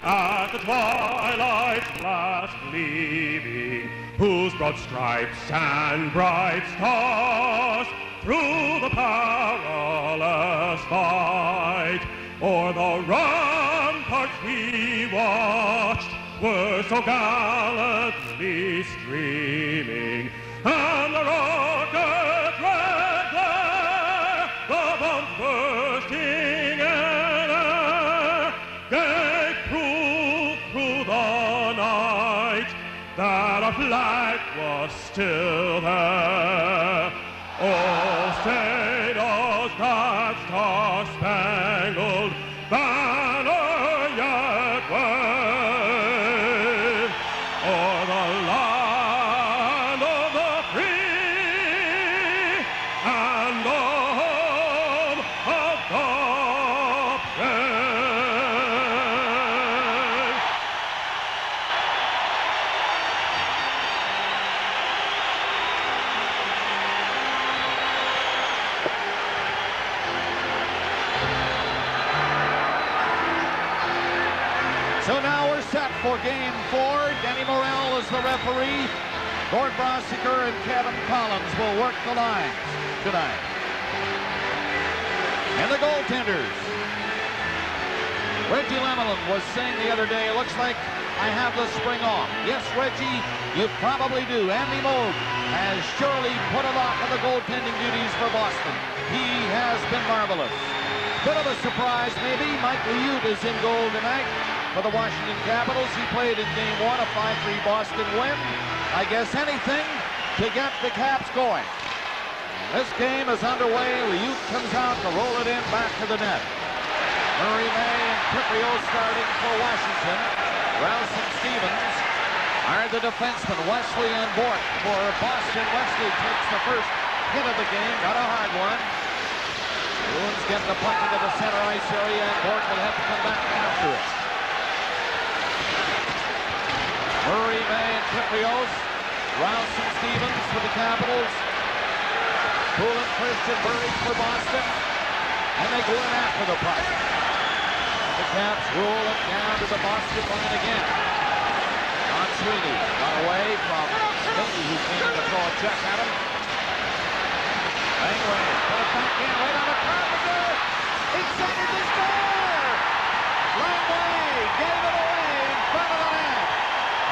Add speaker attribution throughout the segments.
Speaker 1: at the twilight's last gleaming, whose broad stripes and bright stars through the perilous fight o'er the ramparts we watched were so gallantly streaming, and the rocket's red glare, the bombs bursting in air, gave proof through the night that our flag was still there. Oh, say does that star-spangled banner yet wave o'er the land of the free and the home of the brave?
Speaker 2: So now we're set for Game 4. Denny Morrell is the referee. Gord Brossiker and Kevin Collins will work the lines tonight. And the goaltenders. Reggie Lemelin was saying the other day, it looks like I have the spring off. Yes, Reggie, you probably do. Andy Moog has surely put a lot of the goaltending duties for Boston. He has been marvelous. Bit of a surprise, maybe. Mike Liut is in goal tonight for the Washington Capitals. He played in Game 1, a 5-3 Boston win. I guess anything to get the Caps going. This game is underway. Liut comes out to roll it in back to the net. Murray, May, and Kiprio starting for Washington. Rouse and Stevens are the defensemen. Wesley and Bork for Boston. Wesley takes the first hit of the game. Got a hard one. Bruins get the puck into the center ice area, and Bork will have to come back after it. Murray, May, and Kiprios. Rouse and Stevens for the Capitals. Poulin, Christian, Burridge for Boston. And they go in after the puck. The Caps roll it down to the Boston line again. Don Sweeney got away from Smithy, who came to throw a check at him. Langway put it back in, right on the Carpenter. He centered the score! Langway gave it away in front of the net.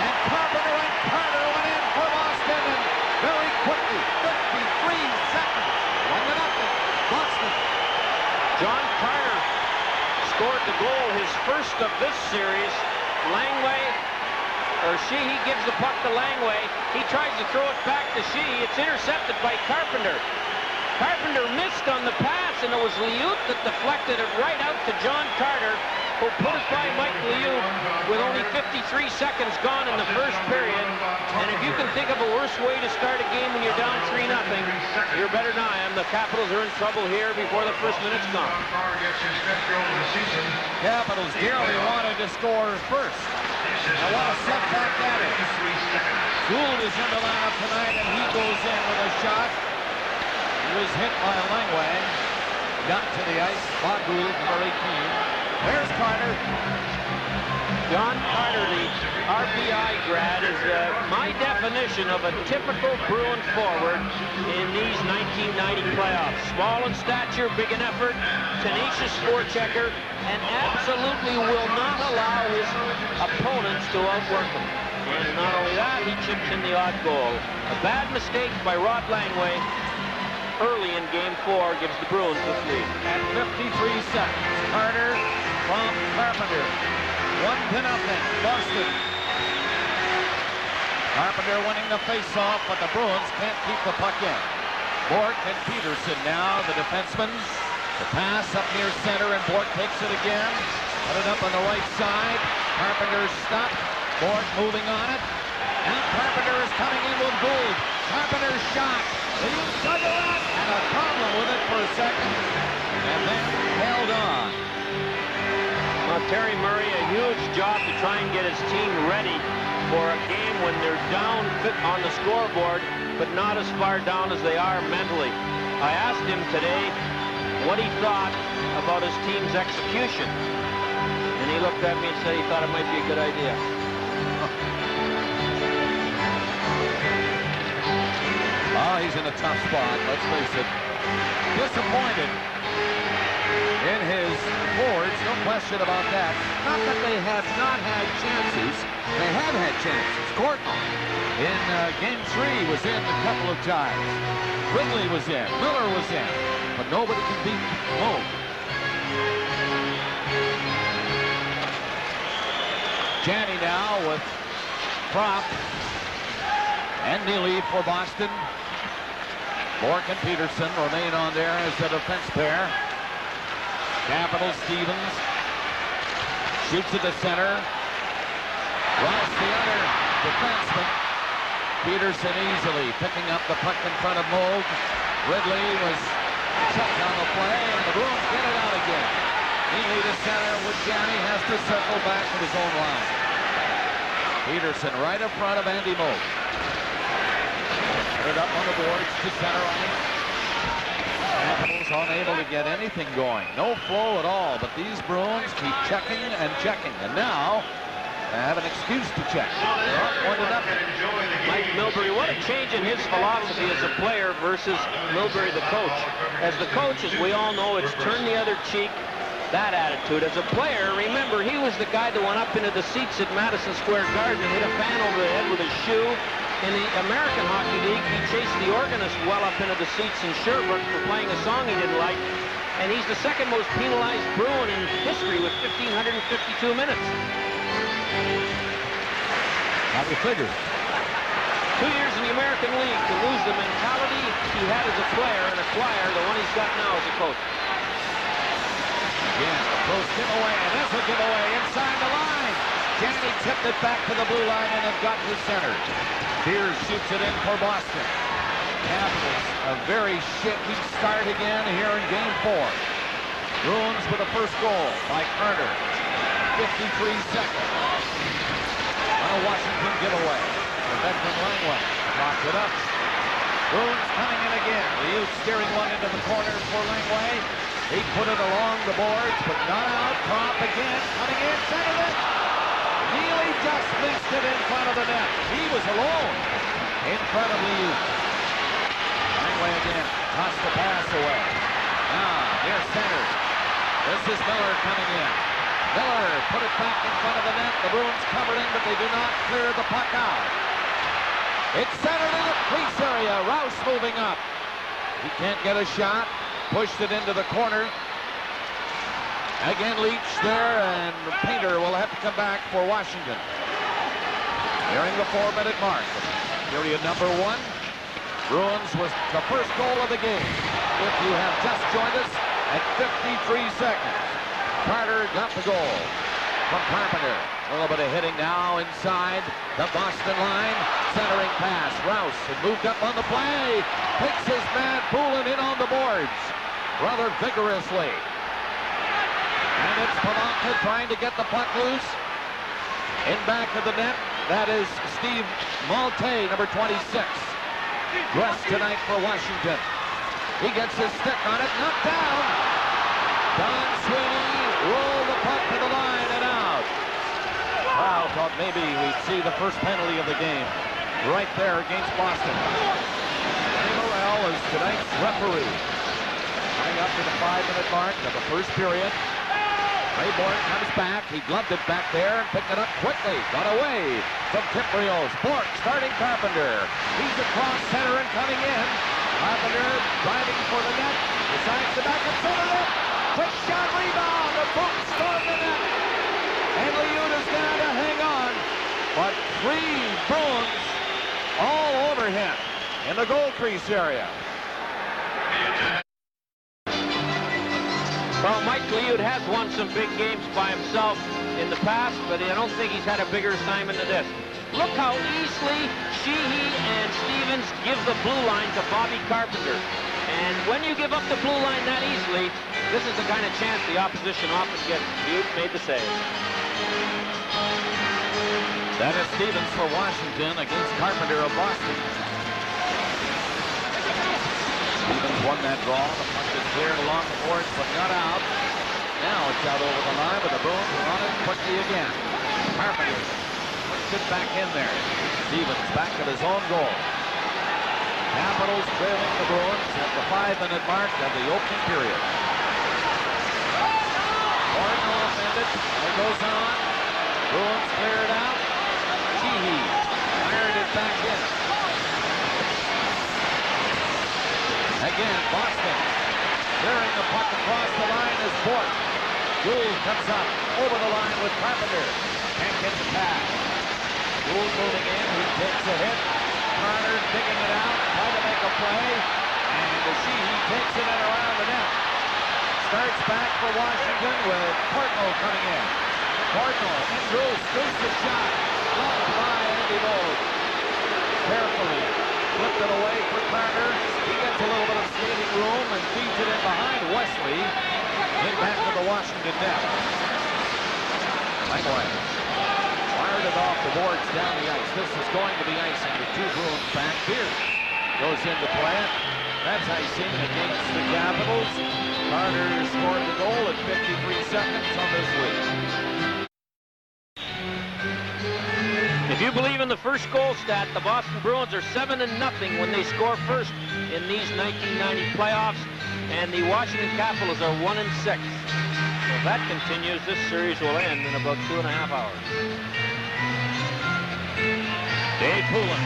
Speaker 2: And Carpenter and Carter went in for Boston, and very quickly, 53 seconds, 1-0, Boston.
Speaker 3: John Carter scored the goal, his first of this series. Langway, or he gives the puck to Langway. He tries to throw it back to Shea. It's intercepted by Carpenter. Carpenter missed on the pass, and it was Liut that deflected it right out to John Carter, who put it by Mike Liut with only 53 seconds gone in the first period. And if you can think of a worse way to start a game when you're down 3-0, you're better than I am. The Capitals are in trouble here before the first minute's gone.
Speaker 2: Capitals dearly wanted to score first. Now what a setback that is. Gould is in the lineup tonight, and he goes in with a shot. He was hit by Langway. Got to the ice. Bob Gould, number 18. There's Carter.
Speaker 3: John Carter, the RPI grad, is my definition of a typical Bruin forward in these 1990 playoffs. Small in stature, big in effort, tenacious forechecker, and absolutely will not allow his opponents to outwork him. And not only that, he chips in the odd goal. A bad mistake by Rod Langway early in Game 4 gives the Bruins this lead.
Speaker 2: At 53 seconds, Carter from Carpenter. 1-0, Boston. Carpenter winning the face-off, but the Bruins can't keep the puck in. Bork and Peterson now, the defensemen. The pass up near center, and Bork takes it again. Put it up on the right side. Carpenter's stopped. Bork moving on it. Now Carpenter is coming in with Gould. Carpenter's shot. He dug it out, and a problem with it for a second, and then held on.
Speaker 3: Well, Terry Murray, a huge job to try and get his team ready for a game when they're down on the scoreboard, but not as far down as they are mentally. I asked him today what he thought about his team's execution, and he he looked at me and said he thought it might be a good idea.
Speaker 2: Oh, he's in a tough spot, let's face it. Disappointed in his boards, no question about that. Not that they have not had chances. They have had chances. Gorton in Game 3 was in a couple of times. Ridley was in. Miller was in. But nobody can beat Moog. Janney now with Prop and Neely for Boston. Bork and Peterson remain on there as the defense pair. Capital Stevens shoots at the center. Ross, the other defenseman. Peterson easily picking up the puck in front of Moog. Ridley was checked on the play, and the Bruins get it out again. Neely to center with Janney, has to circle back to his own line. Peterson right in front of Andy Moog. Put it up on the boards to center ice. Capitals unable to get anything going. No flow at all, but these Bruins keep checking and checking. And now they have an excuse to check. They're up 1-0.
Speaker 3: Mike Milbury, what a change in his philosophy as a player versus Milbury, the coach. As the coach, as we all know, it's turn the other cheek, that attitude. As a player, remember, he was the guy that went up into the seats at Madison Square Garden and hit a fan over the head with his shoe. In the American Hockey League, he chased the organist well up into the seats in Sherbrooke for playing a song he didn't like. And he's the second most penalized Bruin in history with 1,552 minutes.
Speaker 2: How do you figure?
Speaker 3: 2 years in the American League to lose the mentality he had as a player and acquire the one he's got now as a coach.
Speaker 2: Again, a close giveaway, and that's a giveaway inside the line. Janney tipped it back to the blue line and it got to center. Beers shoots it in for Boston. Capitals a very shaky start again here in Game 4. Bruins with the first goal by Carter. 53 seconds. On a Washington giveaway. The veteran Langway locked it up. Bruins coming in again. Liu steering one into the corner for Langway. He put it along the boards, but not out. Prop again, coming in, centered it. Neely just missed it in front of the net. He was alone in front of Liu. Langway again, tossed the pass away. Now, near center. This is Miller coming in. Miller put it back in front of the net. The Bruins covered him, but they do not clear the puck out. It's centered in the crease area. Rouse moving up. He can't get a shot. Pushed it into the corner. Again, Leach there, and Painter will have to come back for Washington. Nearing the 4-minute mark. Period number 1. Bruins was the first goal of the game. If you have just joined us at 53 seconds. Carter got the goal from Carpenter. A little bit of hitting now inside the Boston line. Centering pass. Rouse had moved up on the play. Picks his man Poulin in on the boards rather vigorously. And it's Palanca trying to get the puck loose. In back of the net, that is Steve Malte, number 26. Dressed tonight for Washington. He gets his stick on it, knocked down. Don Sweeney rolled the puck to the line and out. Wow, thought maybe we'd see the first penalty of the game right there against Boston. Ray Morrell is tonight's referee. Coming up to the 5-minute mark of the first period. Ray Bork comes back. He gloved it back there and picked it up quickly. Got away from Kiprios. Bork starting Carpenter. He's across center and coming in. Carpenter driving for the net. Decides to back and center it. Quick shot, rebound. The boot stormed the net. And Liuta's got to hang on. But 3 Bruins all over him in the goal crease area.
Speaker 3: Well, Mike Liut has won some big games by himself in the past, but I don't think he's had a bigger assignment than this. Look how easily Sheehy and Stevens give the blue line to Bobby Carpenter. And when you give up the blue line that easily, this is the kind of chance the opposition often gets. Liut made the save.
Speaker 2: That is Stevens for Washington against Carpenter of Boston. Stevens won that draw. The puck is cleared along the boards, but not out. Now it's out over the line, but the Bruins are on it quickly again. Carpenter puts it back in there. Stevens back at his own goal. Capitals trailing the Bruins at the 5-minute mark of the opening period. Gordon offended. It goes on. Bruins clear it out. Sheehy fired it back in. Again, Boston clearing the puck across the line is Bort. Gould comes up over the line with Carpenter. Can't get the pass. Gould moving in. He takes a hit. Carter digging it out. Trying to make a play. And Sheehy takes it in around the net. Starts back for Washington with Cardinal coming in. Cardinal and Bruce. Bruce the shot. Blocked by Andy Mold. Carefully flipped it away for Carter. He gets a little bit of skating room and feeds it in behind Wesley. In back to the Washington net. Langway fired it off the boards down the ice. This is going to be icing with 2 Bruins back. Pierce goes into play. That's icing against the Capitals. Carter scored the goal at 53 seconds on this week.
Speaker 3: If you believe in the first goal stat, the Boston Bruins are 7-0 when they score first in these 1990 playoffs, and the Washington Capitals are 1-6. So if that continues, this series will end in about 2.5 hours.
Speaker 2: Dave Poulin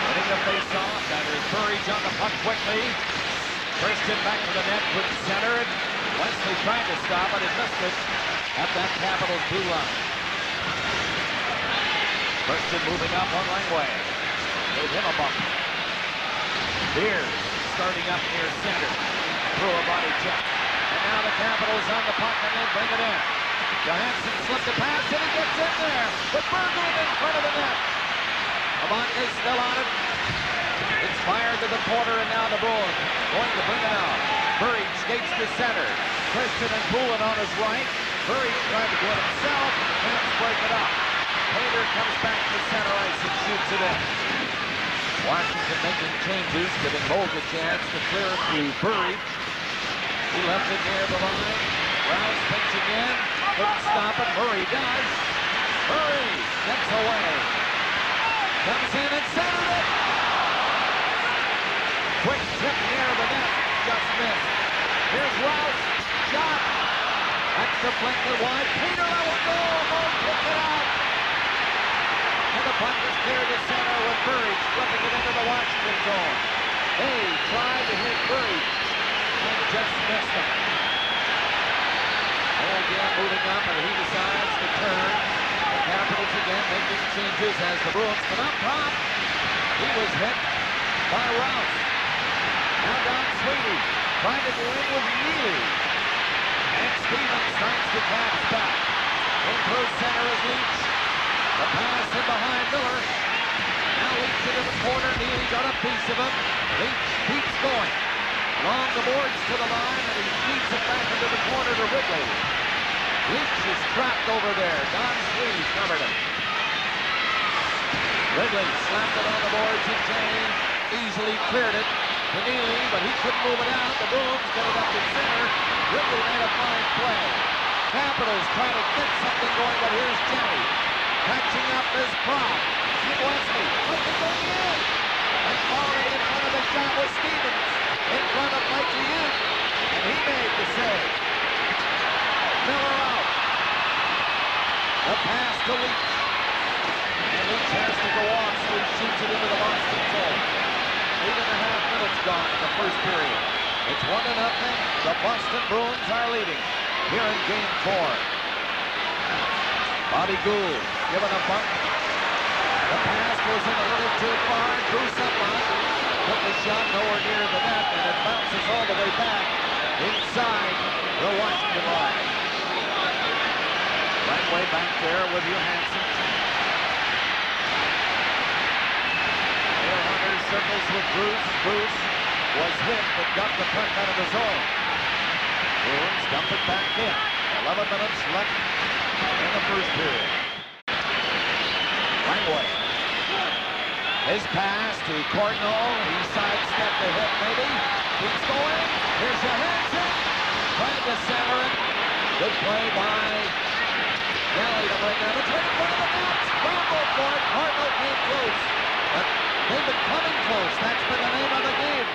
Speaker 2: winning the face-off. That is Burridge on the puck quickly. Christian back to the net with center. Wesley trying to stop it and missed it at that Capitals blue line. Christian moving up on Langway. Gave him a bump. Beers starting up near center. Through a body check. And now the Capitals on the puck and they bring it in. Johansson slipped a pass and he gets in there. With Berglund in front of the net. Avante's still on it. It's fired to the corner and now the Bruins going to bring it out. Burridge skates to center. Christian and Poulin on his right. Burridge tried to do it himself. Can't break it up. Hayter comes back to center ice and shoots it in. Washington making changes, giving Mold a chance to clear it through Burridge. He left it near the line. Rouse pitching in. Couldn't stop it. Murray does. Murray gets away. Comes in and centered it. Quick tip near the net. Just missed. Here's Rouse. Shot. That's deflected wide. Peter let it go. Mold picked it out. And the puck is cleared to center with Burridge flipping it into the Washington zone. They tried to hit Burridge and just missed him. Again moving up and he decides to turn. The Capitals again making changes as the Bruins come up top. He was hit by Rouse. Now Don Sweeney trying to go in with Neely. And Stevens starts to catch back. In through center is Leach. The pass in behind Miller. Now Leach into the corner. Neely got a piece of it. Leach keeps going. Along the boards to the line, and he feeds it back into the corner to Ridley. Leach is trapped over there. Don Sweeney covered him. Ridley slapped it on the boards, and Janney easily cleared it to Neely, but he couldn't move it out. The Bruins get it up to center. Ridley made a fine play. Capitals try to get something going, but here's Janney. Catching up is Pratt. And Wesley. Wesley going in. And falling in front of the shot was Stevens. In front of Mike Liu. And he made the save. Miller out. The pass to Leach. And Leach has to go off, so he shoots it into the Boston zone. 8.5 minutes gone in the first period. It's 1-0. The Boston Bruins are leading here in Game 4. Bobby Gould given a bump. The pass goes in a little too far. Bruce up on it. Took a shot nowhere near the net, and it bounces all the way back inside the Washington line. Right way back there with Johansson. Dale Hunter circles with Bruce. Bruce was hit, but got the puck out of the zone. Bruins dump it back in. 11 minutes left in the first period. Langway. His pass to Cardinal. He sidestepped the hit, maybe. Keeps going. Here's Johansson. Trying to center it. Good play by Kelly to bring down. It's right in front of the net. Scramble for it. Cardinal came close. But they've been coming close. That's been the name of the game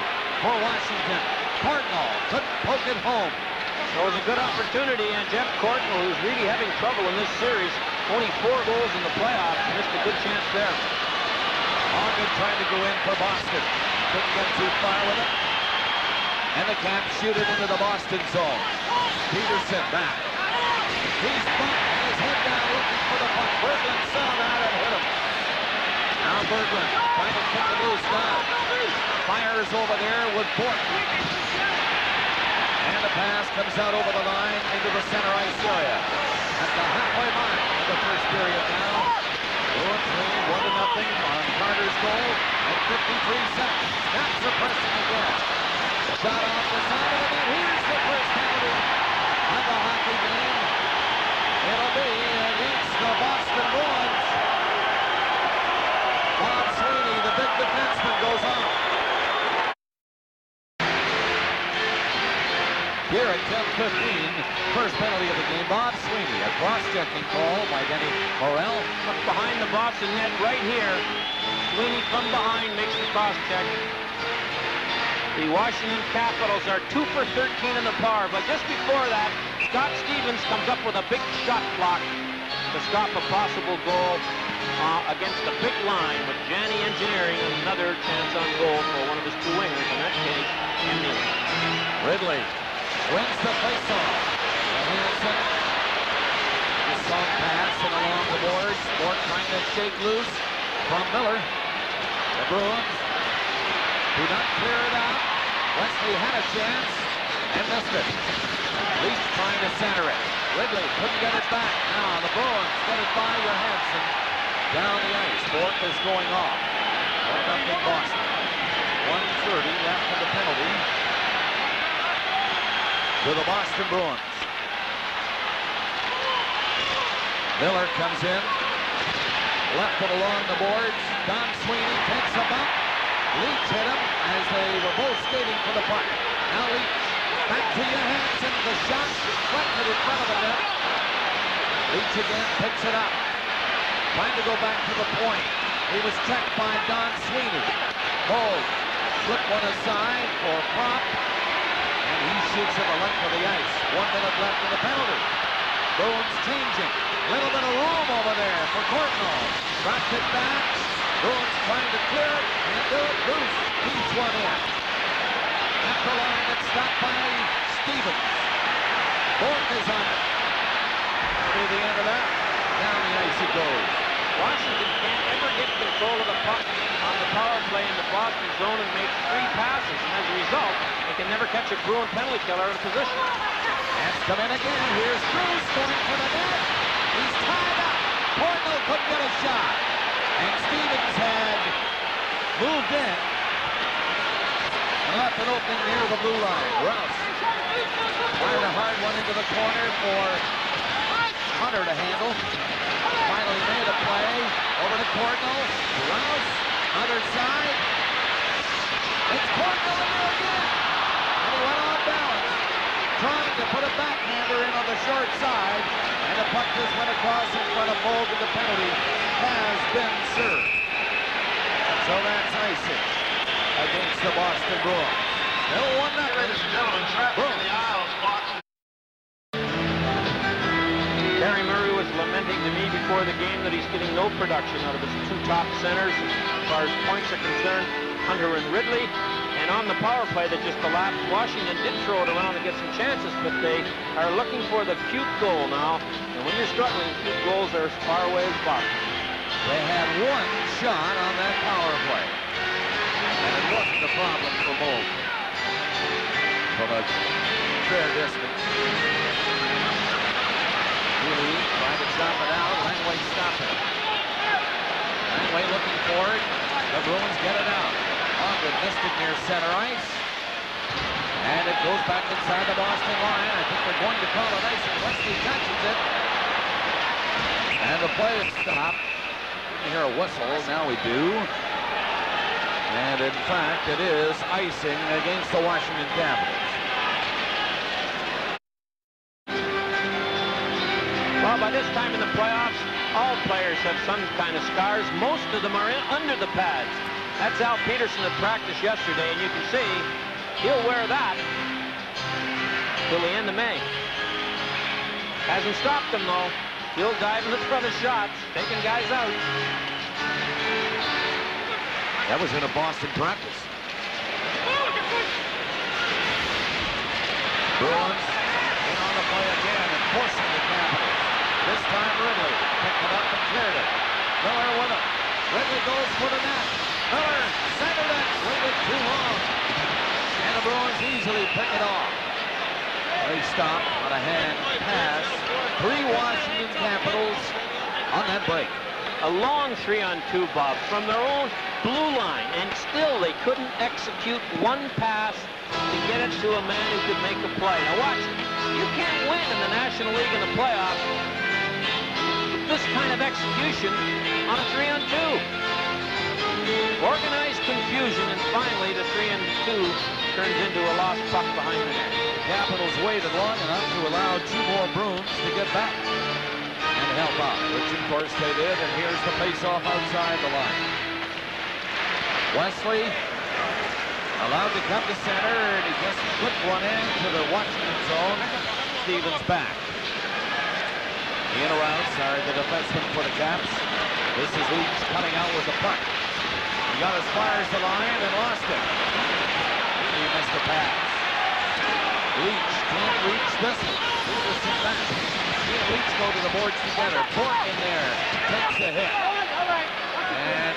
Speaker 2: for Washington. Cardinal couldn't poke it home.
Speaker 3: It was a good opportunity, and Jeff Cardinal, who's really having trouble in this series, only 4 goals in the playoffs, missed a good chance there.
Speaker 2: Hogan trying to go in for Boston. Couldn't get too far with it. And the Caps shoot it into the Boston zone. Peterson back. He's bumped his head down looking for the puck. Berglund saw that and hit him. Now Berglund trying to kick it loose now. Fires over there with Bork. And the pass comes out over the line into the center ice area. At the halfway mark of the first period now. Bruins lead 1-0 on Carter's goal at 53 seconds. Caps are pressing again. Shot off the side of the net. Here's the first penalty of the hockey game. It'll be against the Boston Bruins. Bob Sweeney, the big defenseman, goes on. Here at 10:15, first penalty of the game, Bob Sweeney. A cross-checking call by Denny Morrell.
Speaker 3: Up behind the Boston net right here. Sweeney from behind makes the cross check. The Washington Capitals are 2 for 13 in the power, but just before that, Scott Stevens comes up with a big shot block to stop a possible goal against the big line with Janney Engineering, another chance on goal for one of his 2 wingers, in that case, Andy.
Speaker 2: Ridley wins the faceoff. Johansson. The soft pass and along the boards. Bork trying to shake loose from Miller. The Bruins do not clear it out. Wesley had a chance and missed it. Least trying to center it. Ridley couldn't get it back. Now the Bruins get it by Johansson down the ice. Bork is going off. 1-0 Boston. 1:30 left of the penalty to the Boston Bruins. Miller comes in. Left it along the boards. Don Sweeney takes a bump. Leach hit him as they were both skating for the puck. Now Leach back to Johansson. The shot deflected in front of the net. Leach again picks it up. Trying to go back to the point. He was checked by Don Sweeney. Bold slipped one aside for Prop. And he shoots at the length of the ice. 1 minute left in the penalty. Bruins changing. Little bit of room over there for Courtnall. Dropped it back. Bruins trying to clear it. Can't do it. Bruce keeps one in. At the line, it's stopped by Stevens. Bork is on it. That'll be the end of that. Down the ice it goes.
Speaker 3: Washington can't ever get control of the puck on the power play in the Boston zone and make 3 passes. And as a result, they can never catch a Bruin penalty killer in position.
Speaker 2: That's come in again. Here's Bruce going for the net. He's tied up. Courtnall couldn't get a shot. And Stevens had moved in and left an opening near the blue line. Rouse fired a hard one into the corner for Hunter to handle. Finally made a play over to Courtnall. Rouse, other side. It's Courtnall in there again. And he went off balance, trying to put a backhander in on the short side. And the puck just went across in front of Moog, and the penalty has been served. So that's icing against the Boston Bruins. Still 1-0. Bruins.
Speaker 3: Terry Murray was lamenting to me before the game that he's getting no production out of his 2 top centers as far as points are concerned, Hunter and Ridley. And on the power play that just elapsed, Washington did throw it around and get some chances, but they are looking for the cute goal now. And when you're struggling, cute goals are as far away as Boston.
Speaker 2: They had 1 shot on that power play. And it wasn't a problem for Moog from a fair distance. Healy tried to chop it out. Langway stopped it. Langway looking for it. The Bruins get it out. Ogden missed it near center ice. And it goes back inside the Boston line. I think they're going to call it ice, and Wesley catches it. And the play is stopped. Didn't hear a whistle. Now we do. And in fact, it is icing against the Washington Capitals.
Speaker 3: by this time in the playoffs, all players have some kind of scars. Most of them are under the pads. That's Al Peterson at practice yesterday, and you can see he'll wear that till the end of May. Hasn't stopped him, though. He'll dive in for the shots, taking guys out.
Speaker 2: That was in a Boston practice. Bruins in on the play again and forcing the Capitals. This time Ridley picked it up and cleared it. Miller with it. Ridley goes for the net. Miller centered it. Waited too long. And the Bruins easily pick it off. They stop on a hand pass. 3 Washington Capitals on that break.
Speaker 3: A long 3-on-2, Bob, from their own blue line, and still they couldn't execute one pass to get it to a man who could make a play. Now watch, you can't win in the National League in the playoffs with this kind of execution on a 3-on-2. Organized confusion, and finally the 3-on-2 turns into a lost puck behind the net.
Speaker 2: The Capitals waited long enough to allow 2 more Bruins to get back and help out, which of course they did, and here's the face-off outside the line. Wesley allowed to come to center, and he just flipped one into the Washington zone. Stevens back. In around, sorry, the defenseman for the Caps. This is Leach cutting out with the puck. He got as far as the line and lost it. He missed the pass. Leach can't reach this one. Peterson back. He and Leach go to the boards together. Bork in there takes a hit. And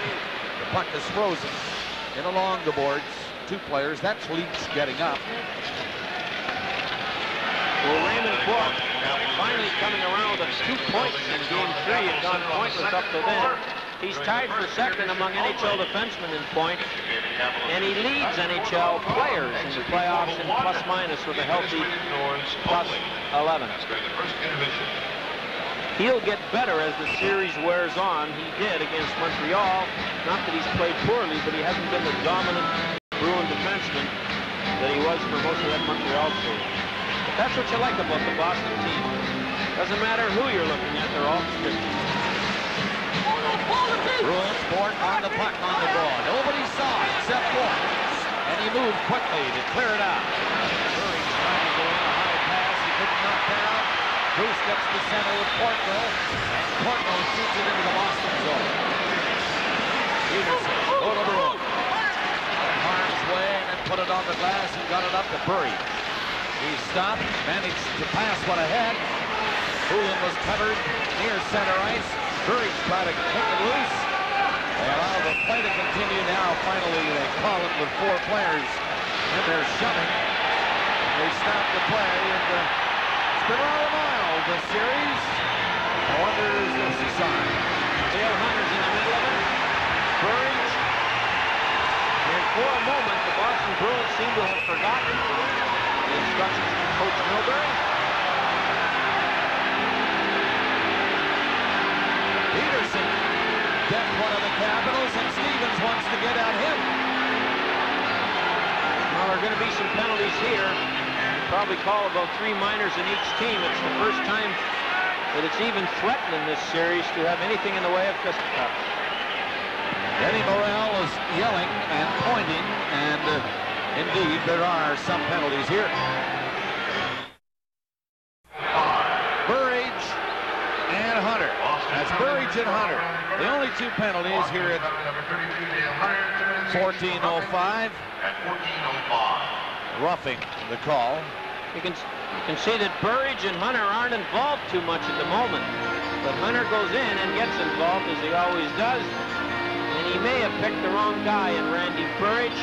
Speaker 2: the puck is frozen in along the boards. 2 players. That's Leach getting up.
Speaker 3: Well, Raymond Bork finally coming around with 2 points in Game 3. Had gone pointless up to then. He's tied for second among NHL defensemen in points, and he leads NHL players in the playoffs in plus-minus with a healthy +11. He'll get better as the series wears on. He did against Montreal. Not that he's played poorly, but he hasn't been the dominant Bruin defenseman that he was for most of that Montreal series. But that's what you like about the Boston team. Doesn't matter who you're looking at, they're all contributors.
Speaker 2: Bruins, Bork on the puck on the draw. Nobody saw it except Bork. And he moved quickly to clear it out. Murray trying to go in a high pass. He couldn't knock down. Bruce gets the center with Portno. And Portno shoots it into the Boston zone. Peterson, go to Bruins. Harm's way and then put it on the glass and got it up to Burry. He stopped, managed to pass one ahead. Poulin was covered near center ice. Burry tried to kick it loose. They allow the play to continue now. Finally, they call it with 4 players, and they're shoving. They stop the play, and it's been rather mild this series. I wonder, is this a sign?
Speaker 3: Dale Hunter's in the middle of it. Burridge. And for a moment, the Boston Bruins seem to have forgotten the instructions from Coach Milbury.
Speaker 2: Peterson decked one of the Capitals, and Stevens wants to get at him.
Speaker 3: Well, there are going to be some penalties here. Probably call about 3 minors in each team. It's the first time that it's even threatened in this series to have anything in the way of fisticuffs.
Speaker 2: Denny Morrell is yelling and pointing, and indeed there are some penalties here. Burridge and Hunter. That's Burridge and Hunter. The only 2 penalties here at 14:05. Roughing the call.
Speaker 3: You can see that Burridge and Hunter aren't involved too much at the moment. But Hunter goes in and gets involved, as he always does. And he may have picked the wrong guy in Randy Burridge.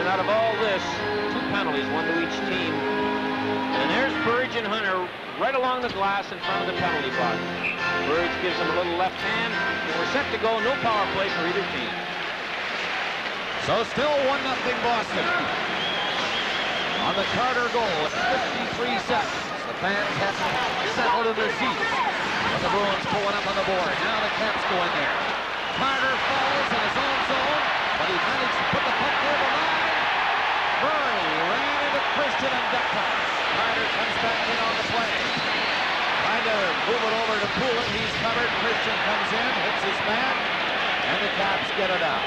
Speaker 3: And out of all this, 2 penalties, 1 to each team. And there's Burridge and Hunter right along the glass in front of the penalty box. Burridge gives him a little left hand. And we're set to go. No power play for either team.
Speaker 2: So still 1-0 Boston. On the Carter goal at 53 seconds. The fans have settled in their seats. And the Bruins pulling up on the board. Now the Caps go in there. Carter falls in his own zone, but he managed to put the puck near the line. Murray ran into Christian and ducked. Carter comes back in on the play. Trying to Move it over to Poulin. He's covered. Christian comes in, hits his man, and the Caps get it out.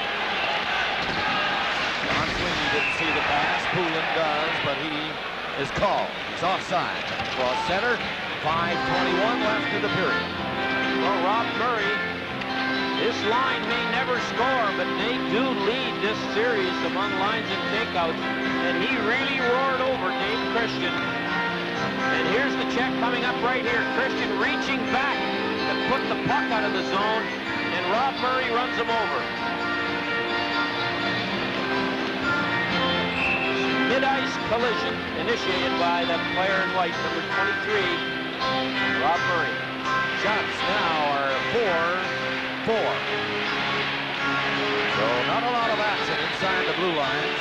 Speaker 2: Don Sweeney didn't see the pass. Poulin does, but he is called. It's offside. Cross center. 5:21 left in the period.
Speaker 3: Well, Rob Murray, this line may never score, but they do lead this series among lines and takeouts, and he really roared over Dave Christian. And here's the check coming up right here. Christian reaching back to put the puck out of the zone, and Rob Murray runs him over. Mid-ice collision initiated by that player in white, number 23, Rob Murray.
Speaker 2: Shots now are 4-4. So not a lot of action inside the blue lines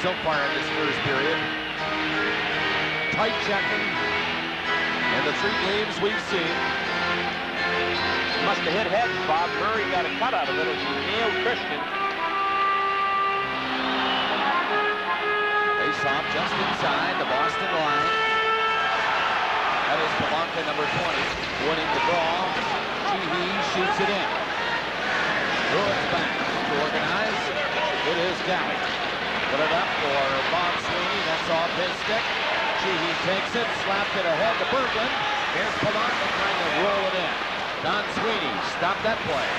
Speaker 2: so far in this first period. Tight checking in the 3 games we've seen.
Speaker 3: Must have hit head. Bob Murray got a cut out of it as he nailed Christian.
Speaker 2: Face-off just inside the Boston line. That is Palanca, number 20, winning the draw. He shoots it in. Bruins back to organize. It is Galley. Put it up for Bob Sweeney. That's off his stick. He takes it, slapped it ahead to Berglund. Here's Palanca trying to roll it in. Don Sweeney stopped that play.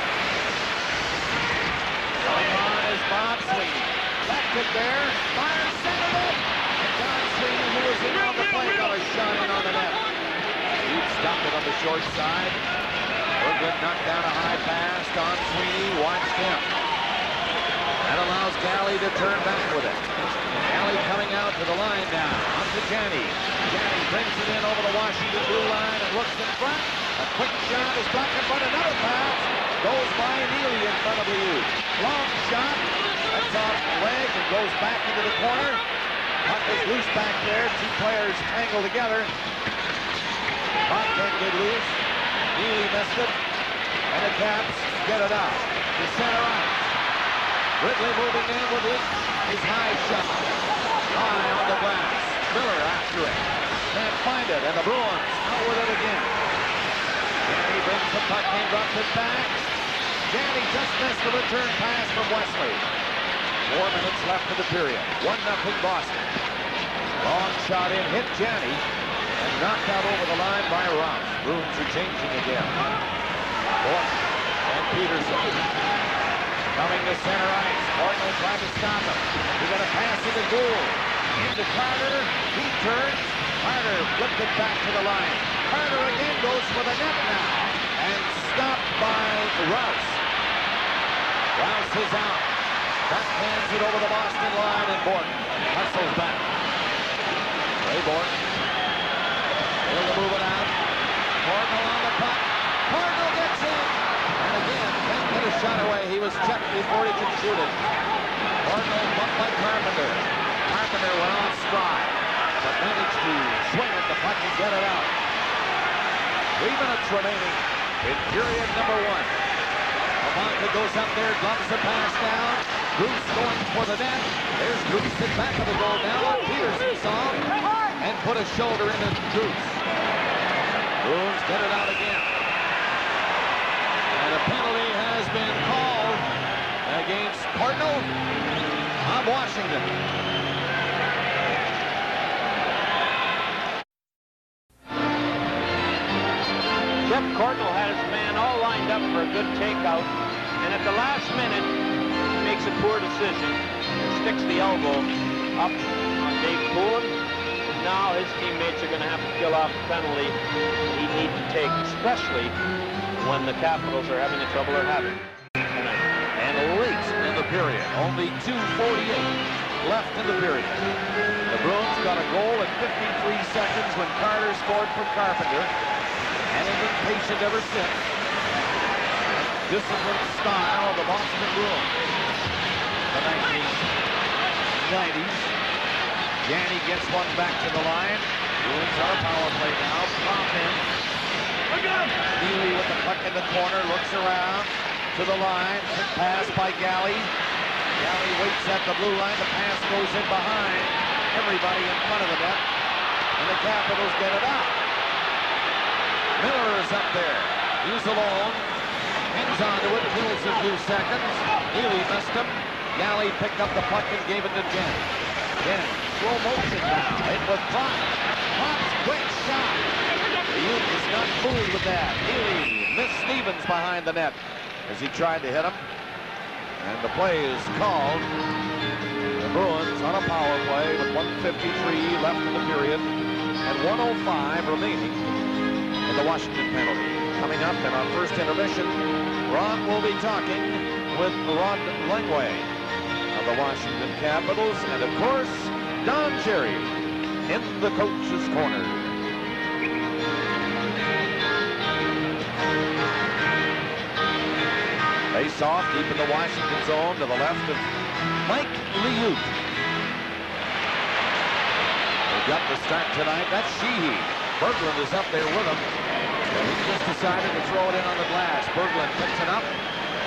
Speaker 2: Going on is Bob Sweeney. Left it there. Fires, centered it. And Don Sweeney, who was in on the play, got a shot in on the net. He stopped it on the short side. Berglund knocked down a high pass. Don Sweeney watched him. That allows Galley to turn back with it. Galley coming out to the line now. On to Janney. Janney brings it in over the Washington blue line and looks in front. A quick shot is blocked in front. Another pass goes by Neely in front of Liu. Long shot. That's off the leg and goes back into the corner. Puck is loose back there. 2 players tangled together. Puck can't get loose. Neely missed it. And the Caps get it out to center ice. Ridley moving in with his high shot. High on the glass. Miller after it. Can't find it, and the Bruins out with it again. Janney brings the puck in, drops it back. Janney just missed the return pass from Wesley. 4 minutes left in the period. 1-0 Boston. Long shot in, hit Janney, and knocked out over the line by Ross. Bruins are changing again. Bush and Peterson. Coming to center ice. Cardinal trying to stop him. He's going to pass it to Gould. Into Carter. He turns. Carter flipped it back to the line. Carter again goes for the net now. And stopped by Rouse. Rouse is out. Backhands it over the Boston line, and Borton hustles back. Ray Borton. Able to move it out. Cardinal on the puck. Cardinal gets in. And again, can't get a shot away. He was checked before he could shoot it. Cardinal bumped by Carpenter. Carpenter went on stride, but managed to swing at the puck and get it out. 3 minutes remaining in period number 1. Palanca goes up there, gloves the pass down. Bruce going for the net. There's Bruce in back of the goal now. Peterson saw him and put a shoulder into Bruce. Bruins get it out again. And a penalty has been called against Cardinal of Washington.
Speaker 3: Jeff Cardinal had his man all lined up for a good takeout, and at the last minute, he makes a poor decision and sticks the elbow up on Dave Poulin. Now his teammates are going to have to fill out the penalty he needs to take, especially when the Capitals are having the trouble they're having tonight.
Speaker 2: And late in the period, only 2:48 left in the period. The Bruins got a goal at 53 seconds when Carter scored from Carpenter, and have been patient ever since. Disciplined style of the Boston Bruins. The 1990s. Janney gets one back to the line. Bruins on a power play now. Pop in. Neely with the puck in the corner, looks around to the line. Quick pass by Galley. Galley waits at the blue line. The pass goes in behind everybody in front of the net. And the Capitals get it out. Miller He's alone. Hangs on to it, kills a few seconds. Neely missed him. Galley picked up the puck and gave it to Jen. Jen, slow motion now. In with Fox. Fox, quick shot. The Ute is not fooled with that. Neely missed Stevens behind the net as he tried to hit him. And the play is called. The Bruins on a power play with 1:53 left in the period and 1:05 remaining in the Washington penalty. Coming up in our first intermission, Ron will be talking with Rod Langway of the Washington Capitals, and of course, Don Cherry in the coach's corner. Face off deep in the Washington zone to the left of Mike Liute. They got the start tonight. That's Sheehy. Berglund is up there with him. He just decided to throw it in on the glass. Berglund picks it up.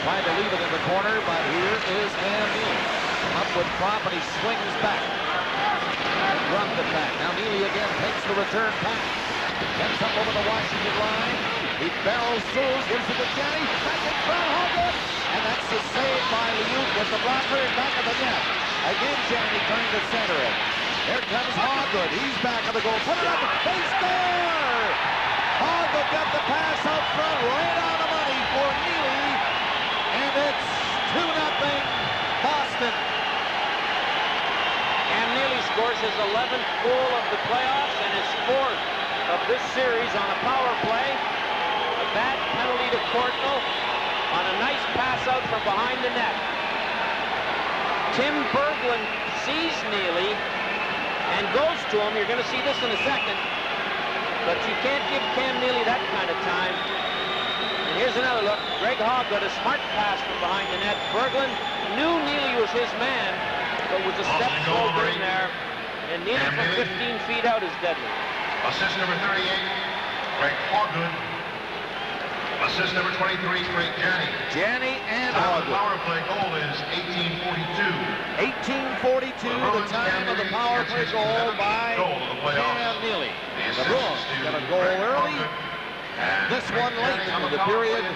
Speaker 2: Tried to leave it in the corner, but here is Van Neely. Up with Prop, and he swings back. And dropped it back. Now Neely again takes the return pass. Gets up over the Washington line. He barrels through, gives it to Janney. Back in front, Hogan. And that's the save by Liute with the blocker and back of the net. Again, Janney trying to center it. Here comes Hoggood. He's back of the goal. Put it up. They score! Hoggood got the pass out front, right on the money for Neely. And it's 2-0 Boston.
Speaker 3: And Neely scores his 11th goal of the playoffs and his 4th of this series on a power play. A bad penalty to Courtnall on a nice pass out from behind the net. Tim Berglund sees Neely and goes to him. You're going to see this in a second. But you can't give Cam Neely that kind of time. And here's another look. Greg Hoggood, a smart pass from behind the net. Berglund knew Neely was his man, but was a step over in there. And Neely from 15 feet out is deadly.
Speaker 4: Assist number 38, Greg Hoggood. Assist number 23, Greg Janney.
Speaker 2: Janney and
Speaker 4: The
Speaker 2: Hoggood.
Speaker 4: power play goal is 1842.
Speaker 2: 1842, the time of the power play goal by Cam Neely. The Bruins get a goal early. This one late into the period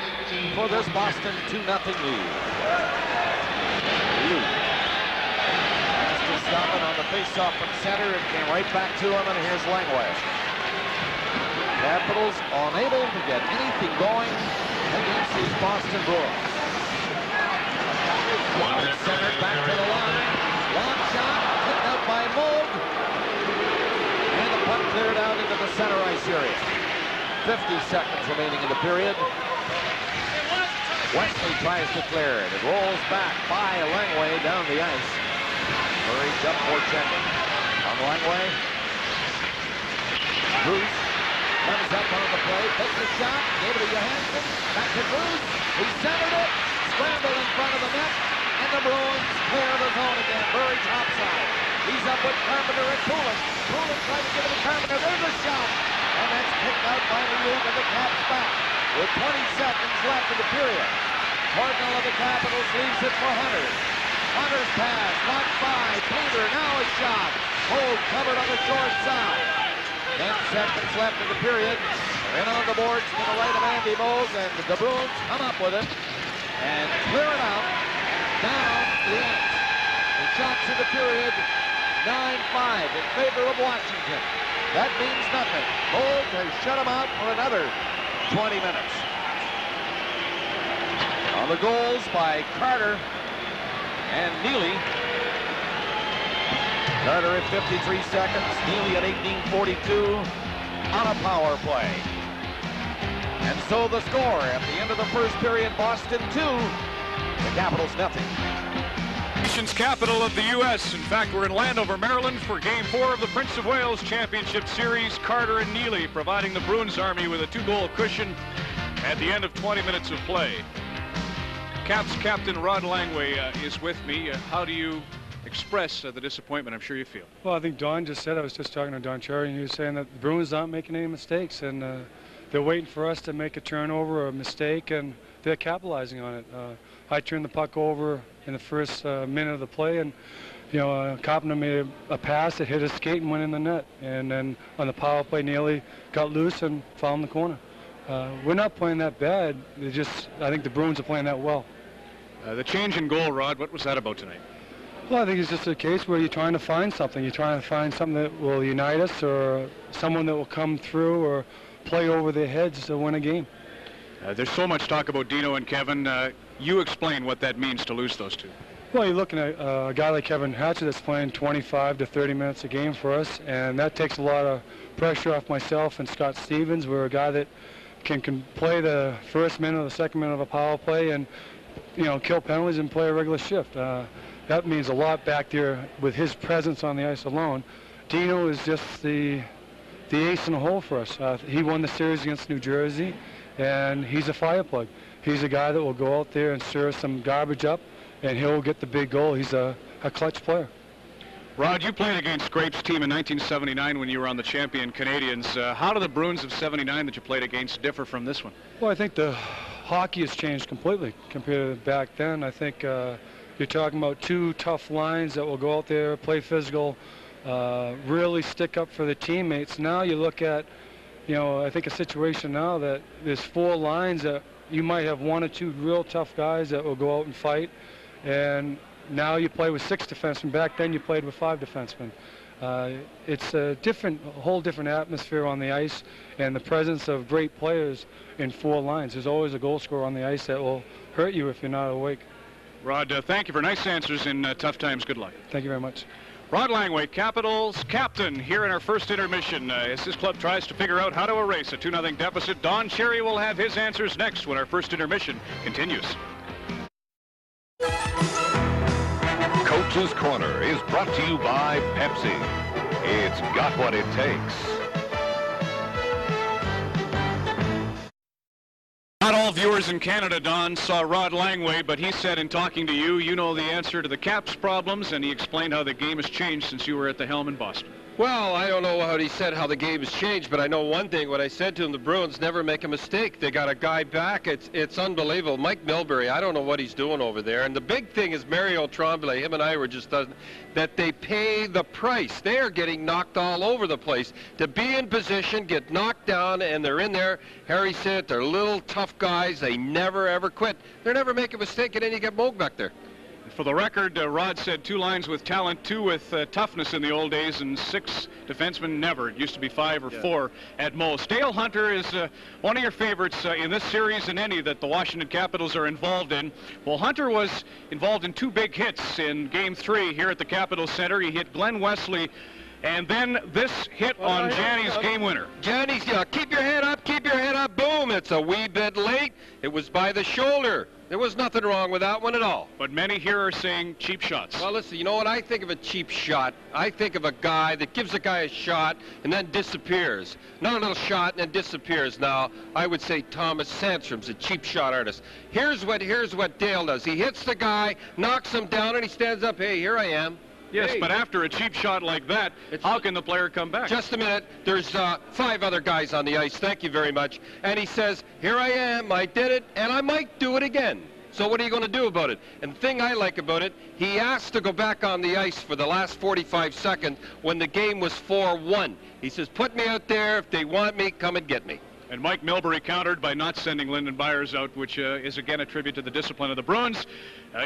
Speaker 2: for this Boston 2-0 lead. Has to stop it on the face-off from center. It came right back to him, and here's Langway. Capitals unable to get anything going against these Boston Bruins. Centered back to the line. Long shot, picked out by Moog. And the puck cleared out into the center ice area. 50 seconds remaining in the period. Wesley tries to clear it. It rolls back by Langway down the ice. Murray jump for checking on Langway. Bruce comes up on the play, takes a shot, gave it to Johansson, back to Bruce. He centered it, scrambled in front of the net, and the Bruins clear the zone again. Murray topside. He's up with Carpenter and Poulin. Poulin tried to give it to Carpenter. There's a shot. And that's picked out by Liute and the Caps back. With 20 seconds left in the period. Cardinal of the Capitals leaves it for Hunter. Hunter's pass, blocked by Peter. Now a shot. Hold covered on the short side. 10 seconds left in the period. They're in on the boards to the right of Andy Moog, and the Bruins come up with it and clear it out down the ice. The shots in the period, 9-5 in favor of Washington. That means nothing. Moog has shut them out for another 20 minutes. On the goals by Carter and Neely. Carter at 53 seconds, Neely at 18:42 on a power play. And so the score at the end of the first period, Boston 2, the Capitals nothing.
Speaker 5: Nation's capital of the U.S. In fact, we're in Landover, Maryland for Game 4 of the Prince of Wales Championship Series. Carter and Neely providing the Bruins Army with a 2-goal cushion at the end of 20 minutes of play. Caps captain Rod Langway is with me. How do you express the disappointment I'm sure you feel?
Speaker 6: Well, I think Don just said, I was just talking to Don Cherry, and he was saying that the Bruins aren't making any mistakes, and they're waiting for us to make a turnover or a mistake, and they're capitalizing on it. I turned the puck over in the first minute of the play, and Carpenter made a pass that hit his skate and went in the net, and then on the power play, Neely got loose and found the corner. we're not playing that bad. I think the Bruins are playing that well.
Speaker 5: The change in goal, Rod, what was that about tonight?
Speaker 6: Well, I think it's just a case where you're trying to find something. You're trying to find something that will unite us, or someone that will come through or play over their heads to win a game.
Speaker 5: There's so much talk about Dino and Kevin. You explain what that means to lose those two.
Speaker 6: Well, you're looking at a guy like Kevin Hatcher that's playing 25 to 30 minutes a game for us, and that takes a lot of pressure off myself and Scott Stevens. We're a guy that can play the first minute or the second minute of a power play and, kill penalties and play a regular shift. That means a lot back there with his presence on the ice alone. Dino is just the ace in the hole for us. He won the series against New Jersey, and he's a fire plug. He's a guy that will go out there and stir some garbage up, and he'll get the big goal. He's a clutch player.
Speaker 5: Rod, you played against Grape's team in 1979 when you were on the champion Canadians. How do the Bruins of '79 that you played against differ from this one?
Speaker 6: Well, I think the hockey has changed completely compared to back then. I think you're talking about two tough lines that will go out there, play physical, really stick up for the teammates. Now you look at, I think a situation now that there's four lines that you might have one or two real tough guys that will go out and fight, and now you play with 6 defensemen. Back then you played with 5 defensemen. It's a whole different atmosphere on the ice, and the presence of great players in 4 lines. There's always a goal scorer on the ice that will hurt you if you're not awake.
Speaker 5: Rod, thank you for nice answers in tough times. Good luck.
Speaker 6: Thank you very much.
Speaker 5: Rod Langway, Capitals captain, here in our first intermission as his club tries to figure out how to erase a 2-0 deficit. Don Cherry will have his answers next when our first intermission continues.
Speaker 7: Coach's Corner is brought to you by Pepsi. It's got what it takes.
Speaker 5: Not all viewers in Canada, Don, saw Rod Langway, but he said in talking to you, you know the answer to the Caps' problems, and he explained how the game has changed since you were at the helm in Boston.
Speaker 8: Well, I don't know how he said how the game has changed, but I know one thing. What I said to him, the Bruins never make a mistake. They got a guy back. It's unbelievable. Mike Milbury, I don't know what he's doing over there. And the big thing is Mario Tremblay, him and I were just that they pay the price. They are getting knocked all over the place. To be in position, get knocked down, and they're in there. Harry said they're little tough guys. They never, ever quit. They never make a mistake, and then you get Moog back there.
Speaker 5: For the record, Rod said 2 lines with talent, 2 with toughness in the old days, and 6 defensemen never. It used to be 5 or 4 at most. Dale Hunter is one of your favorites in this series and any that the Washington Capitals are involved in. Well, Hunter was involved in 2 big hits in Game 3 here at the Capitol Center. He hit Glenn Wesley, and then this hit on Janny's game winner.
Speaker 8: Janny's, keep your head up, boom. It's a wee bit late. It was by the shoulder. There was nothing wrong with that one at all.
Speaker 5: But many here are saying cheap shots.
Speaker 8: Well, listen, you know what? I think of a cheap shot. I think of a guy that gives a guy a shot and then disappears. Not a little shot and then disappears. Now, I would say Thomas Sandstrom's a cheap shot artist. Here's what Dale does. He hits the guy, knocks him down, and he stands up. Hey, here I am.
Speaker 5: Yes,
Speaker 8: hey.
Speaker 5: But after a cheap shot like that, how can the player come back?
Speaker 8: Just a minute. There's 5 other guys on the ice. Thank you very much. And he says, here I am. I did it, and I might do it again. So what are you going to do about it? And the thing I like about it, he asked to go back on the ice for the last 45 seconds when the game was 4-1. He says, put me out there. If they want me, come and get me.
Speaker 5: And Mike Milbury countered by not sending Lyndon Byers out, which is again a tribute to the discipline of the Bruins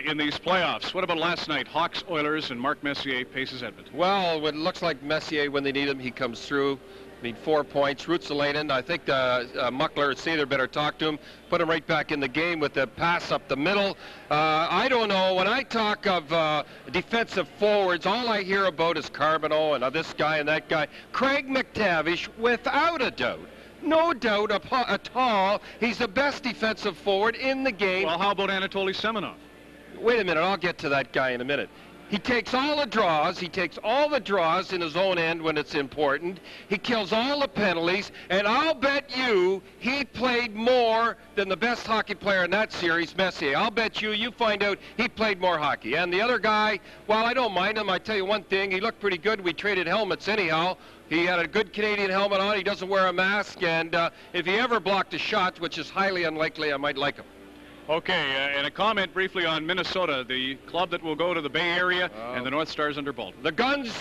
Speaker 5: in these playoffs. What about last night? Hawks, Oilers, and Mark Messier paces Edmonton.
Speaker 8: Well, it looks like Messier, when they need him, he comes through. I mean, 4 points. Ruotsalainen, I think Muckler and Seether better talk to him. Put him right back in the game with the pass up the middle. I don't know. When I talk of defensive forwards, all I hear about is Carbonneau and this guy and that guy. Craig McTavish, without a doubt. No doubt at all, he's the best defensive forward in the game.
Speaker 5: Well, how about Anatoly Semenov?
Speaker 8: Wait a minute, I'll get to that guy in a minute. He takes all the draws. He takes all the draws in his own end when it's important. He kills all the penalties, and I'll bet you he played more than the best hockey player in that series, Messier. I'll bet you find out he played more hockey. And the other guy, well, I don't mind him. I tell you one thing, he looked pretty good. We traded helmets anyhow. He had a good Canadian helmet on. He doesn't wear a mask, and if he ever blocked a shot, which is highly unlikely, I might like him.
Speaker 5: Okay, and a comment briefly on Minnesota, the club that will go to the Bay Area, and the North Stars under Bolton.
Speaker 8: The Guns,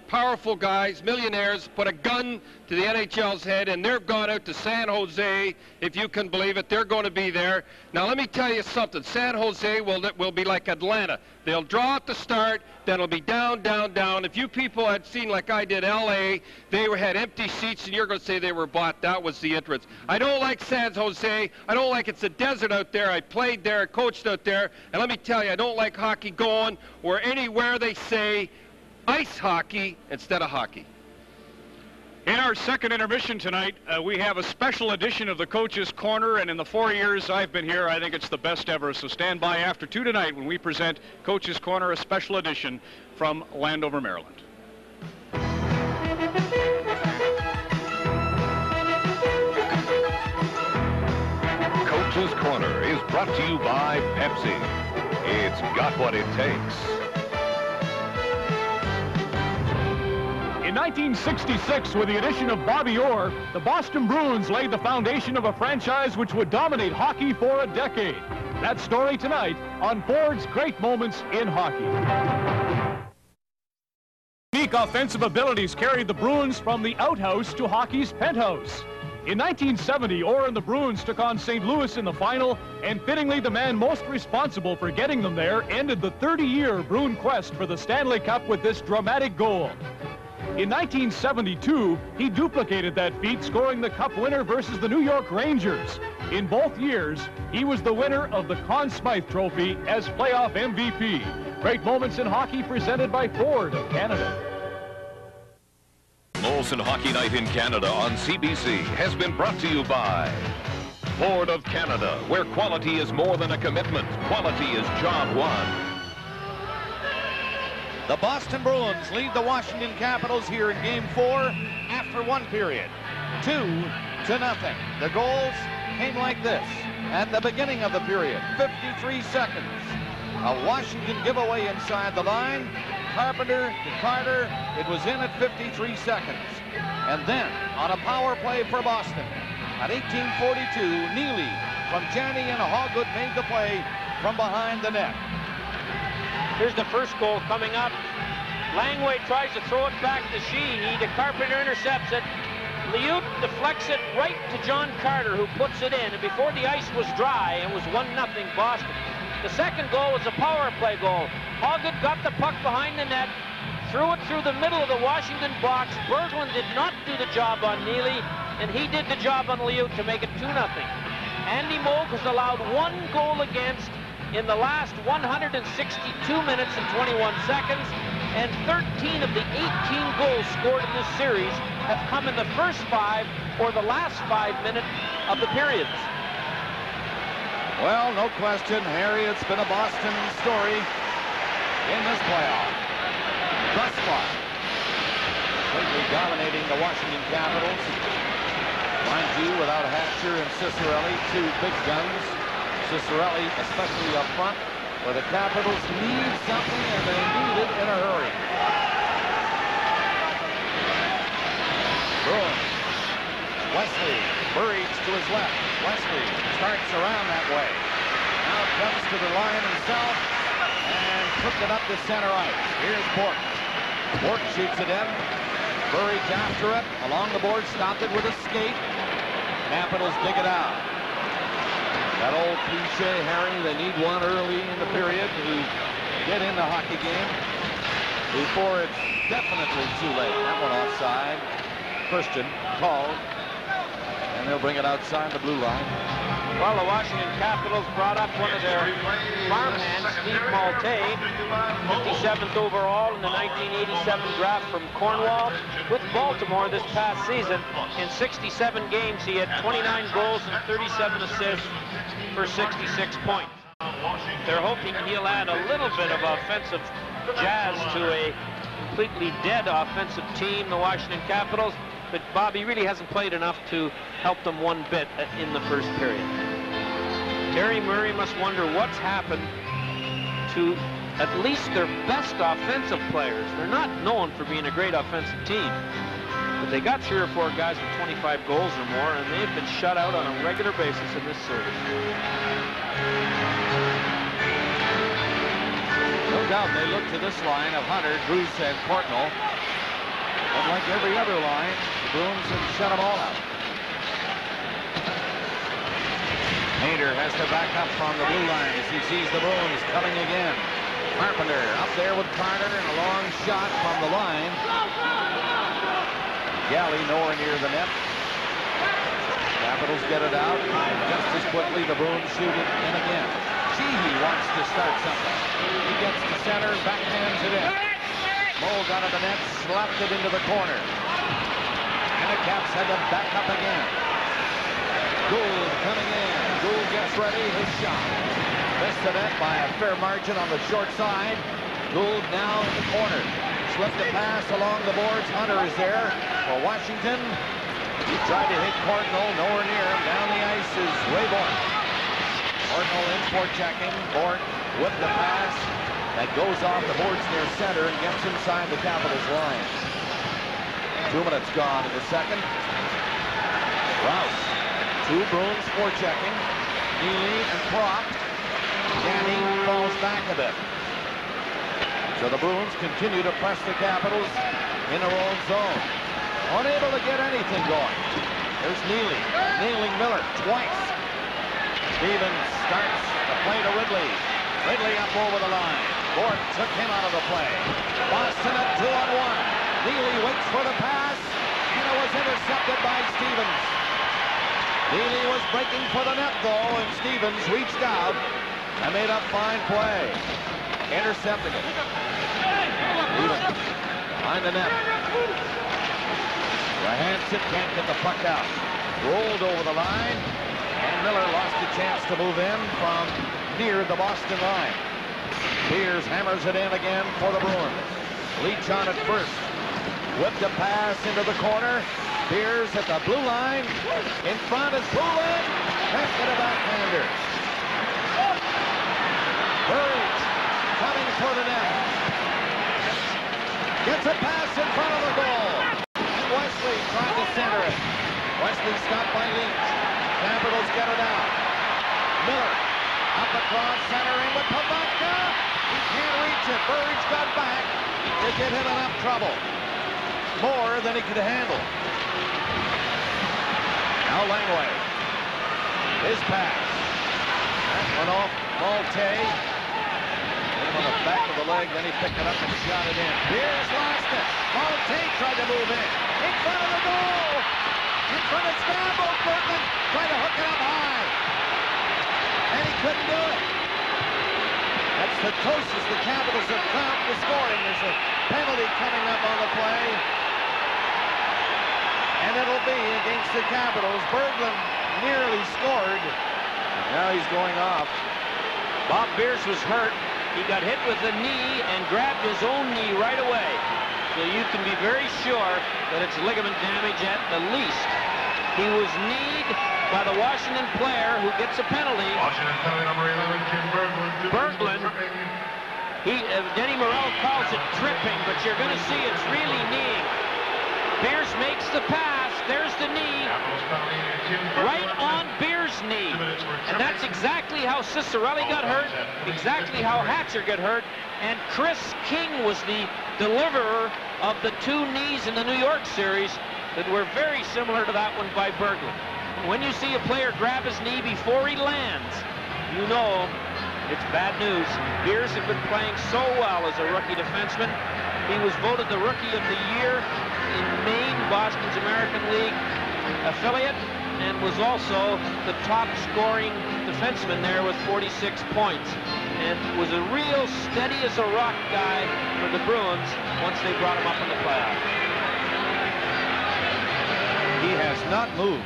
Speaker 8: powerful guys, millionaires, put a gun to the NHL's head, and they've gone out to San Jose, if you can believe it. They're going to be there. Now, let me tell you something. San Jose will be like Atlanta. They'll draw at the start, then it'll be down, down, down. If you people had seen, like I did, L.A., had empty seats, and you're going to say they were bought. That was the entrance. I don't like San Jose. I don't like it's a desert out there. I played there, coached out there, and let me tell you, I don't like hockey going where anywhere they say ice hockey instead of hockey.
Speaker 5: In our second intermission tonight, we have a special edition of the Coach's Corner, and in the 4 years I've been here, I think it's the best ever. So stand by after 2 tonight when we present Coach's Corner, a special edition from Landover, Maryland.
Speaker 7: Coach's Corner is brought to you by Pepsi. It's got what it takes.
Speaker 1: In 1966, with the addition of Bobby Orr, the Boston Bruins laid the foundation of a franchise which would dominate hockey for a decade. That story tonight on Ford's Great Moments in Hockey. Unique offensive abilities carried the Bruins from the outhouse to hockey's penthouse. In 1970, Orr and the Bruins took on St. Louis in the final, and fittingly the man most responsible for getting them there ended the 30-year Bruin quest for the Stanley Cup with this dramatic goal. In 1972, he duplicated that feat, scoring the Cup winner versus the New York Rangers. In both years, he was the winner of the Conn Smythe Trophy as playoff MVP. Great Moments in Hockey presented by Ford of Canada.
Speaker 7: Molson Hockey Night in Canada on CBC has been brought to you by Ford of Canada, where quality is more than a commitment. Quality is job one.
Speaker 2: The Boston Bruins lead the Washington Capitals here in Game 4 after one period. 2-0. The goals came like this. At the beginning of the period, 53 seconds. A Washington giveaway inside the line. Carpenter to Carter. It was in at 53 seconds. And then, on a power play for Boston, at 18:42, Neely from Janney and Hoggood made the play from behind the net.
Speaker 3: Here's the first goal coming up. Langway tries to throw it back to Sheehy. The Carpenter intercepts it. Liut deflects it right to John Carter, who puts it in. And before the ice was dry, it was 1-0 Boston. The second goal was a power play goal. Hoggood got the puck behind the net, threw it through the middle of the Washington box. Berglund did not do the job on Neely, and he did the job on Liut to make it 2-0. Andy Moog has allowed 1 goal against in the last 162 minutes and 21 seconds, and 13 of the 18 goals scored in this series have come in the first 5 or the last 5 minutes of the periods.
Speaker 2: Well, no question, Harry, it's been a Boston story in this playoff. Thus far, completely dominating the Washington Capitals. Mind you, without Hatcher and Ciccarelli, 2 big guns. Ciccarelli, especially up front, where the Capitals need something, and they need it in a hurry. Bruins. Wesley, Burridge to his left. Wesley starts around that way. Now comes to the line himself and puts it up to center ice. Here's Bork. Bork shoots it in. Burridge after it. Along the board, stopped it with a skate. Capitals dig it out. That old cliche, Harry, they need one early in the period to get in the hockey game before it's definitely too late. That one offside. Christian called, and they'll bring it outside the blue line.
Speaker 3: Well, the Washington Capitals brought up one of their farmhands, Steve Malte, 57th overall in the 1987 draft from Cornwall, with Baltimore this past season. In 67 games, he had 29 goals and 37 assists for 66 points. They're hoping he'll add a little bit of offensive jazz to a completely dead offensive team, the Washington Capitals, but Bobby really hasn't played enough to help them one bit in the first period. Terry Murray must wonder what's happened to at least their best offensive players. They're not known for being a great offensive team, but they got 3 or 4 guys with 25 goals or more, and they've been shut out on a regular basis in this series.
Speaker 2: No doubt they look to this line of Hunter, Bruce, and Courtnall. But like every other line, Bruins have shut them all out. Painter has to back up on the blue line as he sees the Bruins coming again. Carpenter up there with Carter and a long shot from the line. Galley nowhere near the net. Capitals get it out. Just as quickly the Bruins shoot it in again. Sheehy wants to start something. He gets to center, backhands it in. Moe got at the net, slapped it into the corner. And the Caps had to back up again. Gould coming in. Gould gets ready, his shot. Missed the net by a fair margin on the short side. Gould now in the corner. Slipped a pass along the boards. Hunter is there for Washington. He tried to hit Cardinal, nowhere near him. Down the ice is Ray Bourque. Cardinal in for checking. Bourque with the pass that goes off the boards near center and gets inside the Capitals line. 2 minutes gone in the second. Rouse. 2 Bruins for checking. Neely and Propp. Danny falls back a bit. So the Bruins continue to press the Capitals in their own zone. Unable to get anything going. There's Neely, nailing Miller twice. Stevens starts the play to Ridley. Ridley up over the line. Bourque took him out of the play. Boston at 2-on-1. Neely waits for the pass, and it was intercepted by Stevens. Neely was breaking for the net, though, and Stevens reached out and made a fine play. Intercepting it. Stevens behind the net. Johansson can't get the puck out. Rolled over the line, and Miller lost a chance to move in from near the Boston line. Beers hammers it in again for the Bruins. Leach on at first. Whipped a pass into the corner. Beers at the blue line. In front is Poulin. Can't get a backhander. Burridge coming for the net. Gets a pass in front of the goal. Wesley trying to center it. Wesley stopped by Leach. Capitals get it out. Miller up across center in with Pavaka. He can't reach it. Burridge got back to get him enough trouble. More than he could handle. Now Langway. His pass. That went off Malte. Hit him on the back of the leg, then he picked it up and shot it in. Beers lost it. Malte tried to move in. In front of the goal. In front of Stambo. Berglund tried to hook it up high. And he couldn't do it. That's the closest the Capitals have come to scoring. There's a penalty coming up on the play. And it'll be against the Capitals. Berglund nearly scored. Now he's going off.
Speaker 3: Bob Beers was hurt. He got hit with the knee and grabbed his own knee right away. So you can be very sure that it's ligament damage at the least. He was kneed by the Washington player who gets a penalty.
Speaker 4: Washington penalty number 11, Tim Berglund.
Speaker 3: Denny Morrell calls it tripping, but you're going to see it's really kneeing. Beers makes the pass. There's the knee. Right on Beers' knee. And that's exactly how Cicerelli got hurt, exactly how Hatcher got hurt, and Chris King was the deliverer of the 2 knees in the New York series that were very similar to that one by Berglund. When you see a player grab his knee before he lands, you know it's bad news. Beers had been playing so well as a rookie defenseman. He was voted the Rookie of the Year in Maine, Boston's American League affiliate, and was also the top scoring defenseman there with 46 points. And was a real steady as a rock guy for the Bruins once they brought him up in the playoffs.
Speaker 2: He has not moved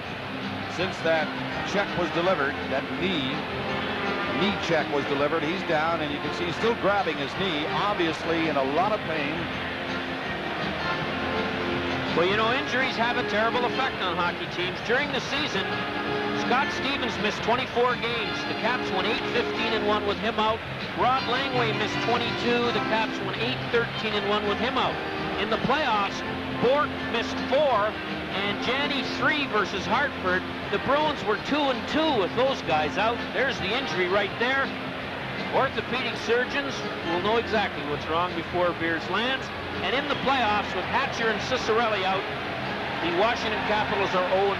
Speaker 2: since that check was delivered, that knee check was delivered. He's down, and you can see he's still grabbing his knee, obviously in a lot of pain.
Speaker 3: Well, you know, injuries have a terrible effect on hockey teams. During the season, Scott Stevens missed 24 games. The Caps won 8-15-1 with him out. Rod Langway missed 22. The Caps won 8-13-1 with him out. In the playoffs, Bourque missed 4, and Janney 3 versus Hartford. The Bruins were 2-2 with those guys out. There's the injury right there. Orthopedic surgeons will know exactly what's wrong before Beers lands. And in the playoffs, with Hatcher and Cicerelli out, The Washington Capitals are 0-3.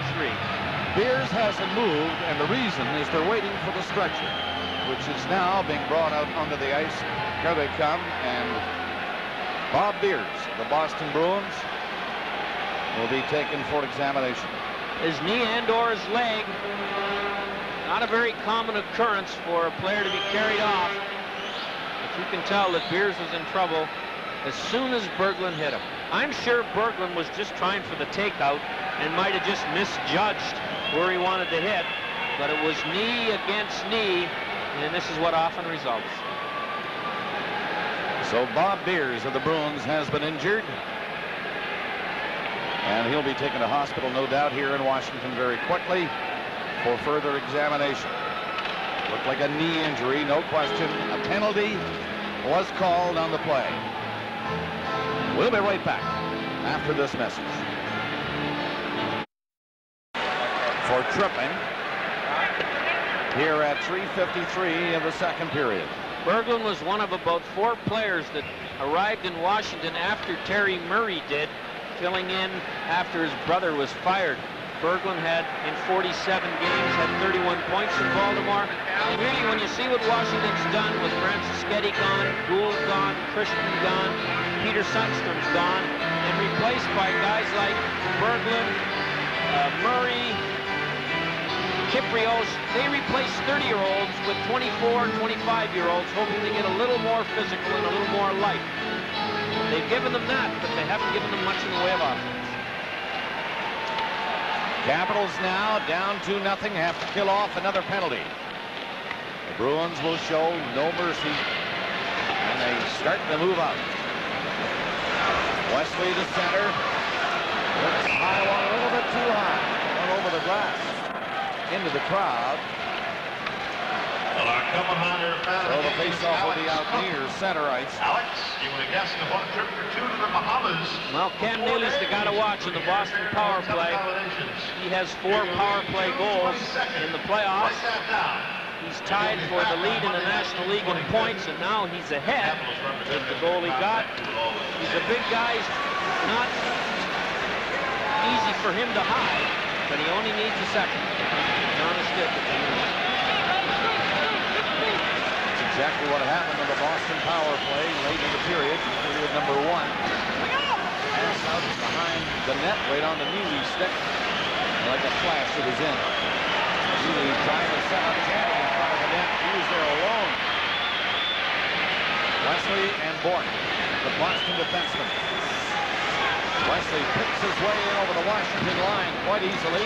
Speaker 2: Beers hasn't moved, and the reason is they're waiting for the stretcher, which is now being brought out onto the ice. Here they come, and Bob Beers, the Boston Bruins, will be taken for examination.
Speaker 3: His knee and/or his leg. Not a very common occurrence for a player to be carried off. But you can tell that Beers was in trouble as soon as Berglund hit him. I'm sure Berglund was just trying for the takeout and might have just misjudged where he wanted to hit. But it was knee against knee, and this is what often results.
Speaker 2: So Bob Beers of the Bruins has been injured. And he'll be taken to hospital, no doubt, here in Washington very quickly for further examination. Looked like a knee injury, no question. A penalty was called on the play. We'll be right back after this message. For tripping here at 3:53 of the second period.
Speaker 3: Berglund was one of about 4 players that arrived in Washington after Terry Murray did, filling in after his brother was fired. Berglund had, in 47 games, had 31 points in Baltimore. And really, when you see what Washington's done with Franciscetti gone, Gould gone, Christian gone, Peter Sundstrom's gone, and replaced by guys like Berglund, Murray, Kyprios, they replaced 30-year-olds with 24 and 25-year-olds, hoping to get a little more physical and a little more life. They've given them that, but they haven't given them much in the way of offense.
Speaker 2: Capitals now down 2-0, have to kill off another penalty. The Bruins will show no mercy, and they start to move out. Wesley to center. Looks high, a little bit too high. Went over the glass, into the crowd. So the face-off will be out near center ice.
Speaker 4: Alex, you want to guess about a trip or 2 to the Bahamas?
Speaker 3: Well, Cam Neely's the guy to watch in the Boston power play. He has 4 power play goals in the playoffs. He's tied for the lead in the National League in points, and now he's ahead with the goal he got. He's a big guy. Not easy for him to hide, but he only needs a second. On a stick.
Speaker 2: Exactly what happened in the Boston power play late in the period number 1. Pass out behind the net, right on the Neely's stick. Like a flash, it was in. Neely trying to set up Janney in front of the net. He was there alone. Wesley and Bourque, the Boston defenseman. Wesley picks his way in over the Washington line quite easily.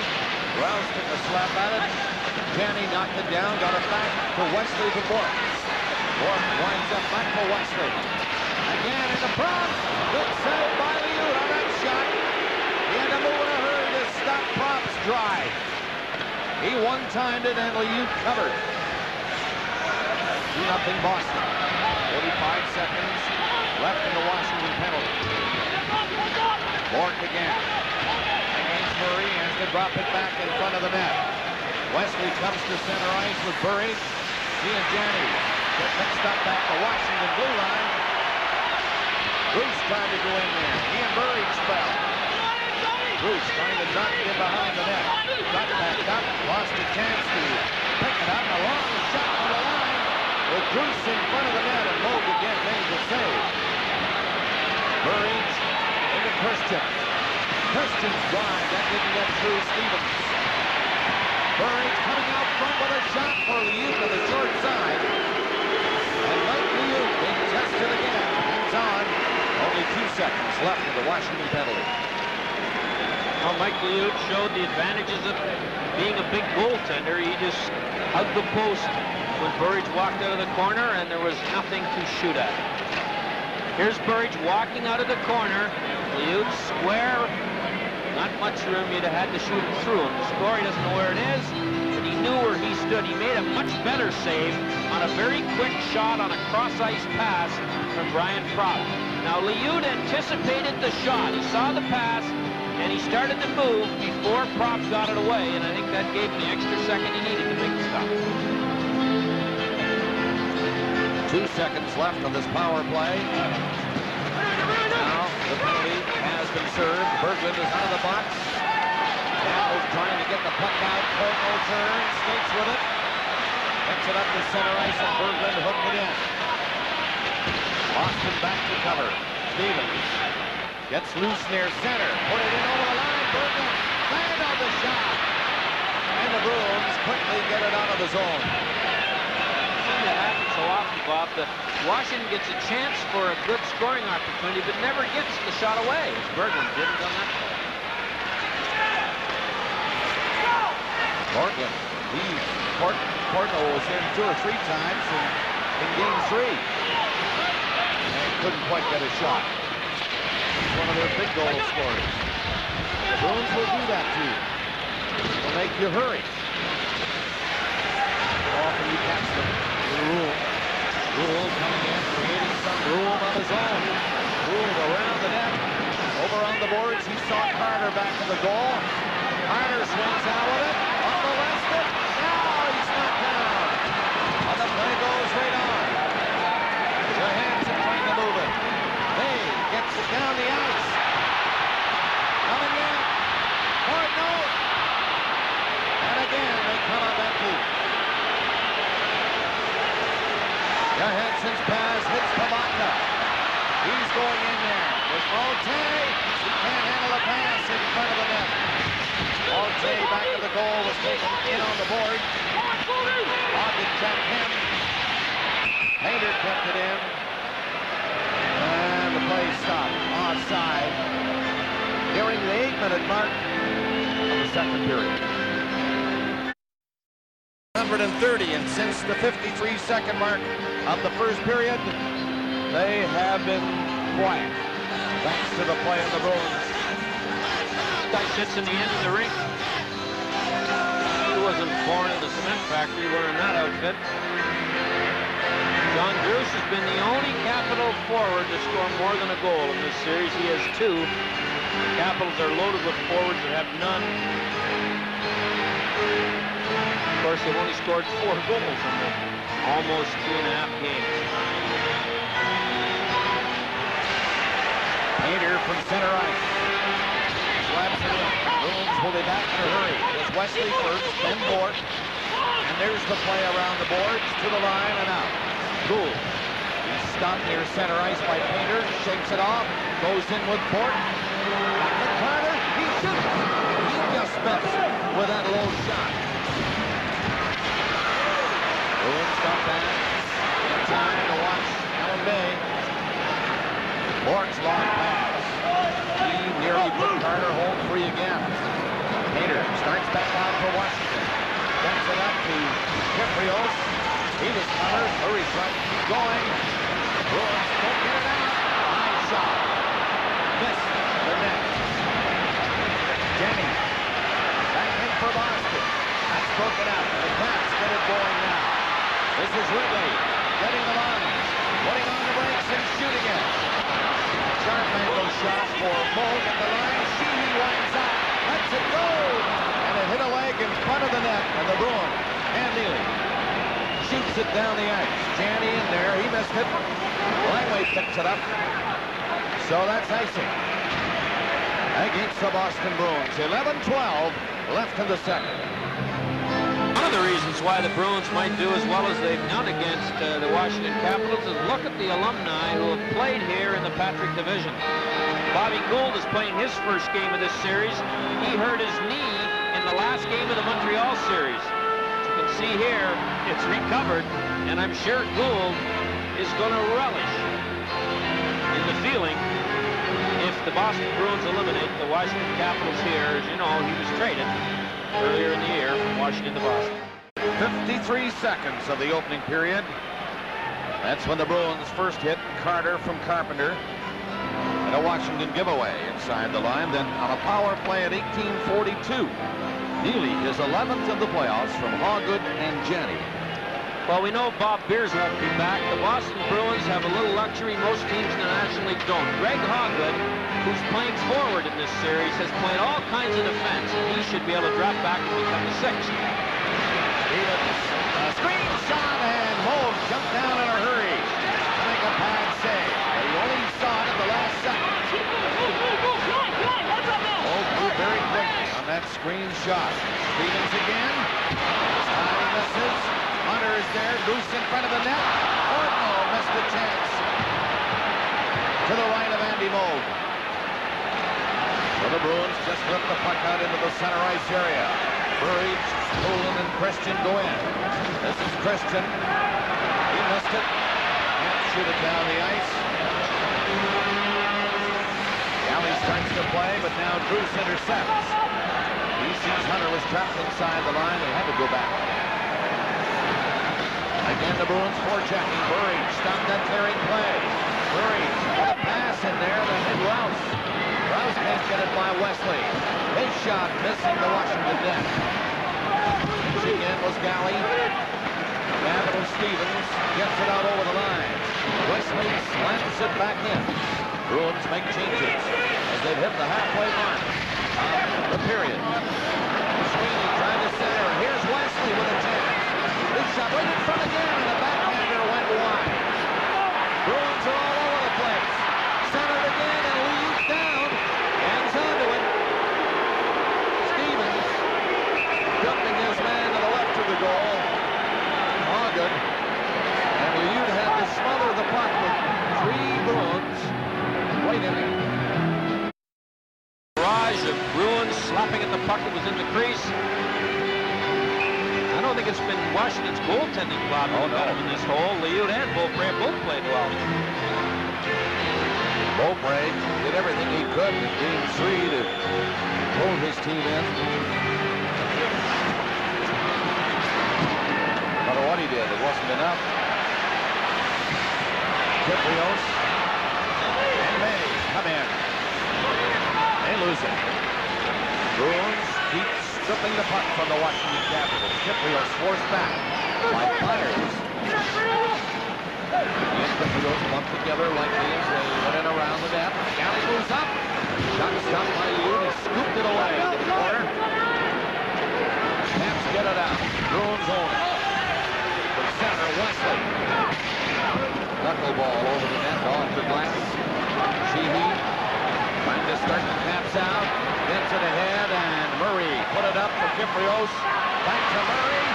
Speaker 2: Rouse took a slap at it. Janney knocked it down, got it back to Wesley to Bourque. Bourque winds up back for Wesley. Again in the front. Good save by Liut on that shot. He had to move in a hurry to stop Propp's drive. He one-timed it and Liut covered. 2-0 Boston. 45 seconds left in the Washington penalty. Bourque again. Against Murray, has to drop it back in front of the net. Wesley comes to center ice with Burridge. He and Janney get mixed up at the Washington blue line. Bruce trying to go in there. He and Burridge fell. Bruce trying to knock it in behind the net. Got back up, lost a chance to pick it up. A long shot on the line with Bruce in front of the net, and Moog again made the save. Burridge into Christian. Christian's drive, that didn't get through Stevens. Burridge coming out front with a shot for Liut to the short side. And Mike Liut being tested again. Hangs on. Only 2 seconds left of the Washington penalty.
Speaker 3: Well, Mike Liut showed the advantages of being a big goaltender. He just hugged the post when Burridge walked out of the corner, and there was nothing to shoot at. Here's Burridge walking out of the corner. Liut square. Not much room. You'd have had to shoot it through him. The score, he doesn't know where it is, but he knew where he stood. He made a much better save on a very quick shot on a cross-ice pass from Brian Propp. Now, Liut anticipated the shot. He saw the pass, and he started to move before Propp got it away, and I think that gave him the extra second he needed to make the stop.
Speaker 2: 2 seconds left on this power play. Now the penalty has been served. Berglund is out of the box. Campbell's trying to get the puck out. Portno turns, skates with it. Gets it up to center ice, and Berglund hooked it in. Boston back to cover. Stevens gets loose near center. Put it in over the line. Berglund landed on the shot. And the Bruins quickly get it out of the zone.
Speaker 3: That happens so often, Bob, that Washington gets a chance for a good scoring opportunity, but never gets the shot away. Berglund didn't on that play.
Speaker 2: Portland. Portno was in 2 or 3 times in game 3. And couldn't quite get a shot. He's one of their big goal scorers. The Bruins will do that to you. It'll make you hurry. Often you catch them. Rule coming in, creating some room on his own. Rule around the net. Over on the boards, he saw Carter back to the goal. Carter swings out with it. Unmolested. Now he's knocked down. And the play goes right on. Johansson trying to move it. Hey, gets it down the ice. Coming in. Portno. And again, they come up empty. Johansson's pass hits Pavaka. He's going in there. There's Malte. He can't handle the pass in front of the net. Malte back to the goal, was taken in on the board. Ogden kept him. Painter kept it in. And the play stopped. Offside. Nearing the 8-minute mark of the second period. 130, and since the 53-second mark of the first period, they have been quiet, thanks to the play of the Bruins.
Speaker 3: Guy sits in the end of the rink. He wasn't born in the cement factory wearing that outfit. John Druce has been the only Capital forward to score more than a goal in this series. He has 2. The Capitals are loaded with forwards that have none. Of course, they've only scored 4 goals in the almost 2.5 games.
Speaker 2: Painter from center ice. Slaps it in. Bruins will be back in a hurry. It's Wesley first, then Bort. And there's the play around the boards, to the line and out. Gould. He's stopped near center ice by Painter. Shakes it off. Goes in with Bort. Back to Carter. He shoots. He just missed with that low shot. Bruins stop that. In time to watch Allen Bay. Bort's long pass. He nearly put Carter home free again. Painter starts back out for Washington. Gets it up to Kiprios. He was covered. Hurry trying to keep going. Bruins don't get it out. High shot. Missed the net. Jenny. Back in for Boston. That's broken out. The Cats get it going now. This is Ridley getting the line, putting on the brakes and shooting it. Sharp angle shot for Moog at the line. Sheehy winds up, lets it go, and it hit a leg in front of the net, and the Bruins, and Neely shoots it down the ice. Janney in there, he missed it. Langley picks it up, so that's icing against the Boston Bruins. 11-12 left in the second.
Speaker 3: One of the reasons why the Bruins might do as well as they've done against the Washington Capitals is look at the alumni who have played here in the Patrick Division. Bobby Gould is playing his first game of this series. He hurt his knee in the last game of the Montreal series. As you can see here, it's recovered, and I'm sure Gould is going to relish in the feeling if the Boston Bruins eliminate the Washington Capitals here. As you know, he was traded earlier in the year from Washington to Boston.
Speaker 2: 53 seconds of the opening period. That's when the Bruins first hit Carter from Carpenter. And a Washington giveaway inside the line. Then on a power play at 18:42. Neely, his 11th of the playoffs from Hawgood and Janney.
Speaker 3: Well, we know Bob Beers won't be back. The Boston Bruins have a little luxury most teams in the National League don't. Greg Hawgood, who's playing forward in this series, has played all kinds of defense, and he should be able to drop back and become the 6th.
Speaker 2: Screen shot, and Moog jumped down in a hurry to make a bad save. But he only saw it at the last screen shot. Stevens again. This time he misses. Hunter is there. Goose in front of the net. Ordinal missed the chance. To the right of Andy Moog. So the Bruins just flip the puck out into the center ice area. Burridge, Poulin, and Christian go in. This is Christian. He missed it. Can't shoot it down the ice. Galley starts to play, but now Bruce intercepts. He sees Hunter was trapped inside the line and had to go back. Again, the Bruins forechecking. Burridge stopped that clearing play. Burridge with a pass in there that hit Rouse. Rouse can't get it by Wesley. His shot missing the Washington net. Reaching in was Galley. Now it was Stevens. Gets it out over the line. Wesley slams it back in. Bruins make changes as they've hit the halfway mark of the period. Sweeney trying to center. Here's Wesley with a chance. Big shot right in front again, and the backhander went wide. Bruins are all over the place. Centered again, and leads down. Hands onto it. Stevens dumping his man to the left of the goal. Good. And Liud had to smother the puck with 3 Bruins right in there.
Speaker 3: Barrage of Bruins slapping at the puck that was in the crease. I don't think it's been Washington's goaltending problem got him in this hole. Liud and Beaupre both played well.
Speaker 2: Beaupre did everything he could in Game 3 to pull his team in. No matter what he did, it wasn't enough. Kiprios and May come in. They lose it. Bruins keep stripping the puck from the Washington Capitals. Kiprios forced back by Myers. And Kiprios bumped together likely as they went in around the net. Galley moves up. Shot stopped by Liud. He scooped it away to the corner. Caps get it out. Bruins own it. Center, Wesley. Knuckleball over the net, off the glass. Sheehy trying to start the Caps out. Gets it ahead, and Murray put it up for Kiprios. Back to Murray.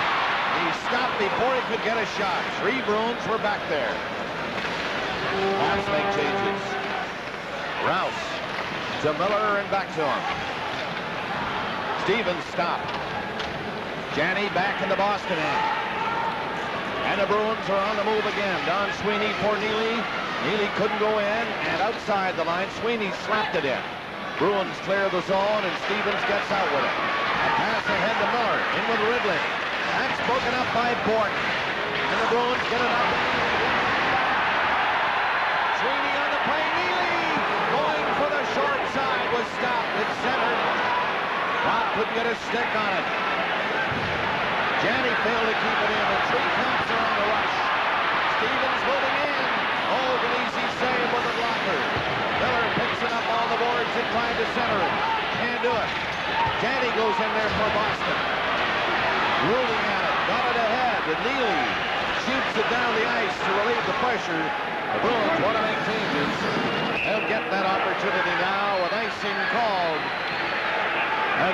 Speaker 2: He stopped before he could get a shot. 3 Bruins were back there. Caps make changes. Rouse to Miller and back to him. Stevens stopped. Janney back in the Boston end. And the Bruins are on the move again. Don Sweeney for Neely. Neely couldn't go in, and outside the line, Sweeney slapped it in. Bruins clear the zone, and Stevens gets out with it. A pass ahead to Miller. In with Ridley. That's broken up by Bork. And the Bruins get it up. Sweeney on the play. Neely going for the short side was stopped. It's centered. Rock couldn't get a stick on it. Janney failed to keep it in, and 3 Caps are on the rush. Stevens moving in. Oh, an easy save with a blocker. Miller picks it up on the boards and trying to center it. Can't do it. Janney goes in there for Boston. Ruling at it. Got it ahead. And Neely shoots it down the ice to relieve the pressure. The Bruins want to make changes. They'll get that opportunity now with icing called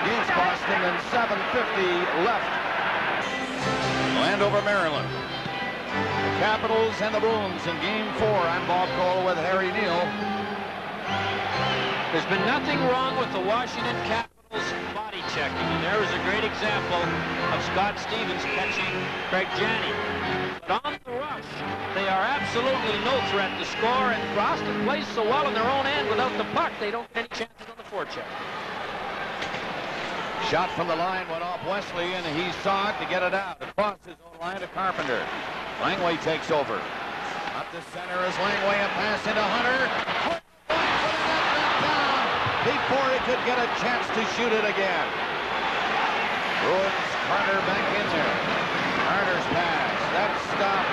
Speaker 2: against Boston and 7:50 left. Landover, Maryland. The Capitals and the Bruins in Game 4. I'm Bob Cole with Harry Neal.
Speaker 3: There's been nothing wrong with the Washington Capitals body checking, and there was a great example of Scott Stevens catching Craig Janney. But on the rush, they are absolutely no threat to score, and Boston plays so well in their own end without the puck, they don't get any chances on the forecheck.
Speaker 2: Shot from the line went off Wesley, and he saw it to get it out. Across his own line to Carpenter. Langway takes over. Up the center is Langway. A pass into Hunter. Down before he could get a chance to shoot it again. Bruins, Carter back in there. Carter's pass. That's stopped.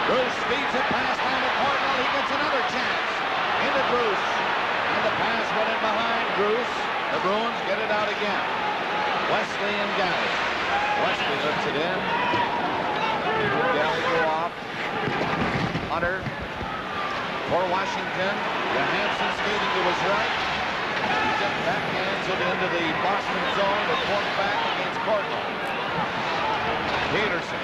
Speaker 2: Bruce feeds it past down to Cardinal. He gets another chance. Into Bruce. And the pass went in behind Bruce. The Bruins get it out again. Wesley and Galley. Wesley lifts it in. Galley go off. Hunter for Washington. Johansson skating to his right. He backhands it into the Boston zone. The point back against Cardinal. Peterson.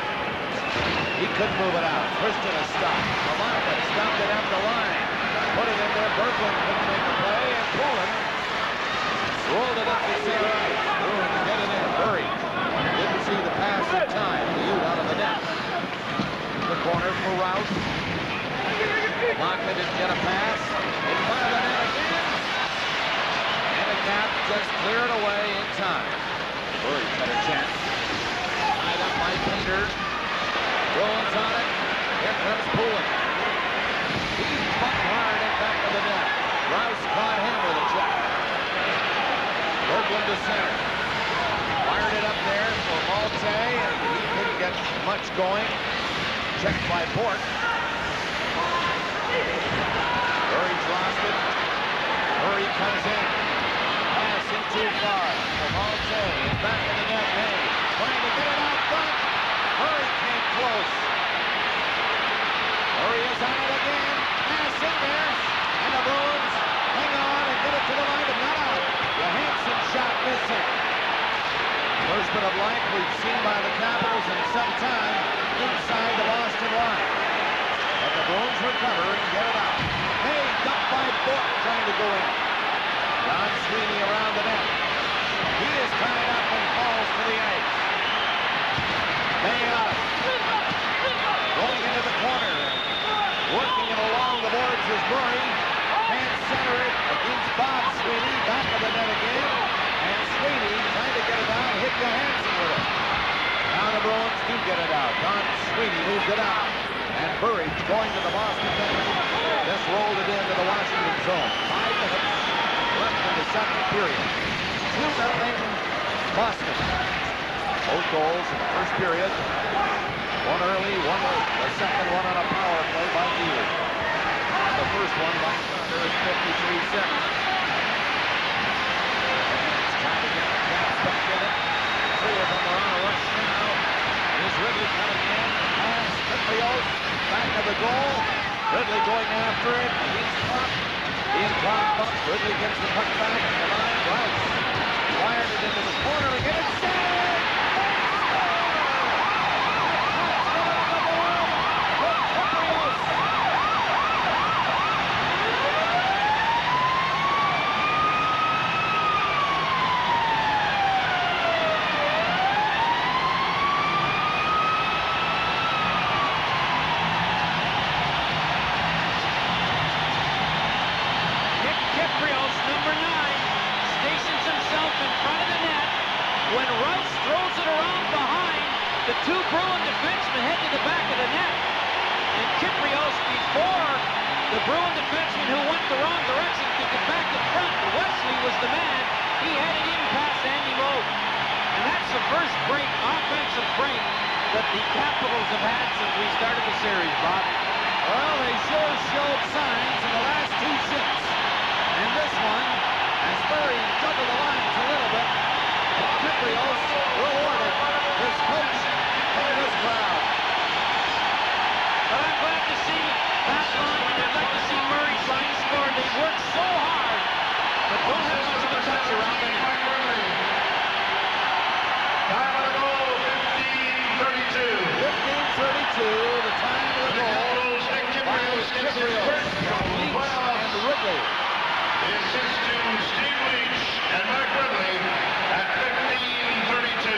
Speaker 2: He couldn't move it out. Christian a stop. Malaka stopped it at the line. Put it in there. Berglund couldn't make a play. And Poulin rolled it up to center ice. Bruins get it in. Murray didn't see the pass in time. The Ute out of the net. In the corner for Rouse. Malaka didn't get a pass. In front of the net again. And a cap just cleared away in time. Murray's got a chance. Tied up by Peter. Bruins on it. Here comes Poulin. He's bucked hard and back of the net. Rouse caught him with a check. Berglund to center. Fired it up there for Malte, and he couldn't get much going. Checked by Port. Murray's lost it. Murray comes in. Pass in too far for Malte. And back in the net. May trying to get it out front. Murray came close. Murray is on it again. Pass in there. And the Bruins hang on and get it to the line, but not out. Johansson shot missing. First bit of life we've seen by the Capitals in some time inside the Boston line. But the Bruins recover and get it out. Hey, dumped by Bork trying to go in. Don Sweeney around the net. He is tied up and falls to the ice. May on it. Going into the corner. Working it along the boards is Murray. Can't center it against Bob Sweeney. Back of the net again. And Sweeney trying to get it out. Hit Johansson with it. Now the Bruins do get it out. Don Sweeney moves it out. And Burridge going to the Boston net. Just rolled it into the Washington zone. 5 minutes left in the second period. 2-0 Boston. Both goals in the first period. One early, one late. The second one on a power play by Neely. The first one by Thunder at 53 seconds. It's time to get the Caps back in it. 3 of them are on a rush now. Here's Ridley coming in. Pass Kiprios. Back of the goal. Ridley going after it. He's caught. Being clocked up. Ridley gets the puck back to the line. Rouse fired it into the corner again. It's saved!
Speaker 3: When Rouse throws it around behind, the 2 Bruin defensemen head to the back of the net. And Kiprios, before the Bruin defenseman who went the wrong direction, could get back in front. Wesley was the man. He had it in past Andy Moe. And that's the first great offensive break that the Capitals have had since we started the series, Bob.
Speaker 2: Well, they sure showed signs in the last 2 shifts. And this one, as Murray juggled the lines a little bit, Kiprios rewarded his coach and his crowd.
Speaker 3: But I'm glad to see that line, and I'd like to see Murray try and score. They worked so hard, but don't have much of a touch around the net.
Speaker 4: Time of the goal, 15:32.
Speaker 2: 15:32, the time of the goal by Kiprios and Ridley.
Speaker 4: The assist to Steve Leach and Mark Ridley at 15:32.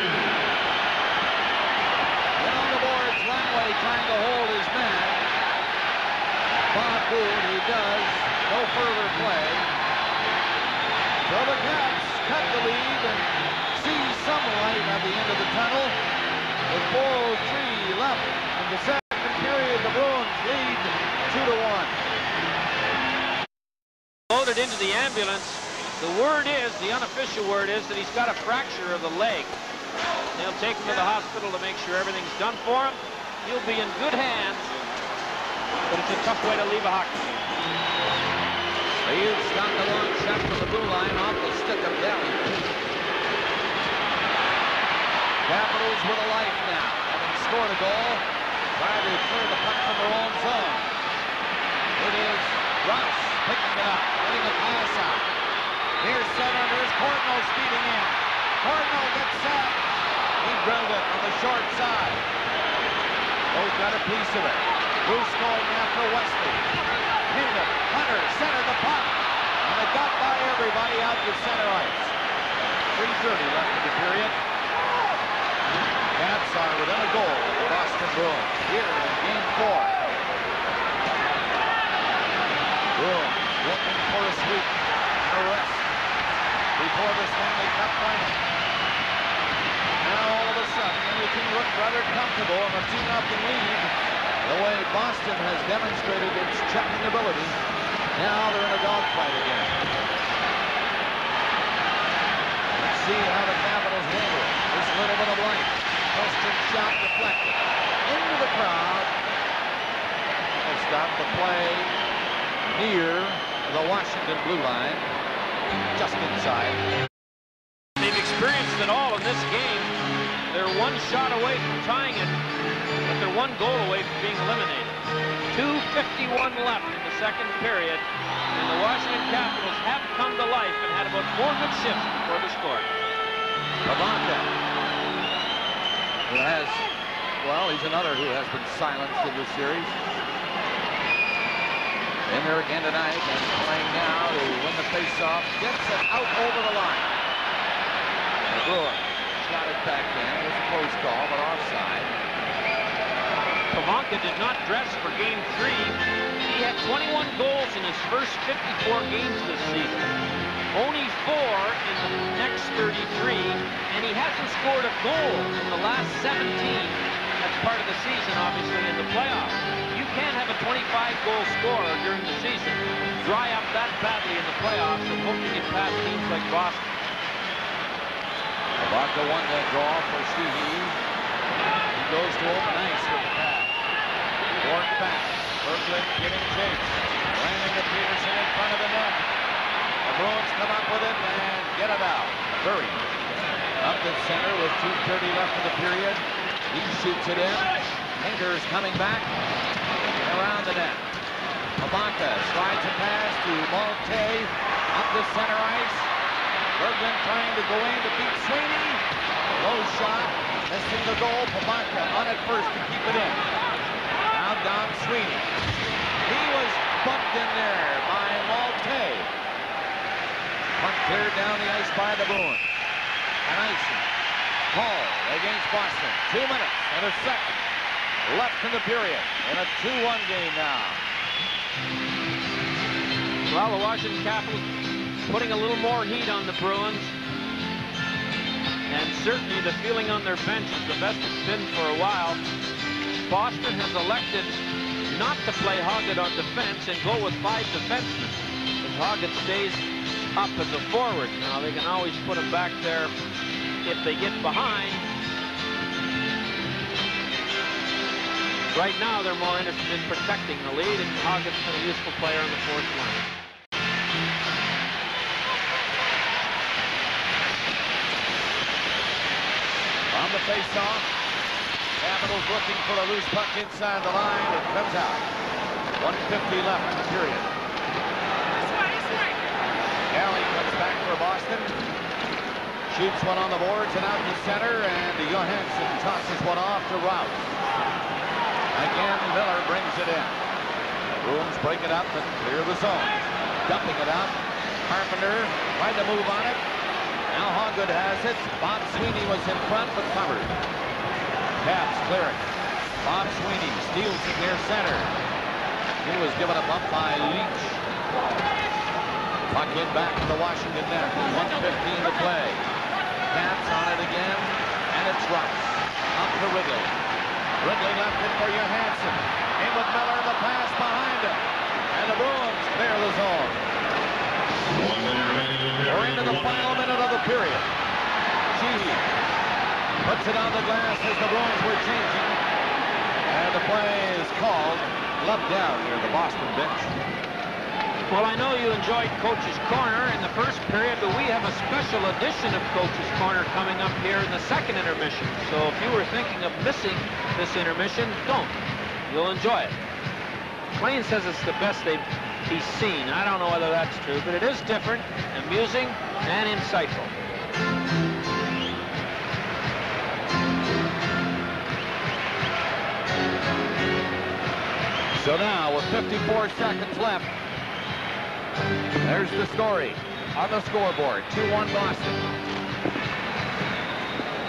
Speaker 2: Then on the boards, Langway trying to hold his man. Bob Boone, he does. No further play. So the Caps cut the lead and see some light at the end of the tunnel. With 4:03 left in the second period, the Bruins lead 2-1.
Speaker 3: Loaded into the ambulance. The word is, the unofficial word is, that he's got a fracture of the leg. They'll take him to the hospital to make sure everything's done for him. He'll be in good hands, but it's a tough way to leave a hockey game.
Speaker 2: The Utes got the long shot from the blue line off the stick of Daly. Capitals with a life now, having scored a goal, trying to clear the puck from their own zone. It is Rouse picking it up, getting a pass out. Here's center. There's Cordno speeding in. Cordno gets set. He drilled it on the short side. Both got a piece of it. Bruce going after Wesley. Pinned it. Hunter centered the puck. And it got by everybody out to center ice. 3:30 left in the period. Caps are within a goal of the Boston Bruins here in Game 4. Bruins looking for a sweep and a rest before the Stanley Cup final. Now all of a sudden everything looked rather comfortable in a 2-0 lead. The way Boston has demonstrated its checking ability, now they're in a dogfight again. Let's see how the Capitals handle it. This little bit of light. Question shot deflected into the crowd. They stop the play near the Washington blue line, just inside.
Speaker 3: They've experienced it all in this game. They're one shot away from tying it, but they're one goal away from being eliminated. 2:51 left in the second period, and the Washington Capitals have come to life and had about 4 good shifts before the score.
Speaker 2: Pavanka, who has, well, he's another who has been silenced in this series. In there again tonight and playing now to win the faceoff. Gets it out over the line. The Bruins shot it back in. It was a close call, but offside.
Speaker 3: Pavanka did not dress for Game 3. He had 21 goals in his first 54 games this season. Only 4 in the next 33, and he hasn't scored a goal in the last 17. That's part of the season, obviously, in the playoffs. You can't have a 25-goal scorer during the season dry up that badly in the playoffs and hope to get past teams like Boston.
Speaker 2: Pavanka won that draw for Sheehy. He goes to open ice with the pass. Short back. Berglund giving chase. Landing to Peterson in front of the net. The Bruins come up with it and get it out. Murray up the center with 2:30 left in the period. He shoots it in. Painter's coming back around the net. Pavanka slides a pass to Malte up the center ice. Berglund trying to go in to beat Sweeney. Low shot, missing the goal. Pavanka on it first to keep it in. Now Don Sweeney. He was bumped in there by Malte. Puck cleared down the ice by the Bruins. And icing. Hall against Boston. 2 minutes and a second left in the period. In a 2-1 game now.
Speaker 3: Well, the Washington Capitals putting a little more heat on the Bruins. And certainly the feeling on their bench is the best it's been for a while. Boston has elected not to play Hoggett on defense and go with 5 defensemen. If Hoggett stays up as a forward, now they can always put him back there if they get behind. Right now, they're more interested in protecting the lead, and Hoggett's been a useful player on the fourth line.
Speaker 2: On the face-off, Capitals looking for a loose puck inside the line. It comes out. 1:50 left in the period. Galley comes back for Boston. Shoots one on the boards and out to center, and Johansson tosses one off to Rouse. Again, Miller brings it in. Bruins break it up and clear the zone. Dumping it out. Carpenter tried to move on it. Now Hoggood has it. Bob Sweeney was in front, but covered. Caps clear it. Bob Sweeney steals it near center. He was given a bump by Leach. Puck in back to the Washington net. 1:15 to play. Caps on it again, and it's Rouse. Up to Wrigley. Wrigley left it for Johansson. In with Miller, the pass behind him. And the Bruins clear the zone. We're into the final minute of the period. Sheehy puts it on the glass as the Bruins were changing. And the play is called. Left down near the Boston bench.
Speaker 3: Well, I know you enjoyed Coach's Corner in the first period, but we have a special edition of Coach's Corner coming up here in the second intermission. So if you were thinking of missing this intermission, don't. You'll enjoy it. Klein says it's the best he's seen. I don't know whether that's true, but it is different, and amusing and insightful.
Speaker 2: So now, with 54 seconds left, there's the story on the scoreboard. 2-1 Boston.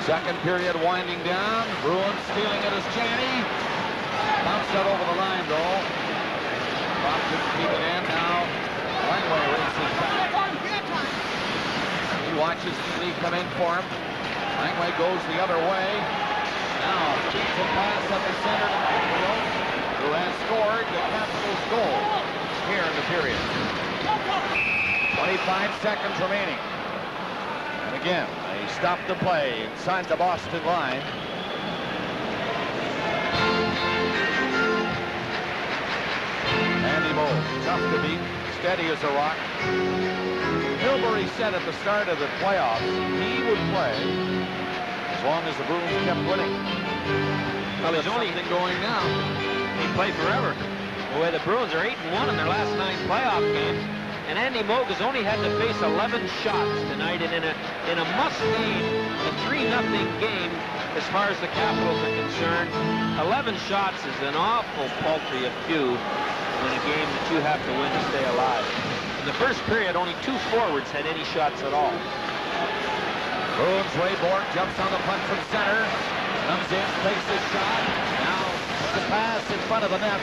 Speaker 2: Second period winding down. Bruins stealing it as Chaney. Bounced out over the line, though. Bob couldn't keep it in. Now, Langway races back. He watches Lee come in for him. Langway goes the other way. Now, beats a pass up the center to Gabriel, who has scored the Capitals' goal here in the period. 25 seconds remaining. And again, they stop the play inside the Boston line. Andy Moe, tough to beat, steady as a rock. Milbury said at the start of the playoffs he would play as long as the Bruins kept winning.
Speaker 3: Well, there's only thing going now. He'd play forever. The way the Bruins are 8-1 in their last 9 playoff games. And Andy Moog has only had to face 11 shots tonight, and in a must-win, a 3-0 game as far as the Capitals are concerned. 11 shots is an awful paltry of few in a game that you have to win to stay alive. In the first period, only 2 forwards had any shots at all.
Speaker 2: Bruins, Ray Bork jumps on the punt from center, comes in, takes a shot. Now the pass in front of the net.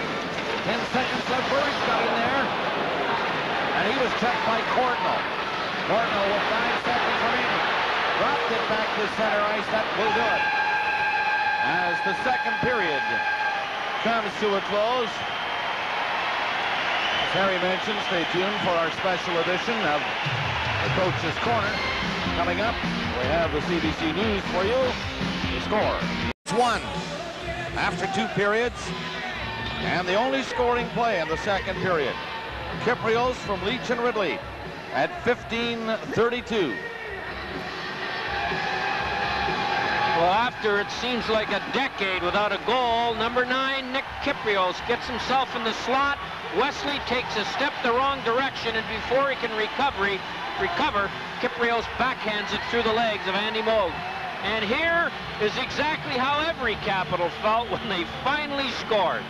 Speaker 2: 10 seconds left. Burry's got in there. And he was checked by Cordnell. Cordnell with 5 seconds remaining. Dropped it back to center ice. That will do it. As the second period comes to a close. As Harry mentioned, stay tuned for our special edition of the Coach's Corner. Coming up, we have the CBC News for you. The score. It's 1 after 2 periods. And the only scoring play in the second period. Kyprios from Leach and Ridley at 15:32.
Speaker 3: Well, after it seems like a decade without a goal, number 9, Nick Kyprios, gets himself in the slot. Wesley takes a step the wrong direction, and before he can recover, Kyprios backhands it through the legs of Andy Moog. And here is exactly how every Capital felt when they finally scored.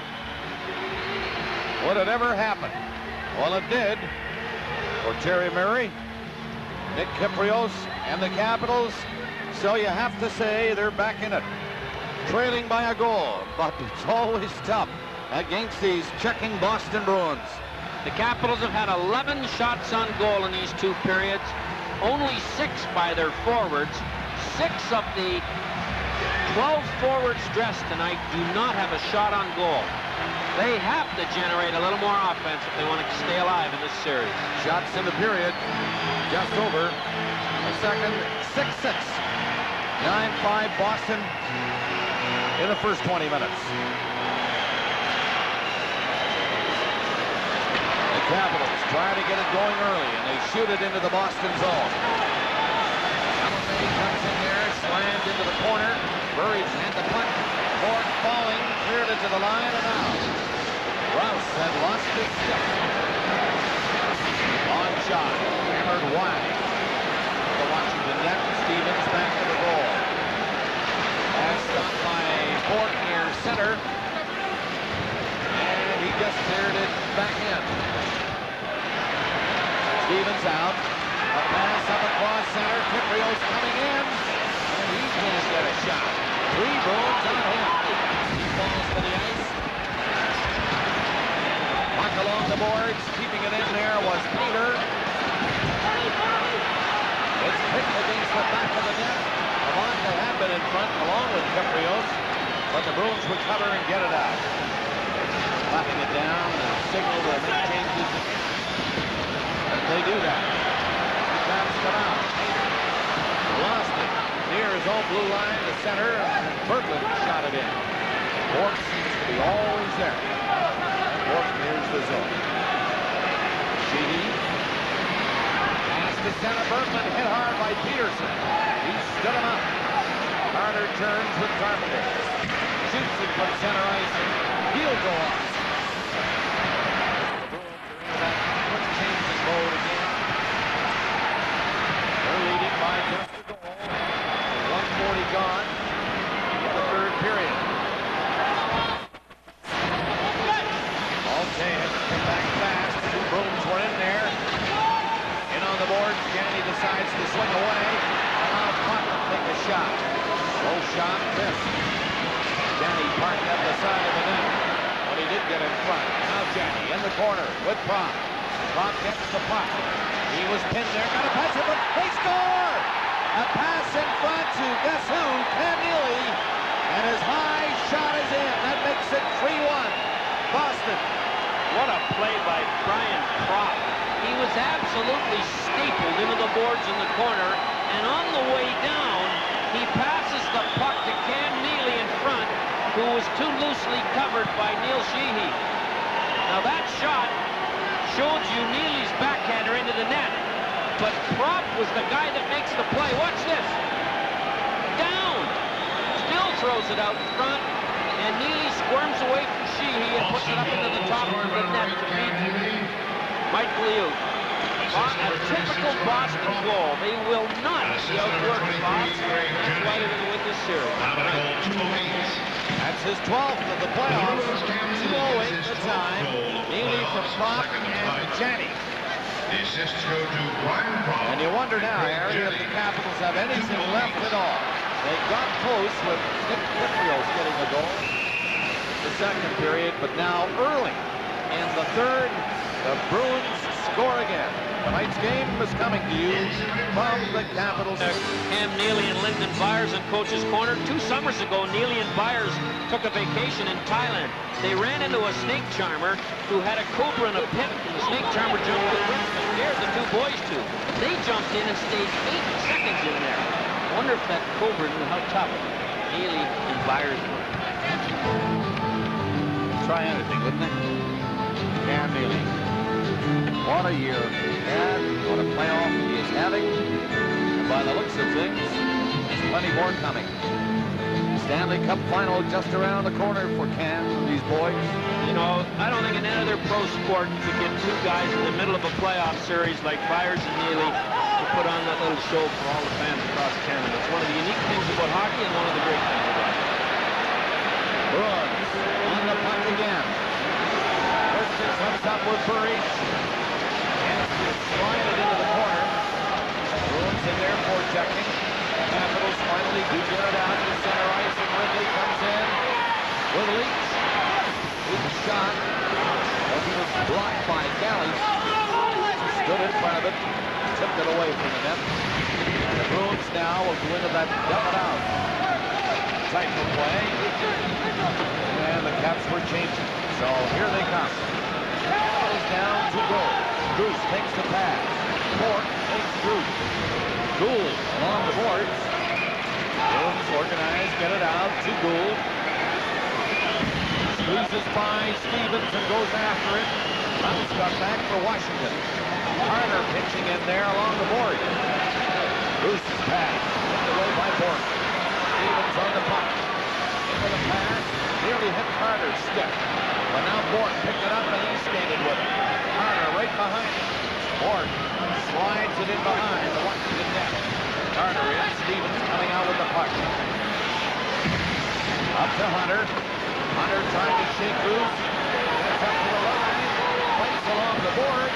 Speaker 2: Would it ever happen? Well, it did for Terry Murray, Nick Kyprios, and the Capitals. So you have to say they're back in it, trailing by a goal. But it's always tough against these checking Boston Bruins.
Speaker 3: The Capitals have had 11 shots on goal in these 2 periods, only 6 by their forwards. 6 of the 12 forwards dressed tonight do not have a shot on goal. They have to generate a little more offense if they want to stay alive in this series.
Speaker 2: Shots in the period, just over a second, 6-6. 9-5 Boston in the first 20 minutes. The Capitals try to get it going early, and they shoot it into the Boston zone. May comes in there, slammed into the corner. Burries had the punt. Bork falling, cleared it to the line, and out. Rouse had lost his stick. On shot, hammered wide. The Washington net. Stevens back to the goal. Pass stopped by Bork near center. And he just cleared it back in. Stevens out. A pass up across center. Kyprios coming in. And he can't get a shot. 3 Bruins on him. He falls to the ice. Puck along the boards. Keeping it in there was Peter. It's picked against the back of the net. Avante had been in front along with Kyprios. But the Bruins recover and get it out. Slapping it down and signal to make changes. And they do that. Come out. Lost it near his own blue line to center, and Berglund shot it in. Bork seems to be always there. Bork nears the zone. Sheehy. Pass to center. Berglund hit hard by Peterson. He stood him up. Carter turns with Carpenter. Shoots it from center ice. He'll go off. Quick change in mode again. shot missed. Janney parked at the side of the net, but he did get in front. Now Janney in the corner with Prop. Prop gets the puck. He was pinned there, got a pass, but they score! A pass in front to guess who? Cam Neely, and his high shot is in. That makes it 3-1. Boston.
Speaker 3: What a play by Brian Prop. He was absolutely stapled into the boards in the corner, and on the way down, he passes the puck to Cam Neely in front, who was too loosely covered by Neil Sheehy. Now that shot showed you Neely's backhander into the net, but Prop was the guy that makes the play. Watch this. Down. Still throws it out in front, and Neely squirms away from Sheehy and puts it up into the top of the net to beat Mike Liu. A typical Boston goal. They will not be outworked, Fox. That's why they're going to win this series.
Speaker 2: That's his 12th of the playoffs. 2:08 the time. Neely from Prop and Janney.
Speaker 4: The assists go to Brian Prop.
Speaker 2: And you wonder now, Harry, if the Capitals have anything left at all. They got close with Nick Kiprios getting a goal the second period, but now early in the third, the Bruins score again. Tonight's game is coming to you from the Capitals.
Speaker 3: Cam Neely and Lyndon Byers in Coach's Corner. 2 summers ago, Neely and Byers took a vacation in Thailand. They ran into a snake charmer who had a cobra in a pit, and the snake charmer jumped in with him and dared the 2 boys to. They jumped in and stayed 8 seconds in there. I wonder if that cobra knew how tough Neely and Byers were.
Speaker 2: Try anything, wouldn't they? Cam Neely. What a year he had, what a playoff he is having, and by the looks of things, there's plenty more coming. Stanley Cup final just around the corner for Cam and these boys.
Speaker 3: You know, I don't think in any other pro sport you get 2 guys in the middle of a playoff series like Byers and Neely to put on that little show for all the fans across Canada. It's one of the unique things about hockey and one of the great things about it.
Speaker 2: Bruins on the puck again. Christian comes up with Burridge. Slide it into the corner. Bruins in there for checking. Capitals finally do get it out to center ice, and Ridley comes in with Leach. Leach shot. Well, he was blocked by Galley. Stood in front of it, tipped it away from the net. And the Bruins now will go into that dump it out type of play. And the Caps were changing. So here they come. Capitals down 2 goals. Goose takes the pass. Cork takes Goose. Gould along the boards. Bruins organized, get it out to Gould. Squeezes by Stevens and goes after it. Bounce got back for Washington. Carter pitching in there along the board. Goose's pass. Picked away by Bork. Stevens on the puck. Into the pass. Nearly hit Carter's stick. But now Bork picked it up and he skated with it. Carter right behind him. Bork slides it in behind the Washington net. Carter in. Stevens coming out with the puck. Up to Hunter. Hunter trying to shake loose. Gets up to the line. Fights along the board.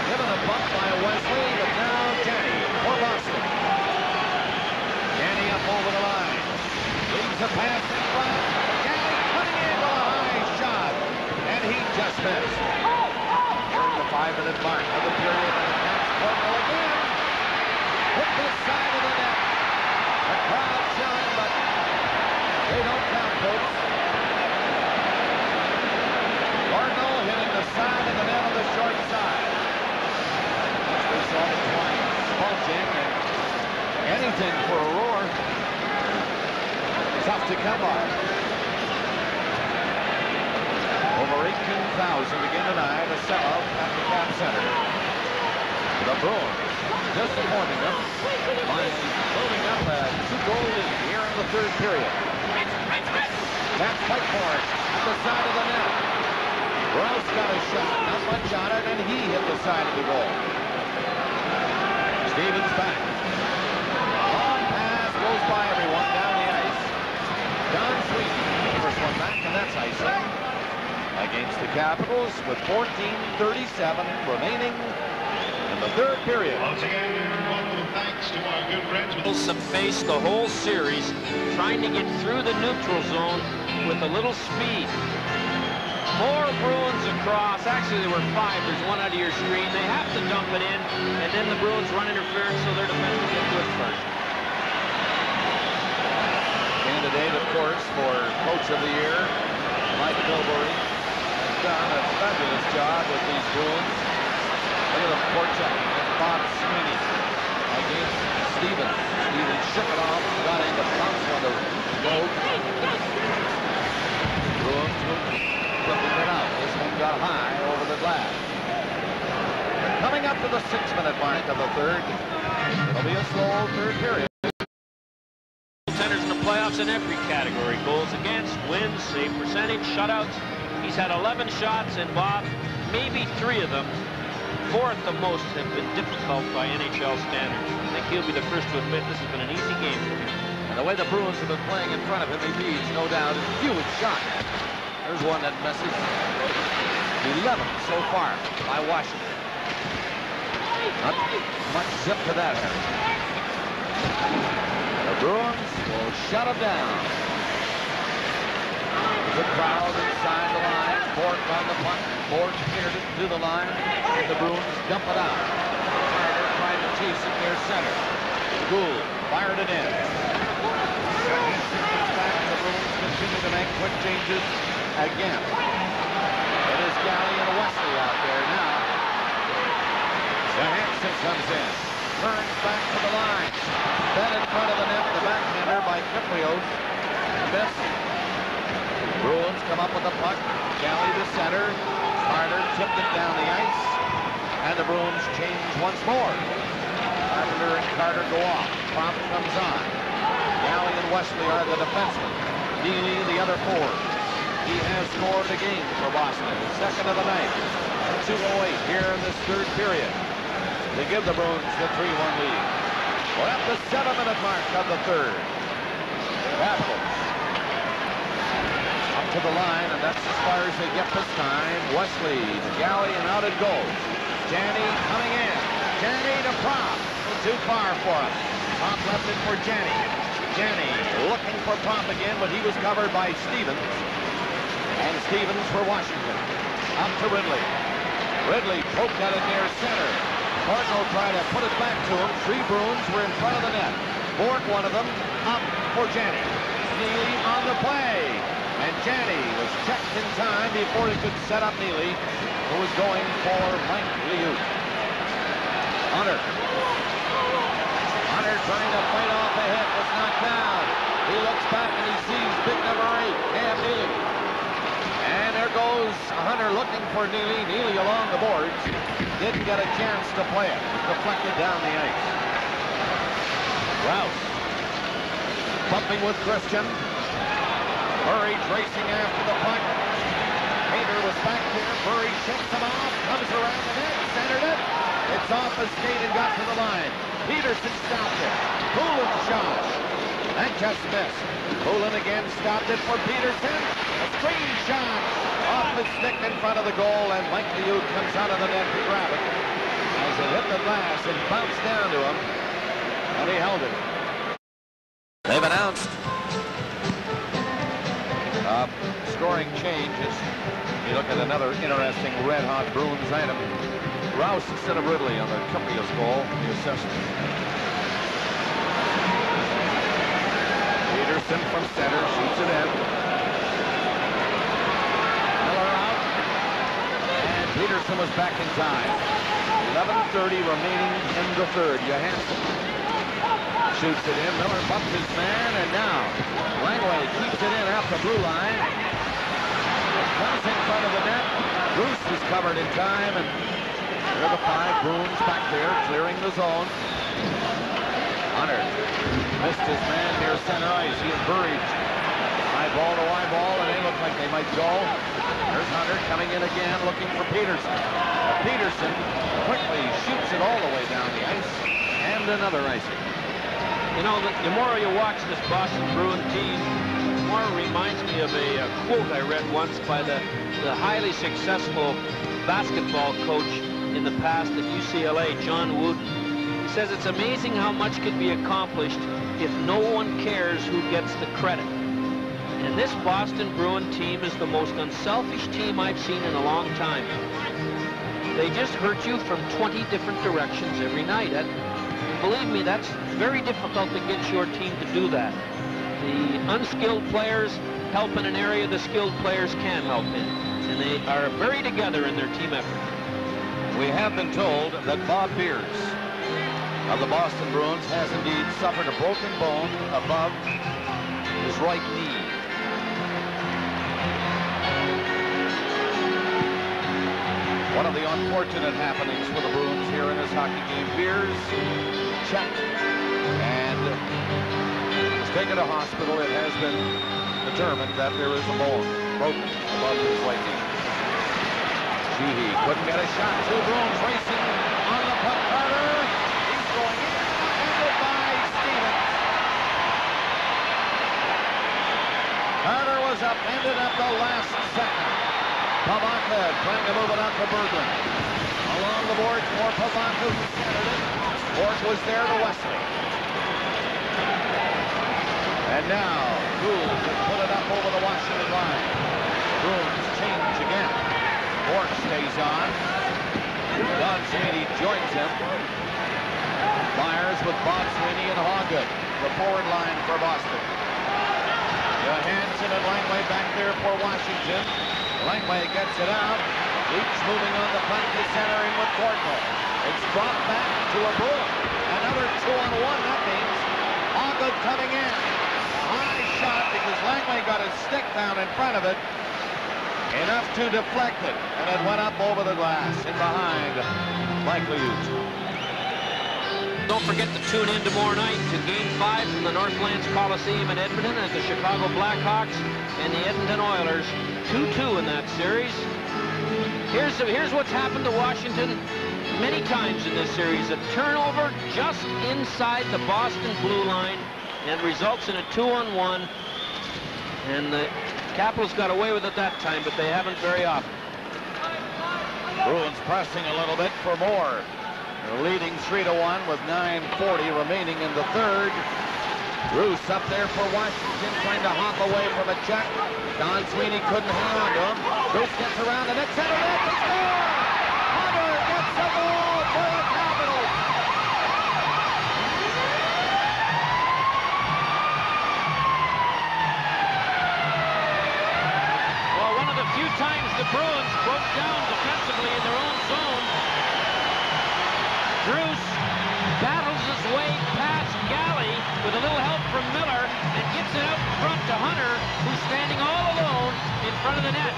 Speaker 2: Given a bump by Wesley, but now Janney for Boston. Janney up over the line. Leaves a pass in front. Janney cutting into a high shot. And he just missed. Nearing the 5-minute mark of the period. And the Caps corner again. Hit this side of the net. The crowd showing, but they don't count, folks. Cardinal hitting the side of the net on the short side. We saw the twine bulging, and anything for a roar. Tough to come by. Over 18,000 again tonight, a sellout at the Cap Center. The Bruins disappointing them by building up a 2-goal lead here in the third period. Caps fight for it at the side of the net. Rouse got a shot, not much on it, and he hit the side of the goal. Stevens back. Long pass goes by everyone down the ice. Don Sweeney, first one back, and that's icing against the Capitals with 14:37 remaining in the third period.
Speaker 4: Once again, welcome, thanks to our good friends.
Speaker 3: Some face the whole series. trying to get through the neutral zone with a little speed. 4 Bruins across. Actually, there were 5. There's one out of your screen. They have to dump it in, and then the Bruins run interference, so their defensemen get to it first.
Speaker 2: Candidate, of course, for Coach of the Year, Mike Milbury, has done a fabulous job with these Bruins. Look at the forecheck. That's Bob Sweeney against Stevens. Stevens shook it off, got in the bounce on the road. Bruins flipping it out. This one got high over the glass. Coming up to the 6-minute mark of the third. It'll be a slow third period.
Speaker 3: Goaltenders in the playoffs in every category. Goals against, wins, save percentage, shutouts. He's had 11 shots, and Bob, maybe 3 of them, 4th the most, have been difficult by NHL standards. I think he'll be the first to admit this has been an easy game for him.
Speaker 2: And the way the Bruins have been playing in front of him, he leads, no doubt, a huge shot. There's one that misses. 11 so far by Washington. Not much zip to that, Harry. The Bruins will shut him down. The crowd inside the line. Bork on the punt. Bork cleared it to the line. And the Bruins dump it out. Carter tried to chase it near center. Gould fired it in. Back, the Bruins continue to make quick changes again. It is Galley and Wesley out there now. Johansson comes in. Turns back to the line. Then in front of the net, the backhander by Kiprios. Missed. Bruins come up with the puck. Galley to center. Carter tipped it down the ice. And the Bruins change once more. Carpenter and Carter go off. Prompt comes on. Galley and Wesley are the defensemen. Neely the other forward. He has scored a game for Boston. Second of the night. 2:08 here in this third period. They give the Bruins the 3-1 lead. We're at the 7-minute mark of the third. Capitals up to the line, and that's as far as they get this time. Wesley to Galley, and out it goes. Janney coming in. Janney to Prop. Too far for him. Prop left it for Janney. Janney looking for Prop again, but he was covered by Stevens. And Stevens for Washington. Up to Ridley. Ridley poked at it near center. Cardinal tried to put it back to him. 3 Bruins were in front of the net. Bork, one of them, up for Janney. Neely on the play. And Janney was checked in time before he could set up Neely, who was going for Mike Liut. Hunter. Hunter trying to fight off a hit, was knocked down. He looks back and he sees big number 8, Cam Neely. And there goes Hunter looking for Neely. Neely along the boards. Didn't get a chance to play it. Deflected down the ice. Rouse. Bumping with Christian. Murray racing after the puck. Hader was back there. Murray shakes him off. Comes around the net. Centered it. It's off the skate and got to the line. Peterson stopped it. Poulin shot. That just missed. Poulin again stopped it for Peterson. A screen shot off the stick in front of the goal, and Mike Liut comes out of the net to grab it. As it hit the glass, it bounced down to him, and he held it. They've announced scoring changes. You look at another interesting red-hot Bruins item. Rouse instead of Ridley on the Kiprios goal, the assessment. Peterson from center, shoots it in. Miller out. And Peterson was back in time. 11:30 remaining in the third. Johansson shoots it in. Miller bumped his man, and now Langway keeps it in off the blue line. It comes in front of the net. Bruce was covered in time, and there are the 5 Bruins back there clearing the zone. Hunter missed his man near center ice. He and Burridge eyeball to eyeball, and they look like they might go. There's Hunter coming in again looking for Peterson. Peterson quickly shoots it all the way down the ice, and another icing.
Speaker 3: You know, the more you watch this Boston Bruin team, the more it reminds me of a quote I read once by the highly successful basketball coach in the past at UCLA, John Wooden. He says it's amazing how much can be accomplished if no one cares who gets the credit. And this Boston Bruin team is the most unselfish team I've seen in a long time. They just hurt you from 20 different directions every night. Believe me, that's very difficult to get your team to do that. The unskilled players help in an area the skilled players can help in. And they are very together in their team effort.
Speaker 2: We have been told that Bob Beers of the Boston Bruins has indeed suffered a broken bone above his right knee. One of the unfortunate happenings for the Bruins here in this hockey game. Beers checked and was taken to hospital. It has been determined that there is a bone broken above his right knee. Sheehy couldn't get a shot. Two Bruins racing on the puck. Carter, he's going in, ended by Stevens. Carter was upended at the last second. Pavonka trying to move it up to Berglund. Along the boards for Pavonka, who centered it. Bork was there to Wesley. And now, Gould has put it up over the Washington line. Bruins change again. Bork stays on. Don Sweeney joins him. Myers with Bob Sweeney and Hawgood. The forward line for Boston. Johansson and Langway back there for Washington. Langway gets it out. Leach moving on the puck to centering with Courtney. It's dropped back to a Bruin. Another 2-on-1. That means Hawgood coming in. High shot because Langway got his stick down in front of it. Enough to deflect it. And it went up over the glass and behind Michael Hughes.
Speaker 3: Don't forget to tune in tomorrow night to Game 5 from the Northlands Coliseum in Edmonton as the Chicago Blackhawks and the Edmonton Oilers. 2-2 in that series. Here's what's happened to Washington many times in this series. A turnover just inside the Boston blue line and results in a 2-on-1. And the Capitals got away with it that time, but they haven't very often.
Speaker 2: Bruins pressing a little bit for more. They're leading 3-1 with 9:40 remaining in the third. Bruce up there for Washington, trying to hop away from a check. Don Sweeney couldn't hang on to him. Bruce gets around the net, center net, they score! Hunter gets the goal for the Capitals.
Speaker 3: Well, one of the few times the Bruins broke down defensively in their own zone. Bruce battles his way past Galley with a little help from Miller and gets it out in front to Hunter, who's standing all alone in front of the net.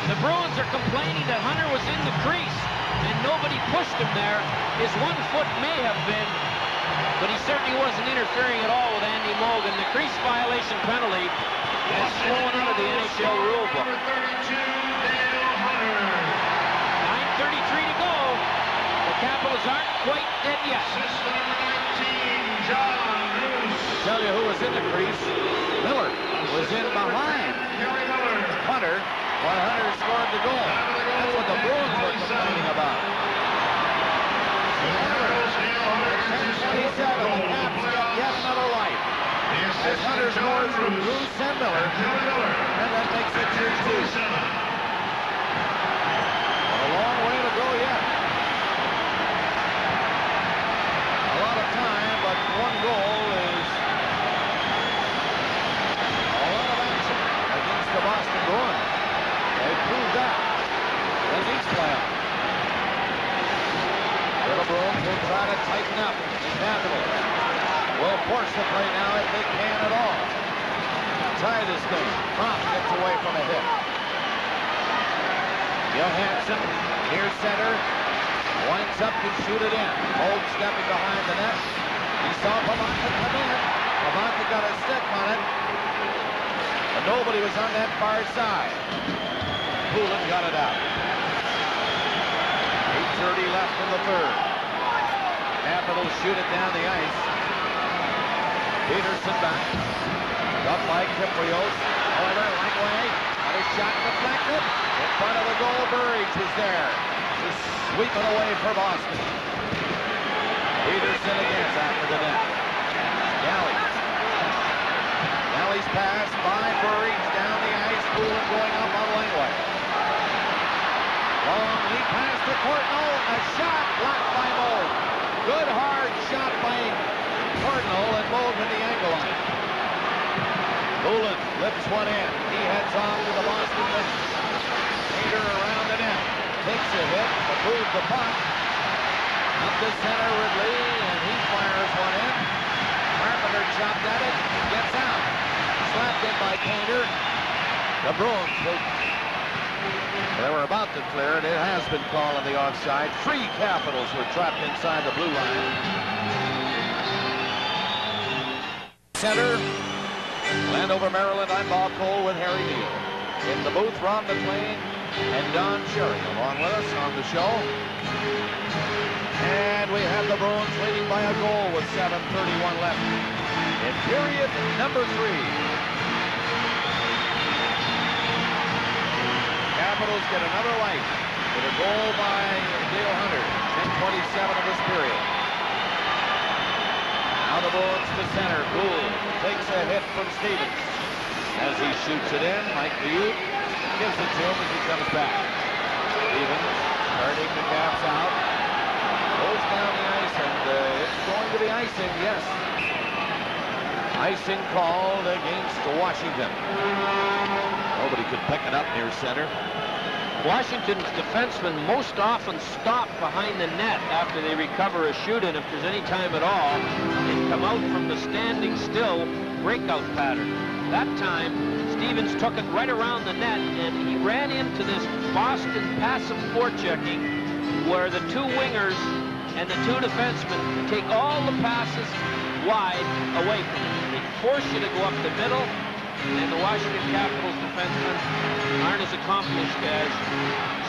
Speaker 3: The Bruins are complaining that Hunter was in the crease and nobody pushed him there. His 1 foot may have been, but he certainly wasn't interfering at all with Andy Moog, and the crease violation penalty is flown out of the NHL rulebook. 9:33 to go. The Capitals aren't quite dead yet.
Speaker 2: Tell you who was in the crease. Miller was in behind Hunter while Hunter scored the goal. That's what the Bruins were complaining about. At 10:27, the Caps get yet another life. As Hunter scores from Bruce and Miller, and that makes it 3-2. A long way to go yet. A lot of time, but one goal is a lot of action against the Boston Bruins. They proved that in these playoffs. The Bruins will try to tighten up. The Capitals will force it right now if they can at all. Tie this game. Trump gets away from a hit. Johansson, near center, winds up to shoot it in. Moog stepping behind the net. He saw Pavonka come in. Pavonka got a stick on it. But nobody was on that far side. Poulin got it out. 8:30 left in the third. Capitals shoot it down the ice. Peterson back. Up by Kiprios. Euler, Langway. Got a shot deflected. In front of the goal, Burridge was there. Just sweep it away for Boston. Peterson in again after the net. Galley's pass by Burridge down the ice. Poulin going up on Langway. Long lead pass to Courtnall. A shot blocked by Mold. Good hard shot by Courtnall, and Mold hit the angle line. Poulin lifts one in. He heads off to the Boston bench. Painter around the net. Takes a hit, approves the puck. Up to center, Ridley, and he fires one in. Carpenter chopped at it, gets out. Slapped in by Painter. The Bruins they were about to clear it. It has been called on the offside. 3 Capitals were trapped inside the blue line. Center, Landover, Maryland. I'm Bob Cole with Harry Neal. In the booth, Ron McLean and Don Cherry along with us on the show. And we have the Bruins leading by a goal with 7:31 left in period number 3. Capitals get another life with a goal by Dale Hunter. 10:27 of this period. Now the Bruins to center. Gould takes a hit from Stevens. As he shoots it in, Mike Liut gives it to him as he comes back. Stevens starting the gaps out. Goes down the ice, and it's going to be icing, yes. Icing called against Washington. Nobody could pick it up near center.
Speaker 3: Washington's defensemen most often stop behind the net after they recover a shoot-in. If there's any time at all, they come out from the standing still breakout pattern. That time, Stevens took it right around the net, and he ran into this Boston passive forechecking where the 2 wingers and the 2 defensemen take all the passes wide away from him. They force you to go up the middle, and the Washington Capitals defensemen aren't as accomplished as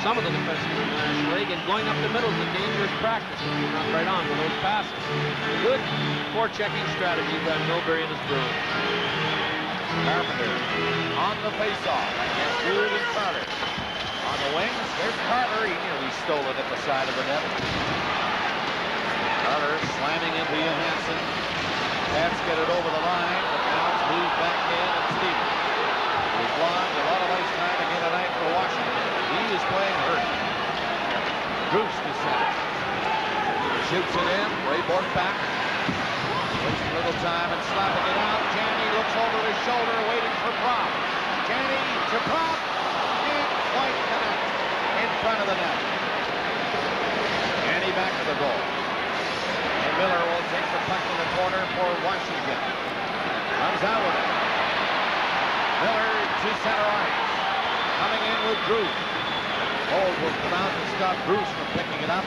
Speaker 3: some of the defensemen in the National League, and going up the middle is a dangerous practice if you're not right on with those passes. Good forechecking strategy by Milbury and his Bruins.
Speaker 2: Carpenter on the faceoff against Gould and Carter. On the wings, there's Carter. He nearly stole it at the side of the net. Carter slamming into Johansson. Cats get it over the line, but now it's moved back in, and Stevens. He's logged a lot of ice time again tonight for Washington. He is playing hurt. Bruce to center. Shoots it in. Ray Bork back. Wasting a little time and slapping it out. Janney looks over his shoulder, waiting for Prop. Janney to Prop. Can't quite connect in front of the net. Janney back to the goal. And Miller will take the puck in the corner for Washington. Comes out with it. Miller to center ice. Coming in with Bruce. Hold will come out and stop Bruce from picking it up.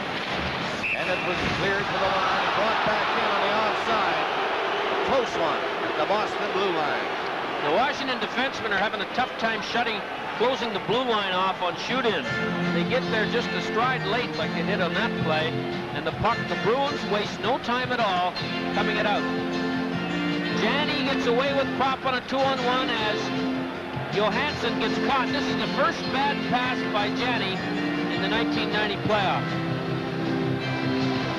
Speaker 2: And it was cleared to the line and brought back in on the offside. A close one at the Boston blue line.
Speaker 3: The Washington defensemen are having a tough time closing the blue line off on shoot-ins. They get there just a stride late like they did on that play. And the puck, the Bruins waste no time at all coming it out. Janney gets away with Prop on a 2-on-1 as Johansson gets caught. This is the first bad pass by Janney in the 1990 playoffs.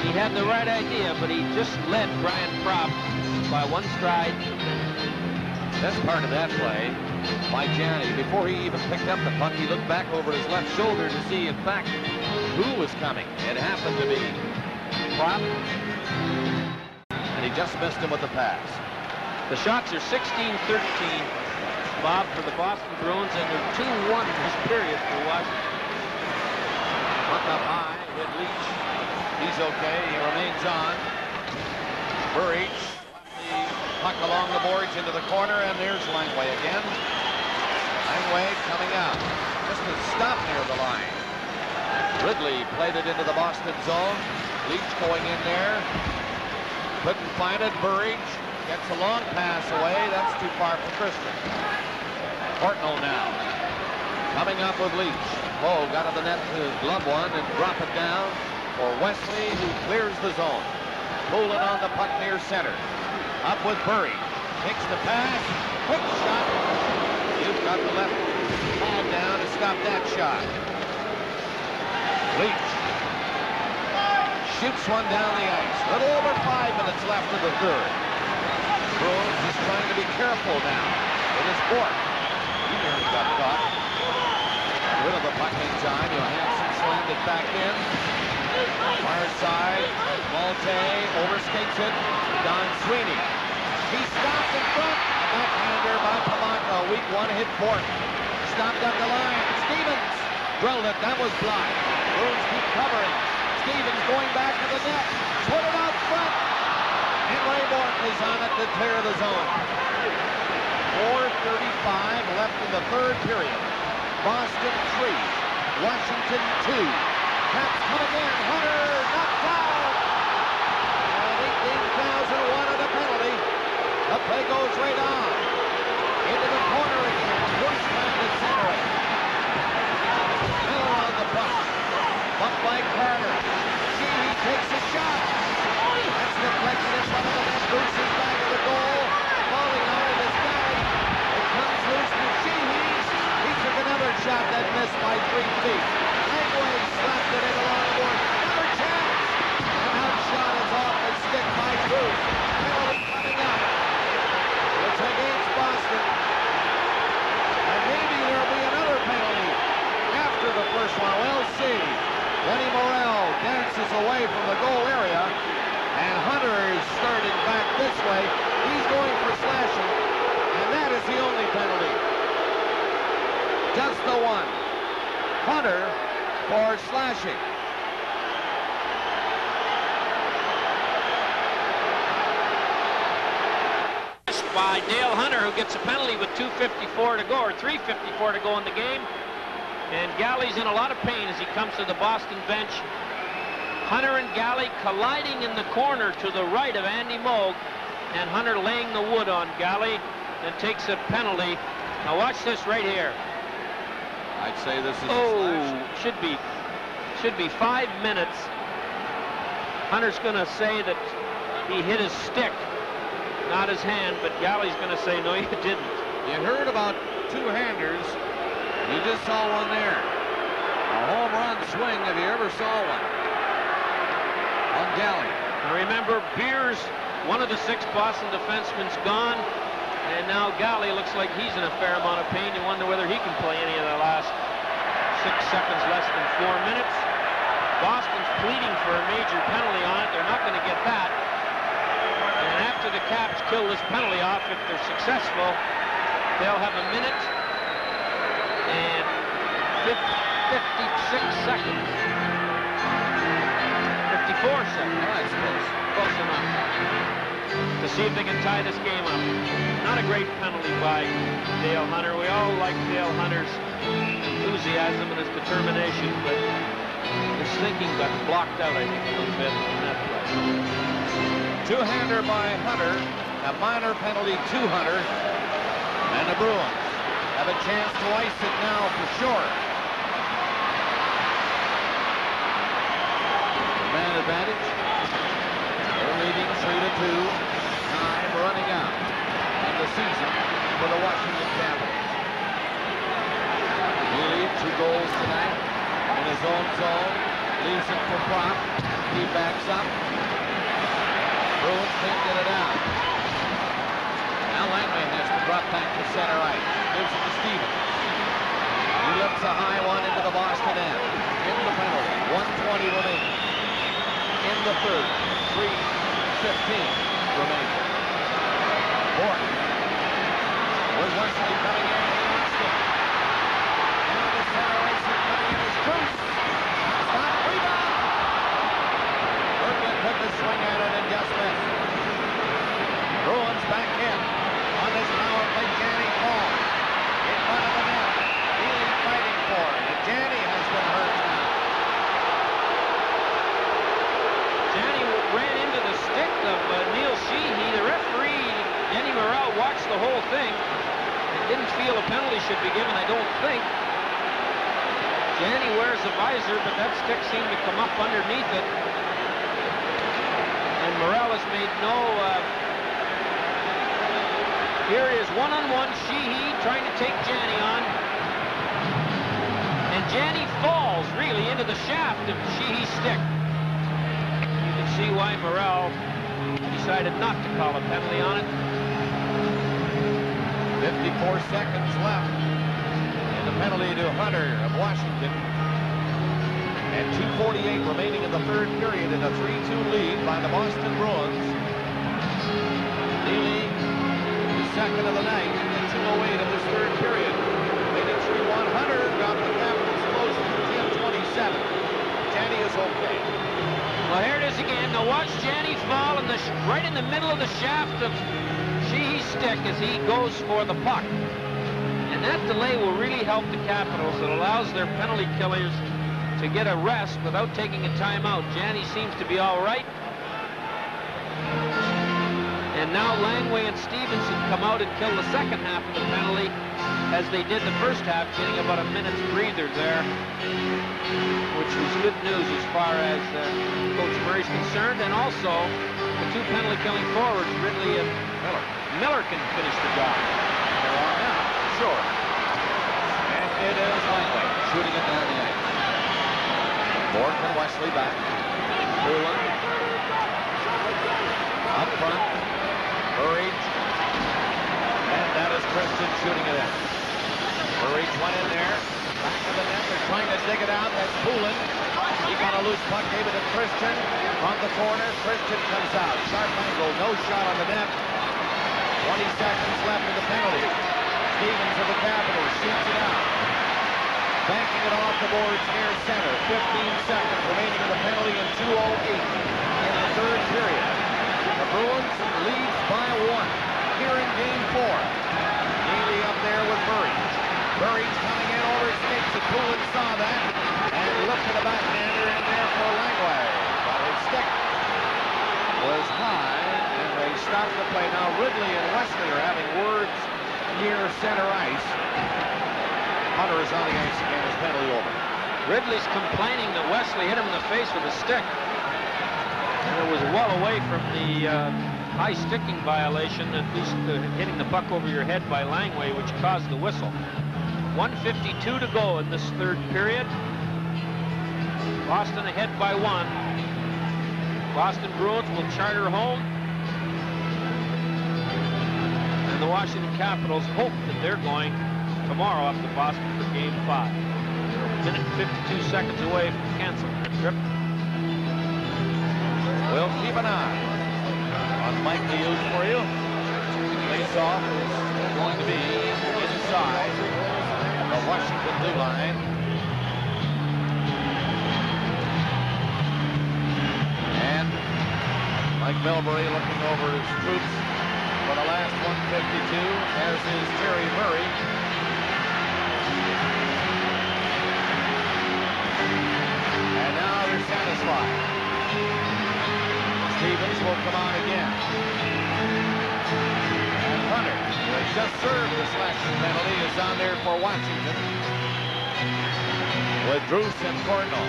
Speaker 3: He had the right idea, but he just led Brian Prop by 1 stride.
Speaker 2: That's part of that play by Janney. Before he even picked up the puck, he looked back over his left shoulder to see, in fact, who was coming. It happened to be Prop, and he just missed him with the pass.
Speaker 3: The shots are 16-13, Bob, for the Boston Bruins, and they're 2-1 this period for Washington.
Speaker 2: Puck up high with Leach. He's okay. He remains on. Burridge. The puck along the boards into the corner, and there's Langway again. Langway coming out. Just a stop near the line. Ridley played it into the Boston zone. Leach going in there. Couldn't find it. Burridge gets a long pass away. That's too far for Christian. Courtnall now. Coming up with Leach. Oh, got to the net to glove one and drop it down for Wesley, who clears the zone. Poulin on the puck near center. Up with Burridge. Takes the pass. Quick shot. You've got the left pad down to stop that shot. Leach. shoots one down the ice. A little over 5 minutes left of the third. Bruins is trying to be careful now. It is Bork. He nearly got caught. Got rid of the puck in time. Johansson slammed it back in. Far side. Malte overskates it. Don Sweeney. He stopped in front. A backhander by Palanca. Weak one hit Bork. Stopped at the line. Stevens drilled it. That was blocked. Bruins keep covering. Stevens going back to the net. Put it out front. And Ray Bork is on it to clear the zone. 4:35 left in the third period. Boston 3. Washington 2. Caps coming in. Hunter knocked out. And 18,000 wanted a penalty. The play goes right on. Into the corner again. Bruce trying to center it. Miller on the puck. Bumped by Carter. Sheehy takes a shot. That's deflected in front of the net. Bruce is back at the goal. Falling on it is Gary. It comes loose to Sheehy. He took another shot that missed by 3 feet. Langway slapped it in along the board. Another chance. And that shot is off the stick by Bruce. Penalty coming up. It's against Boston. And maybe there'll be another penalty after the first one. We'll see. Denny Morrell dances away from the goal area. And Hunter is starting back this way. He's going for slashing. And that is the only penalty. Just the one. Hunter for slashing.
Speaker 3: By Dale Hunter, who gets a penalty with 2:54 to go, or 3:54 to go in the game. And Galley's in a lot of pain as he comes to the Boston bench. Hunter and Galley colliding in the corner to the right of Andy Moog, and Hunter laying the wood on Galley and takes a penalty. Now watch this right here.
Speaker 2: I'd say this is a slash.
Speaker 3: Should be 5 minutes. Hunter's going to say that he hit his stick, not his hand, but Galley's going to say, no, you didn't.
Speaker 2: You heard about two-handers. You just saw one there. A home run swing, if you ever saw one. On Galley.
Speaker 3: Now remember, Beers, one of the 6 Boston defensemen's gone, and now Galley looks like he's in a fair amount of pain. You wonder whether he can play any of the last 6 seconds less than 4 minutes. Boston's pleading for a major penalty on it. They're not going to get that. And after the Caps kill this penalty off, if they're successful, they'll have a minute and 56 seconds. 54 seconds.
Speaker 2: All right, close.
Speaker 3: Close enough. To see if they can tie this game up. Not a great penalty by Dale Hunter. We all like Dale Hunter's enthusiasm and his determination, but his thinking got blocked out, I think, a little bit in that play.
Speaker 2: Two-hander by Hunter. A minor penalty to Hunter. And the Bruins have a chance to ice it now for sure. Man advantage. They're leading 3-2. Time running out of the season for the Washington Capitals. Neely, 2 goals tonight in his own zone. Leaves it for Prop. He backs up. Bruins can't get it out. Now Langley has to drop back to center ice. Gives it to Stevens. He lifts a high one into the Boston end. In the penalty. 1:20 remaining. In the third. 3:15 remaining. Bork. With Wesley coming in. Down to center ice and coming in is Cruz. Stop. Rebound. Bergen took a swing at it and just missed. Bruins back in. On this power play, Janney Paul. In front of the net. Neely fighting for it. And Janney has been hurt now.
Speaker 3: Janney ran into the stick of Neil Sheehy. The referee, Denny Morrell, watched the whole thing and didn't feel a penalty should be given, I don't think. Janney wears a visor, but that stick seemed to come up underneath it. And Morrell has made no... Here is one-on-one Sheehy trying to take Janney on. And Janney falls, really, into the shaft of Sheehy's stick. see why Morrell decided not to call a penalty on it.
Speaker 2: 54 seconds left in the penalty to Hunter of Washington. And 2:48 remaining in the third period in a 3-2 lead by the Boston Bruins. Neely, the second of the night, in 2:08 of this third period. Made it 3-1. Hunter got the Capitals close to 10:27. Janney is okay.
Speaker 3: Well, here it is again. Now watch Janney fall in right in the middle of the shaft of Sheehy's stick as he goes for the puck. And that delay will really help the Capitals. It allows their penalty killers to get a rest without taking a timeout. Janney seems to be all right. And now Langway and Stevenson come out and kill the second half of the penalty as they did the first half, getting about a minute's breather there, which was good news as far as Coach Murray's concerned. And also the two penalty killing forwards, Ridley and Miller can finish the job.
Speaker 2: They're on now. Sure. And it is Langway shooting it down the ice. Bork and Wesley back. Poulin. Up front. Burridge. And that is Christian shooting it in. Burridge went in there. Back to the net. They're trying to dig it out. That's Poulin. He got a loose puck. Gave it to Christian. From the corner. Christian comes out. Sharp angle. No shot on the net. 20 seconds left in the penalty. Stevens of the Capitals shoots it out. Banking it off the boards near center. 15 seconds remaining in the penalty in 2:08 in the third period. The Bruins leads by 1 here in Game 4. Neely up there with Burridge. Burridge coming in over skates, and Poulin saw that and lifted a backhander in there for Langway. But his stick was high, and they stopped the play. Now Ridley and Wesley are having words near center ice. Hunter is on the ice again, his penalty over.
Speaker 3: Ridley's complaining that Wesley hit him in the face with a stick. And it was well away from the high sticking violation, at least hitting the puck over your head by Langway, which caused the whistle. 1:52 to go in this third period. Boston ahead by 1. Boston Bruins will charter home. And the Washington Capitals hope that they're going tomorrow up to Boston for Game 5. Minute and 52 seconds away from canceling the trip.
Speaker 2: We'll keep an eye on Mike Hughes for you. Face-off is going to be inside the Washington blue line. And Mike Milbury looking over his troops for the last 152, as is Terry Murray. And now they're satisfied. Stevens will come on again. And Hunter, who has just served the slashing penalty, is on there for Washington. With Druce and Cordno.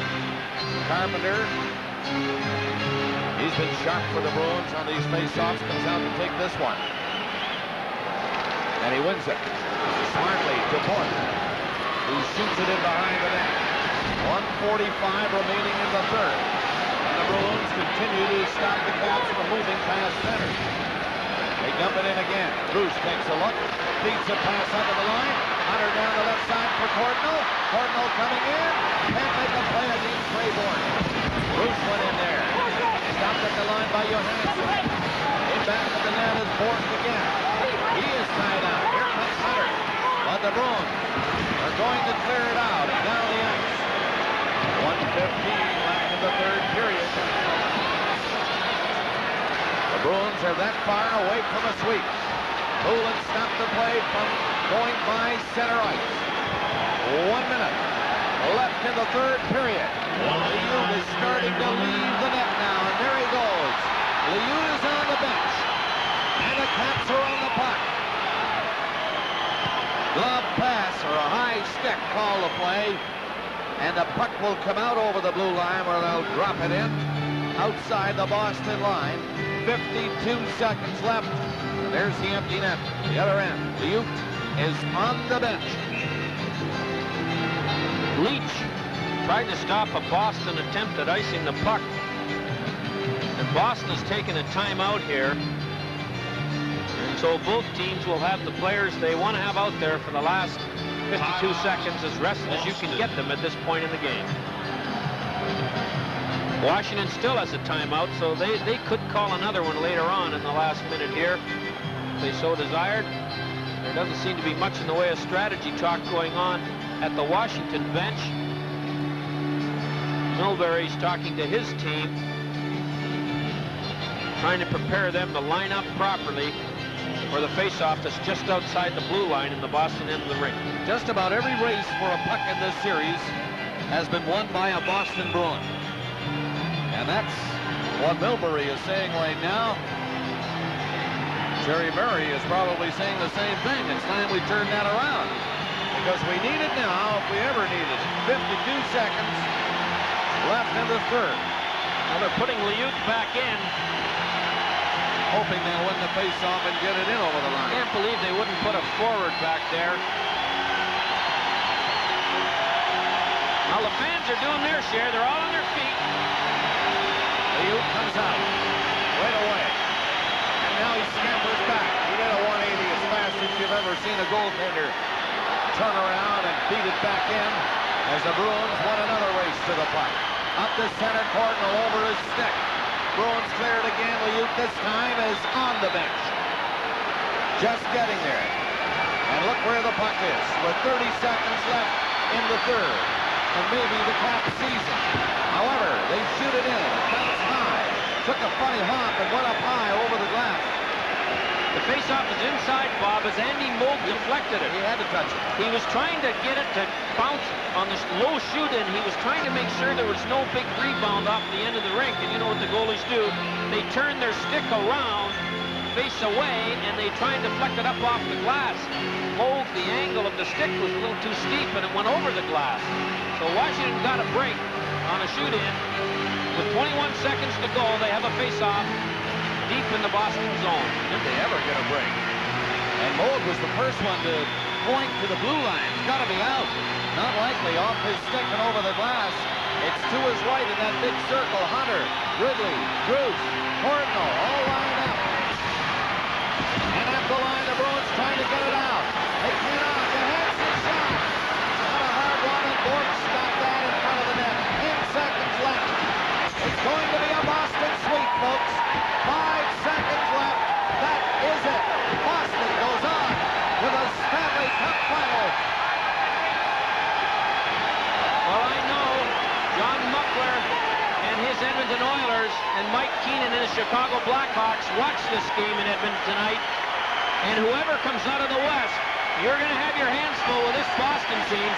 Speaker 2: Carpenter, he's been sharp for the Bruins on these face-offs, comes out to take this one. And he wins it. Smartly to Bork, who shoots it in behind the net. 1:45 remaining in the third. And the Bruins continue to stop the Caps from moving past center. They dump it in again. Bruce takes a look. Beats a pass under the line. Hunter down the left side for Cordno. Cordno coming in. Can't make a play against Claiborne. Bruce went in there. Stopped at the line by Johansson. In back of the net is Bork again. He is tied out. Here comes Hunter. But the Bruins are going to clear it out and down the ice. 1:15 left in the third period. The Bruins are that far away from a sweep. Poulin stopped the play from going by center ice. 1 minute left in the third period. Liu is starting to leave the net now, and there he goes. Liu is on the bench, and the Caps are on the puck. Glove pass or a high stick call to play, and the puck will come out over the blue line where they'll drop it in outside the Boston line. 52 seconds left. And there's the empty net. The other end. Liu is on the bench.
Speaker 3: Leach tried to stop a Boston attempt at icing the puck. Boston has taken a timeout here. And so both teams will have the players they want to have out there for the last 52 seconds as rested as you can get them at this point in the game. Washington still has a timeout, so they could call another one later on in the last minute here if they so desired. There doesn't seem to be much in the way of strategy talk going on at the Washington bench. Milbury's talking to his team, trying to prepare them to line up properly for the face-off that's just outside the blue line in the Boston end of the rink.
Speaker 2: Just about every race for a puck in this series has been won by a Boston Bruin. And that's what Milbury is saying right now. Jerry Murray is probably saying the same thing. It's time we turn that around, because we need it now if we ever need it. 52 seconds left in the third.
Speaker 3: Now they're putting Liuk back in,
Speaker 2: hoping they'll win the face-off and get it in over the line.
Speaker 3: Can't believe they wouldn't put a forward back there. Now the fans are doing their share. They're all on their feet.
Speaker 2: Liuk comes out right away. And now he scampers back. He did a 180 as fast as you've ever seen a goaltender turn around and beat it back in as the Bruins won another race to the puck. Up the center court and over his stick. Bruins cleared again. Liuk this time is on the bench. Just getting there. And look where the puck is with 30 seconds left in the third. And maybe the cap season. However, they shoot it in. It bounced high. Took a funny hop and went up high over the glass.
Speaker 3: The faceoff is inside, Bob, as Andy Moog deflected it.
Speaker 2: He had to touch it.
Speaker 3: He was trying to get it to bounce on this low shoot-in. He was trying to make sure there was no big rebound off the end of the rink. And you know what the goalies do? They turn their stick around, face away, and they try and deflect it up off the glass. Moog, the angle of the stick was a little too steep, and it went over the glass. So Washington got a break on a shoot-in. With 21 seconds to go, they have a face-off deep in the Boston zone.
Speaker 2: Did they ever get a break? And Moog was the first one to point to the blue line. It's got to be out. Not likely. Off his stick and over the glass. It's to his right in that big circle. Hunter, Ridley, Bruce, Cardinal, all lined up. And at the line, the Bruins trying to get it out. They cannot. The Hansen shot. Not a hard one, and Bork's got that in front of the net. 10 seconds left. It's going to be a Boston sweep, folks. 5 seconds left. That is it. Boston goes on to the Stanley Cup final.
Speaker 3: Well, I know John Muckler and his Edmonton Oilers and Mike Keenan and his Chicago Blackhawks watch this game in Edmonton tonight. And whoever comes out of the West, you're going to have your hands full with this Boston team,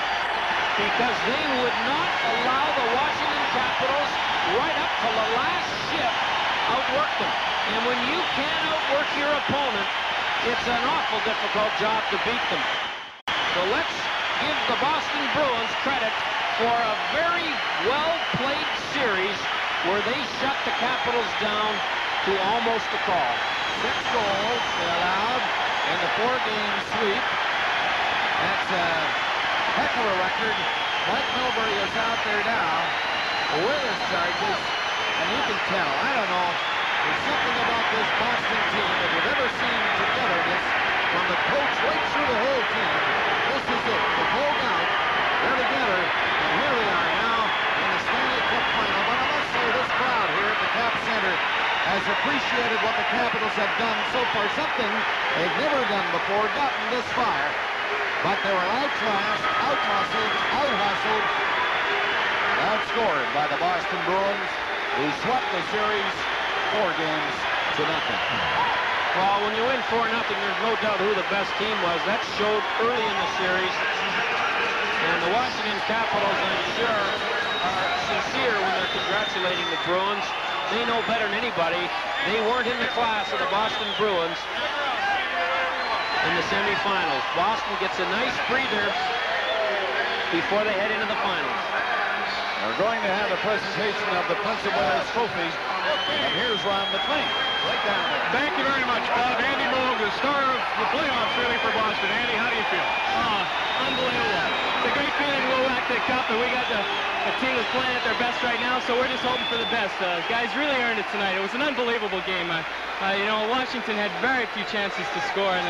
Speaker 3: because they would not allow the Washington Capitals right up to the last shift outwork them. And when you can't outwork your opponent, it's an awful difficult job to beat them. So let's give the Boston Bruins credit for a very well-played series where they shut the Capitals down to almost a call.
Speaker 2: 6 goals they allowed in the 4-game sweep. That's a heck of a record. Mike Milbury is out there now with his charges, and you can tell, I don't know, there's something about this Boston team that we've ever seen togetherness from the coach right through the whole team. This is it. They hold out. They're together, and here they are now in the Stanley Cup final. But I must say, this crowd here at the Cap Center has appreciated what the Capitals have done so far. Something they've never done before, gotten this far. But they were outclassed, out-muscled, out-hustled, outscored by the Boston Bruins, who swept the series 4 games to nothing.
Speaker 3: Well, when you win 4-0, there's no doubt who the best team was. That showed early in the series. And the Washington Capitals, I'm sure, are sincere when they're congratulating the Bruins. They know better than anybody. They weren't in the class of the Boston Bruins in the semifinals. Boston gets a nice breather before they head into the finals.
Speaker 2: We're going to have a presentation of the Prince of Wales Trophy. And here's Ron McLean, right down there.
Speaker 1: Thank you very much, Bob. Andy Moog, the star of the playoffs, really, for Boston. Andy, how do you feel?
Speaker 9: Unbelievable. It's a great feeling to go back to the Cup, and we got the team that's playing at their best right now, so we're just hoping for the best. Guys really earned it tonight. It was an unbelievable game. You know, Washington had very few chances to score, and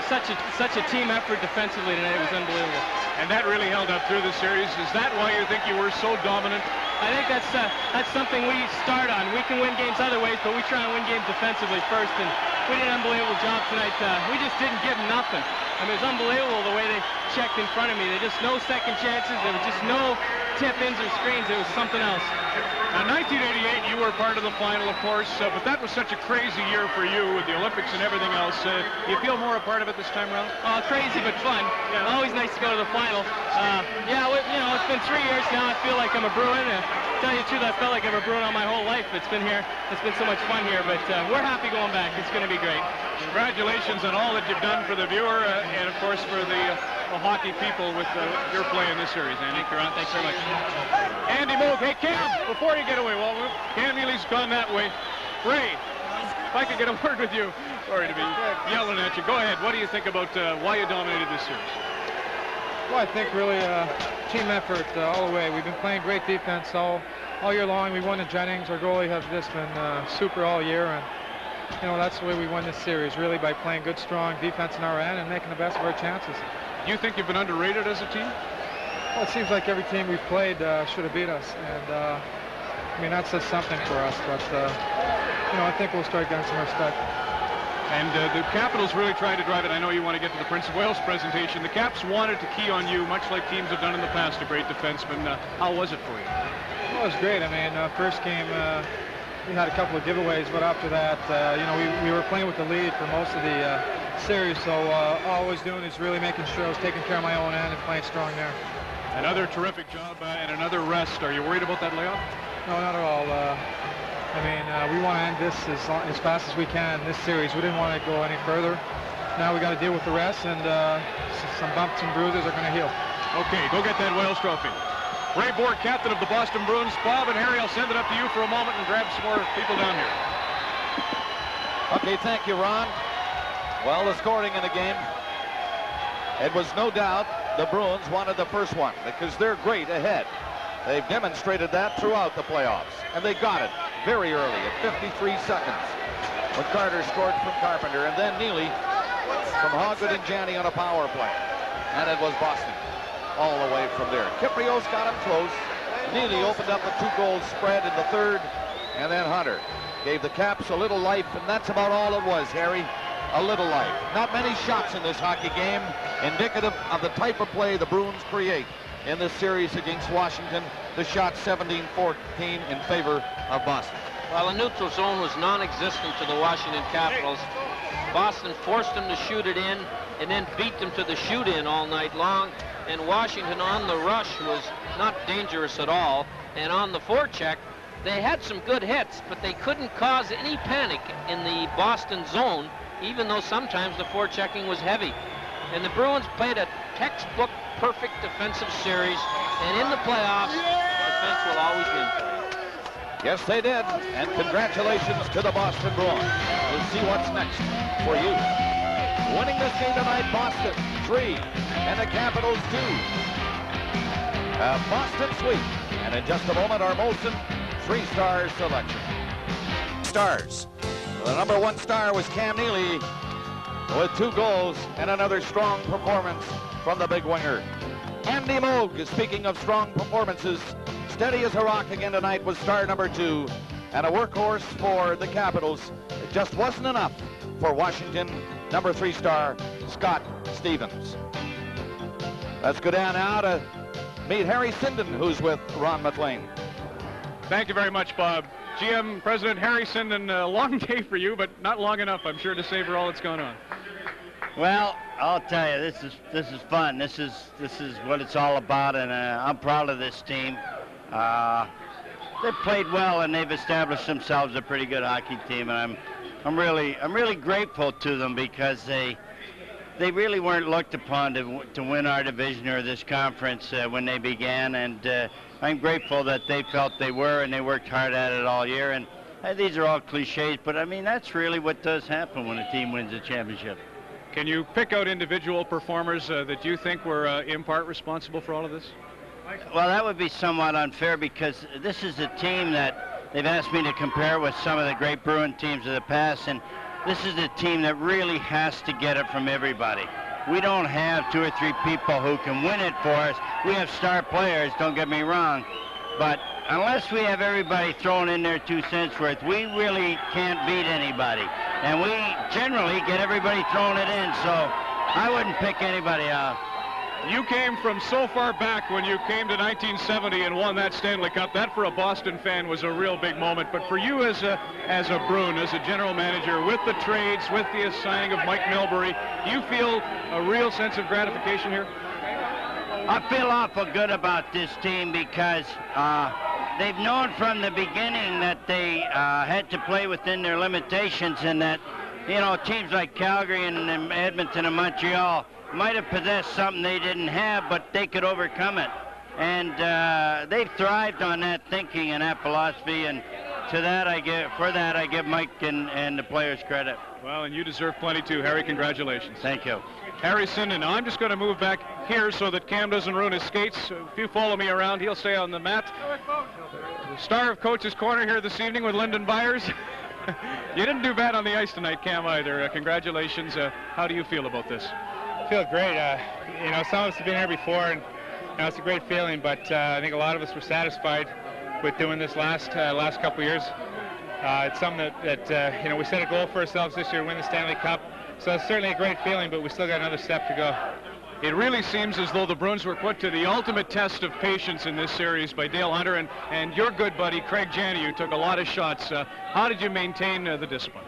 Speaker 9: such a team effort defensively tonight. It was unbelievable.
Speaker 5: And that really held up through the series. Is that why you think you were so dominant?
Speaker 9: I think that's something we start on. We can win games other ways, but we try and win games defensively first, and we did an unbelievable job tonight. We just didn't give them nothing. I mean, it was unbelievable the way they checked in front of me. There just no second chances. There was just no tip-ins or screens. It was something else.
Speaker 5: Now, 1988, you were part of the final, of course, but that was such a crazy year for you with the Olympics and everything else. You feel more a part of it this time around?
Speaker 9: Crazy but fun. Yeah, always nice to go to the final. Yeah, you know, it's been 3 years now. I feel like I'm a Bruin. To tell you the truth, I felt like I'm a Bruin all my whole life. It's been here. It's been so much fun here, but we're happy going back. It's going to be great.
Speaker 5: Congratulations on all that you've done for the viewer and, of course, for the hockey people with your play in this series, Andy.
Speaker 9: Thank you, Ron. Thanks very much.
Speaker 5: Andy Moog. Hey, Cam, before you get away, well, Cam Neely's gone that way. Ray, if I could get a word with you. Sorry to be yelling at you. Go ahead. What do you think about why you dominated this series?
Speaker 10: Well, I think really team effort all the way. We've been playing great defense all year long. We won the Jennings. Our goalie has just been super all year, and you know that's the way we won this series, really by playing good, strong defense in our end and making the best of our chances.
Speaker 5: Do you think you've been underrated as a team?
Speaker 10: Well, it seems like every team we've played should have beat us, and I mean that says something for us. But you know, I think we'll start getting some respect.
Speaker 5: And the Capitals really tried to drive it. I know you want to get to the Prince of Wales presentation. The Caps wanted to key on you, much like teams have done in the past, a great defenseman. How was it for you?
Speaker 10: Well, it was great. I mean, first game we had a couple of giveaways, but after that, you know, we were playing with the lead for most of the series. So all I was doing is really making sure I was taking care of my own end and playing strong there.
Speaker 5: Another terrific job and another rest. Are you worried about that layoff?
Speaker 10: No, not at all. I mean, we want to end this as fast as we can, this series. We didn't want to go any further. Now we got to deal with the rest, and some bumps and bruises are going to heal.
Speaker 5: Okay, go get that Wales trophy. Ray Bourque, captain of the Boston Bruins. Bob and Harry, I'll send it up to you for a moment and grab some more people down here.
Speaker 2: Okay, thank you, Ron. Well, the scoring in the game, it was no doubt the Bruins wanted the first one because they're great ahead. They've demonstrated that throughout the playoffs, and they got it very early at 53 seconds when Carter scored from Carpenter, and then Neely from Hogwood and Janney on a power play. And it was Boston all the way from there. Kiprios got him close. Neely opened up a 2-goal spread in the third, and then Hunter gave the Caps a little life, and that's about all it was, Harry. A little life. Not many shots in this hockey game, indicative of the type of play the Bruins create in this series against Washington. The shot 17-14 in favor of Boston.
Speaker 3: Well, the neutral zone was non-existent to the Washington Capitals. Boston forced them to shoot it in and then beat them to the shoot-in all night long. And Washington on the rush was not dangerous at all. And on the forecheck, they had some good hits, but they couldn't cause any panic in the Boston zone, even though sometimes the forechecking was heavy. And the Bruins played a textbook perfect defensive series, and in the playoffs, defense will always win.
Speaker 2: Yes, they did, and congratulations to the Boston Bruins. We'll see what's next for you. Winning this game tonight, Boston 3, and the Capitals 2. A Boston sweep, and in just a moment, our Molson 3-star selection. Stars. The number 1 star was Cam Neely with 2 goals and another strong performance from the big winger. Andy Moog, speaking of strong performances, steady as a rock again tonight was star number 2, and a workhorse for the Capitals. It just wasn't enough for Washington, number 3 star, Scott Stevens. Let's go down now to meet Harry Sinden, who's with Ron McLean.
Speaker 5: Thank you very much, Bob. GM President Harry Sinden, a long day for you, but not long enough, I'm sure, to savor all that's gone on.
Speaker 11: Well, I'll tell you, this is fun. This is what it's all about, and I'm proud of this team. They've played well, and they've established themselves a pretty good hockey team, and I'm really grateful to them because they really weren't looked upon to win our division or this conference when they began, and I'm grateful that they felt they were, and they worked hard at it all year. And these are all cliches, but I mean that's really what does happen when a team wins a championship.
Speaker 5: Can you pick out individual performers that you think were in part responsible for all of this?
Speaker 11: Well, that would be somewhat unfair because this is a team that they've asked me to compare with some of the great Bruin teams of the past, and this is a team that really has to get it from everybody. We don't have 2 or 3 people who can win it for us. We have star players, don't get me wrong, but unless we have everybody throwing in their 2 cents worth, we really can't beat anybody. And we generally get everybody throwing it in, so I wouldn't pick anybody out.
Speaker 5: You came from so far back when you came to 1970 and won that Stanley Cup. That for a Boston fan was a real big moment. But for you as a Bruin, as a general manager, with the trades, with the signing of Mike Milbury, do you feel a real sense of gratification here?
Speaker 11: I feel awful good about this team because they've known from the beginning that they had to play within their limitations, and that, you know, teams like Calgary and Edmonton and Montreal might have possessed something they didn't have, but they could overcome it. And they've thrived on that thinking and that philosophy, and for that I give Mike and the players credit.
Speaker 5: Well, and you deserve plenty too, Harry. Congratulations.
Speaker 11: Thank you.
Speaker 5: Harrison, and I'm just going to move back here so that Cam doesn't ruin his skates. If you follow me around, he'll stay on the mat. The star of Coach's Corner here this evening with Lyndon Byers. You didn't do bad on the ice tonight, Cam, either. Congratulations. How do you feel about this?
Speaker 12: I feel great. You know, some of us have been here before, and you know, it's a great feeling, but I think a lot of us were satisfied with doing this last couple of years. It's something that you know, we set a goal for ourselves this year to win the Stanley Cup. So it's certainly a great feeling, but we still got another step to go.
Speaker 5: It really seems as though the Bruins were put to the ultimate test of patience in this series by Dale Hunter and your good buddy Craig Janney, who took a lot of shots. How did you maintain the discipline?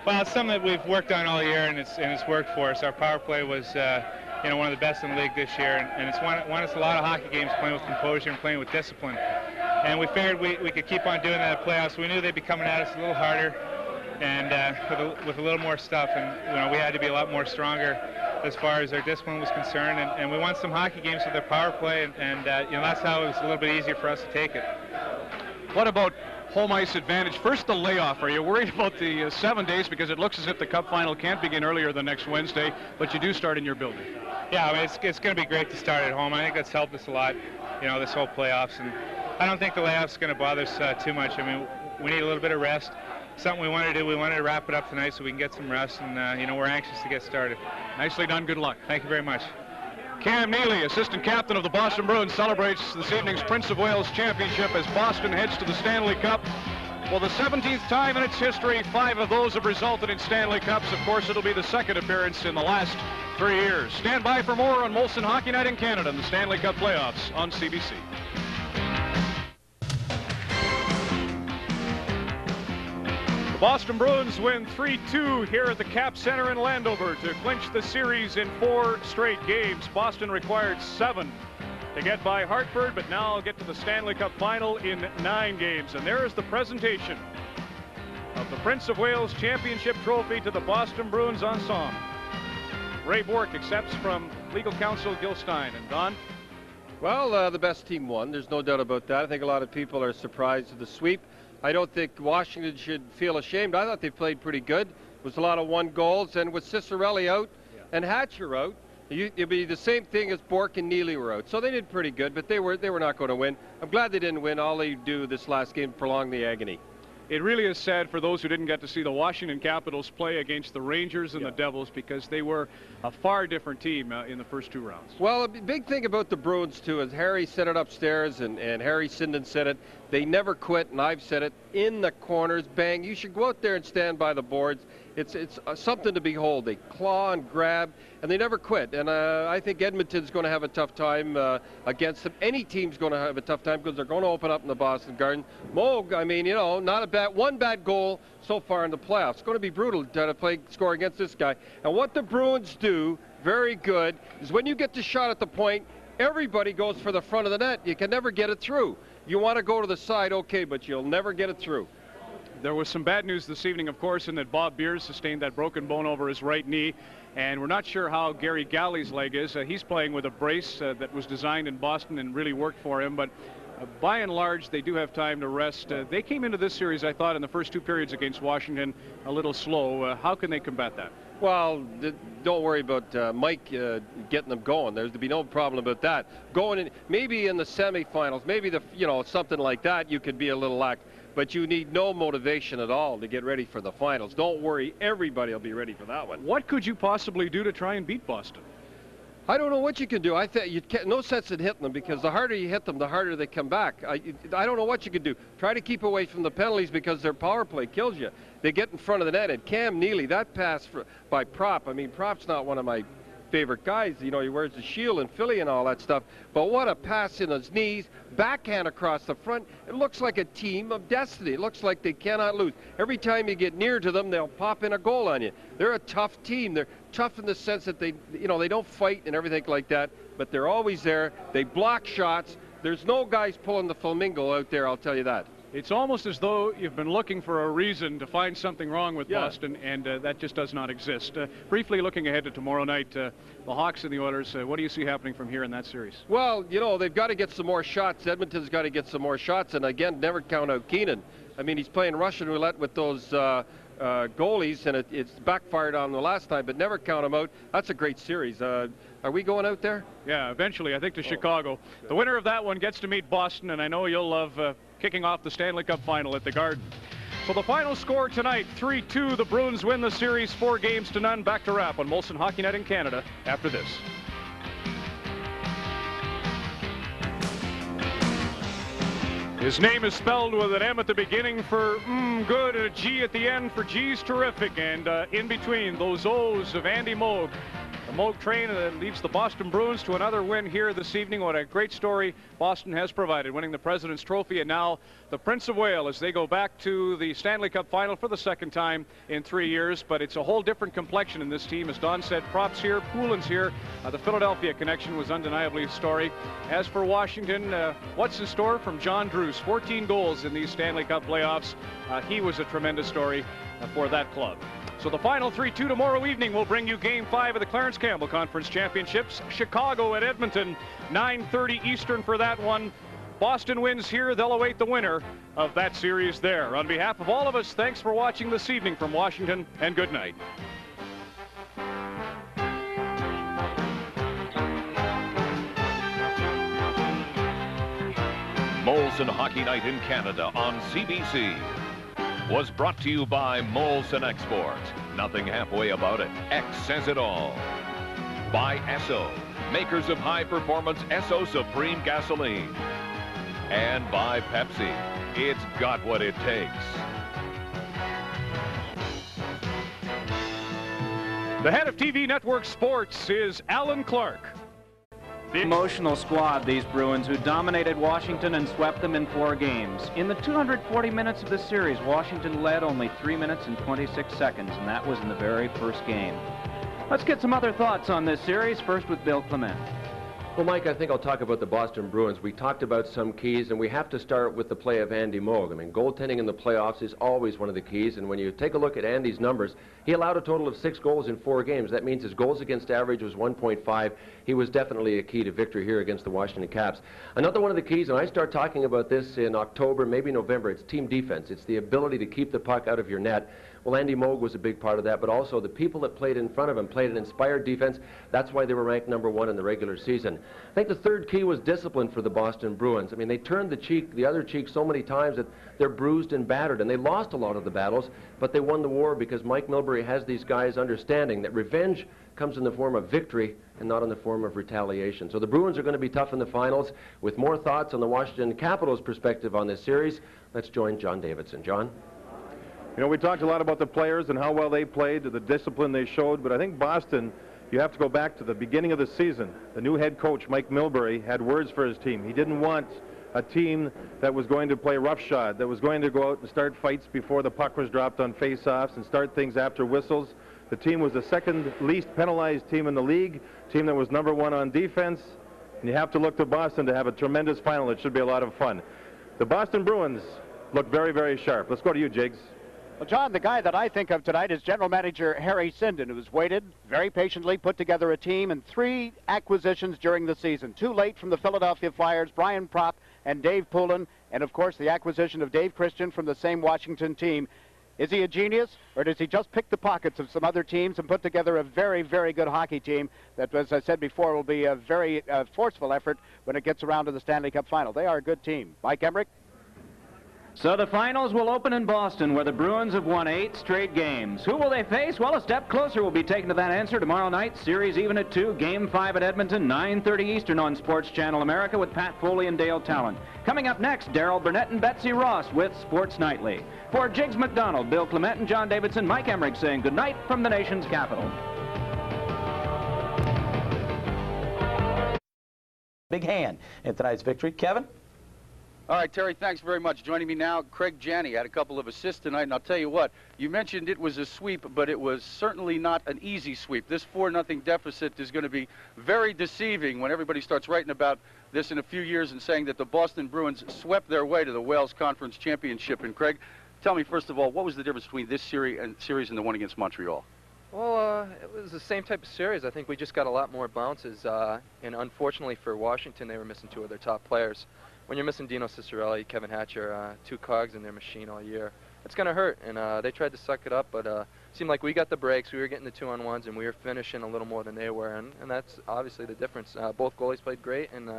Speaker 12: Well, it's something that we've worked on all year, and it's worked for us. Our power play was you know, one of the best in the league this year, and it's won us a lot of hockey games playing with composure and playing with discipline. And we figured we could keep on doing that at playoffs. We knew they'd be coming at us a little harder, and with a little more stuff, and you know, we had to be a lot more stronger as far as our discipline was concerned, and we won some hockey games with their power play, and you know, that's how it was a little bit easier for us to take it.
Speaker 5: What about home ice advantage? First, the layoff. Are you worried about the 7 days, because it looks as if the Cup final can't begin earlier than next Wednesday, but you do start in your building?
Speaker 12: Yeah, I mean, it's going to be great to start at home. I think that's helped us a lot, you know, this whole playoffs, and I don't think the layoff's going to bother us too much. I mean, we need a little bit of rest. Something we wanted to do. We wanted to wrap it up tonight so we can get some rest, and you know, we're anxious to get started.
Speaker 5: Nicely done. Good luck.
Speaker 12: Thank you very much.
Speaker 5: Cam Neely, assistant captain of the Boston Bruins, celebrates this evening's Prince of Wales Championship as Boston heads to the Stanley Cup. For the 17th time in its history, 5 of those have resulted in Stanley Cups. Of course, it'll be the second appearance in the last 3 years. Stand by for more on Molson Hockey Night in Canada and the Stanley Cup playoffs on CBC. The Boston Bruins win 3-2 here at the Cap Center in Landover to clinch the series in 4 straight games. Boston required 7 to get by Hartford, but now get to the Stanley Cup final in 9 games. And there is the presentation of the Prince of Wales Championship Trophy to the Boston Bruins ensemble. Ray Bork accepts from legal counsel Gil Stein. And Don?
Speaker 8: Well, the best team won. There's no doubt about that. I think a lot of people are surprised at the sweep. I don't think Washington should feel ashamed. I thought they played pretty good. It was a lot of 1 goals, and with Cicerelli out and Hatcher out, it'd be the same thing as Bork and Neely were out. So they did pretty good, but they were not going to win. I'm glad they didn't win. All they do this last game prolong the agony.
Speaker 5: It really is sad for those who didn't get to see the Washington Capitals play against the Rangers and the Devils, because they were a far different team in the first 2 rounds.
Speaker 8: Well, a big thing about the Bruins, too, is Harry said it upstairs, and Harry Sinden said it. They never quit, and I've said it, in the corners, bang. You should go out there and stand by the boards. It's something to behold. They claw and grab, and they never quit. And I think Edmonton's going to have a tough time against them. Any team's going to have a tough time because they're going to open up in the Boston Garden. Moog, I mean, you know, one bad goal so far in the playoffs. It's going to be brutal to score against this guy. And what the Bruins do very good is when you get the shot at the point, everybody goes for the front of the net. You can never get it through. You want to go to the side, okay, but you'll never get it through.
Speaker 5: There was some bad news this evening, of course, in that Bob Beers sustained that broken bone over his right knee, and we're not sure how Gary Galley's leg is. He's playing with a brace that was designed in Boston and really worked for him, but by and large, they do have time to rest. They came into this series, I thought, in the first 2 periods against Washington a little slow. How can they combat that?
Speaker 8: Well, don't worry about Mike getting them going. There'd be no problem about that. Going in, maybe in the semifinals, maybe something like that, you could be a little lax. But you need no motivation at all to get ready for the finals. Don't worry, everybody will be ready for that one.
Speaker 1: What could you possibly do to try and beat Boston?
Speaker 8: I don't know what you can do. I think you can't, no sense in hitting them, because the harder you hit them, the harder they come back. I don't know what you can do. Try to keep away from the penalties, because their power play kills you. They get in front of the net, and Cam Neely, that pass by Prop, I mean, Prop's not one of my favorite guys. You know, he wears the shield in Philly and all that stuff. But what a pass in his knees, backhand across the front. It looks like a team of destiny. It looks like they cannot lose. Every time you get near to them, they'll pop in a goal on you. They're a tough team. They're tough in the sense that they don't fight and everything like that, but they're always there. They block shots. There's no guys pulling the flamingo out there, I'll tell you that.
Speaker 1: It's almost as though you've been looking for a reason to find something wrong with Boston, and that just does not exist. Briefly looking ahead to tomorrow night, the Hawks and the Oilers, what do you see happening from here in that series?
Speaker 8: Well, they've got to get some more shots. Edmonton's got to get some more shots, and again, never count out Keenan. I mean, he's playing Russian roulette with those goalies, and it's backfired on the last time, but never count them out. That's a great series. Are we going out there?
Speaker 1: Yeah, eventually, I think to Chicago. The winner of that one gets to meet Boston, and I know you'll love kicking off the Stanley Cup final at the Garden. So the final score tonight, 3-2. The Bruins win the series 4-0. Back to wrap on Molson Hockey Night in Canada after this. His name is spelled with an M at the beginning for good and a G at the end for G's terrific. And in between those O's of Andy Moog. The Moog train leads the Boston Bruins to another win here this evening. What a great story Boston has provided, winning the President's Trophy, and now the Prince of Wales as they go back to the Stanley Cup final for the second time in 3 years. But it's a whole different complexion in this team. As Don said, Prop's here, Poulin's here. The Philadelphia connection was undeniably a story. As for Washington, what's in store from John Druce? 14 goals in these Stanley Cup playoffs. He was a tremendous story for that club. So the final 3-2 tomorrow evening will bring you Game 5 of the Clarence Campbell Conference Championships. Chicago at Edmonton, 9:30 Eastern for that one. Boston wins here. They'll await the winner of that series there. On behalf of all of us, thanks for watching this evening from Washington, and good night.
Speaker 7: Molson Hockey Night in Canada on CBC was brought to you by Molson Export. Nothing halfway about it. X says it all. By Esso, makers of high-performance Esso Supreme gasoline. And by Pepsi. It's got what it takes.
Speaker 1: The head of TV Network Sports is Alan Clark.
Speaker 13: The emotional squad, these Bruins, who dominated Washington and swept them in 4 games. In the 240 minutes of the series, Washington led only 3 minutes and 26 seconds, and that was in the very first game. Let's get some other thoughts on this series, first with Bill Clement.
Speaker 14: Well, Mike, I think I'll talk about the Boston Bruins. We talked about some keys, and we have to start with the play of Andy Moog. I mean, goaltending in the playoffs is always one of the keys, and when you take a look at Andy's numbers, he allowed a total of 6 goals in 4 games. That means his goals against average was 1.5. He was definitely a key to victory here against the Washington Caps. Another one of the keys, and I start talking about this in October, maybe November, it's team defense. It's the ability to keep the puck out of your net. Well, Andy Moog was a big part of that, but also the people that played in front of him played an inspired defense. That's why they were ranked #1 in the regular season. I think the third key was discipline for the Boston Bruins. I mean, they turned the other cheek so many times that they're bruised and battered, and they lost a lot of the battles, but they won the war because Mike Milbury has these guys understanding that revenge comes in the form of victory and not in the form of retaliation. So the Bruins are going to be tough in the finals. With more thoughts on the Washington Capitals' perspective on this series, let's join John Davidson. John?
Speaker 15: You know, we talked a lot about the players and how well they played, the discipline they showed, but I think Boston, you have to go back to the beginning of the season. The new head coach, Mike Milbury, had words for his team. He didn't want a team that was going to play roughshod, that was going to go out and start fights before the puck was dropped on face-offs and start things after whistles. The team was the second least penalized team in the league, team that was #1 on defense, and you have to look to Boston to have a tremendous final. It should be a lot of fun. The Boston Bruins look very, very sharp. Let's go to you, Jigs.
Speaker 16: Well, John, the guy that I think of tonight is General Manager Harry Sinden, who's waited very patiently, put together a team, and 3 acquisitions during the season. 2 late from the Philadelphia Flyers, Brian Propp and Dave Poulin, and of course the acquisition of Dave Christian from the same Washington team. Is he a genius, or does he just pick the pockets of some other teams and put together a very, very good hockey team that, as I said before, will be a very forceful effort when it gets around to the Stanley Cup final? They are a good team. Mike Emmerich?
Speaker 13: So the finals will open in Boston, where the Bruins have won 8 straight games. Who will they face? Well, a step closer will be taken to that answer tomorrow night. Series even at 2, Game 5 at Edmonton, 9:30 Eastern on Sports Channel America with Pat Foley and Dale Talon. Coming up next, Darrell Burnett and Betsy Ross with Sports Nightly. For Jiggs McDonald, Bill Clement, and John Davidson, Mike Emmerich saying good night from the nation's capital.
Speaker 17: Big hand in tonight's victory. Kevin?
Speaker 18: All right, Terry, thanks very much. Joining me now, Craig Janney had a couple of assists tonight, and I'll tell you what, you mentioned it was a sweep, but it was certainly not an easy sweep. This 4-0 deficit is going to be very deceiving when everybody starts writing about this in a few years and saying that the Boston Bruins swept their way to the Wales Conference Championship. And Craig, tell me, first of all, what was the difference between this series and the one against Montreal?
Speaker 19: Well, it was the same type of series. I think we just got a lot more bounces, and unfortunately for Washington, they were missing 2 of their top players. When you're missing Dino Ciccarelli, Kevin Hatcher, 2 cogs in their machine all year, it's going to hurt. And they tried to suck it up, but it seemed like we got the breaks. We were getting the 2-on-1s, and we were finishing a little more than they were. And that's obviously the difference. Both goalies played great, and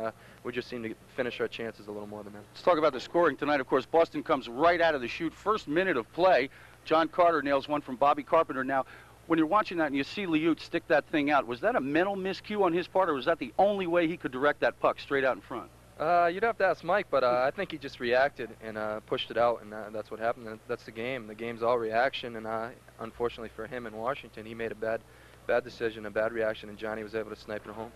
Speaker 19: we just seemed to finish our chances a little more than them.
Speaker 18: Let's talk about the scoring tonight. Of course, Boston comes right out of the chute. First minute of play, John Carter nails one from Bobby Carpenter. Now, when you're watching that and you see Liut stick that thing out, was that a mental miscue on his part, or was that the only way he could direct that puck straight out in front?
Speaker 19: You'd have to ask Mike, but I think he just reacted and pushed it out, and that's what happened. And that's the game. The game's all reaction, and unfortunately for him in Washington, he made a bad decision, a bad reaction, and Johnny was able to snipe it home.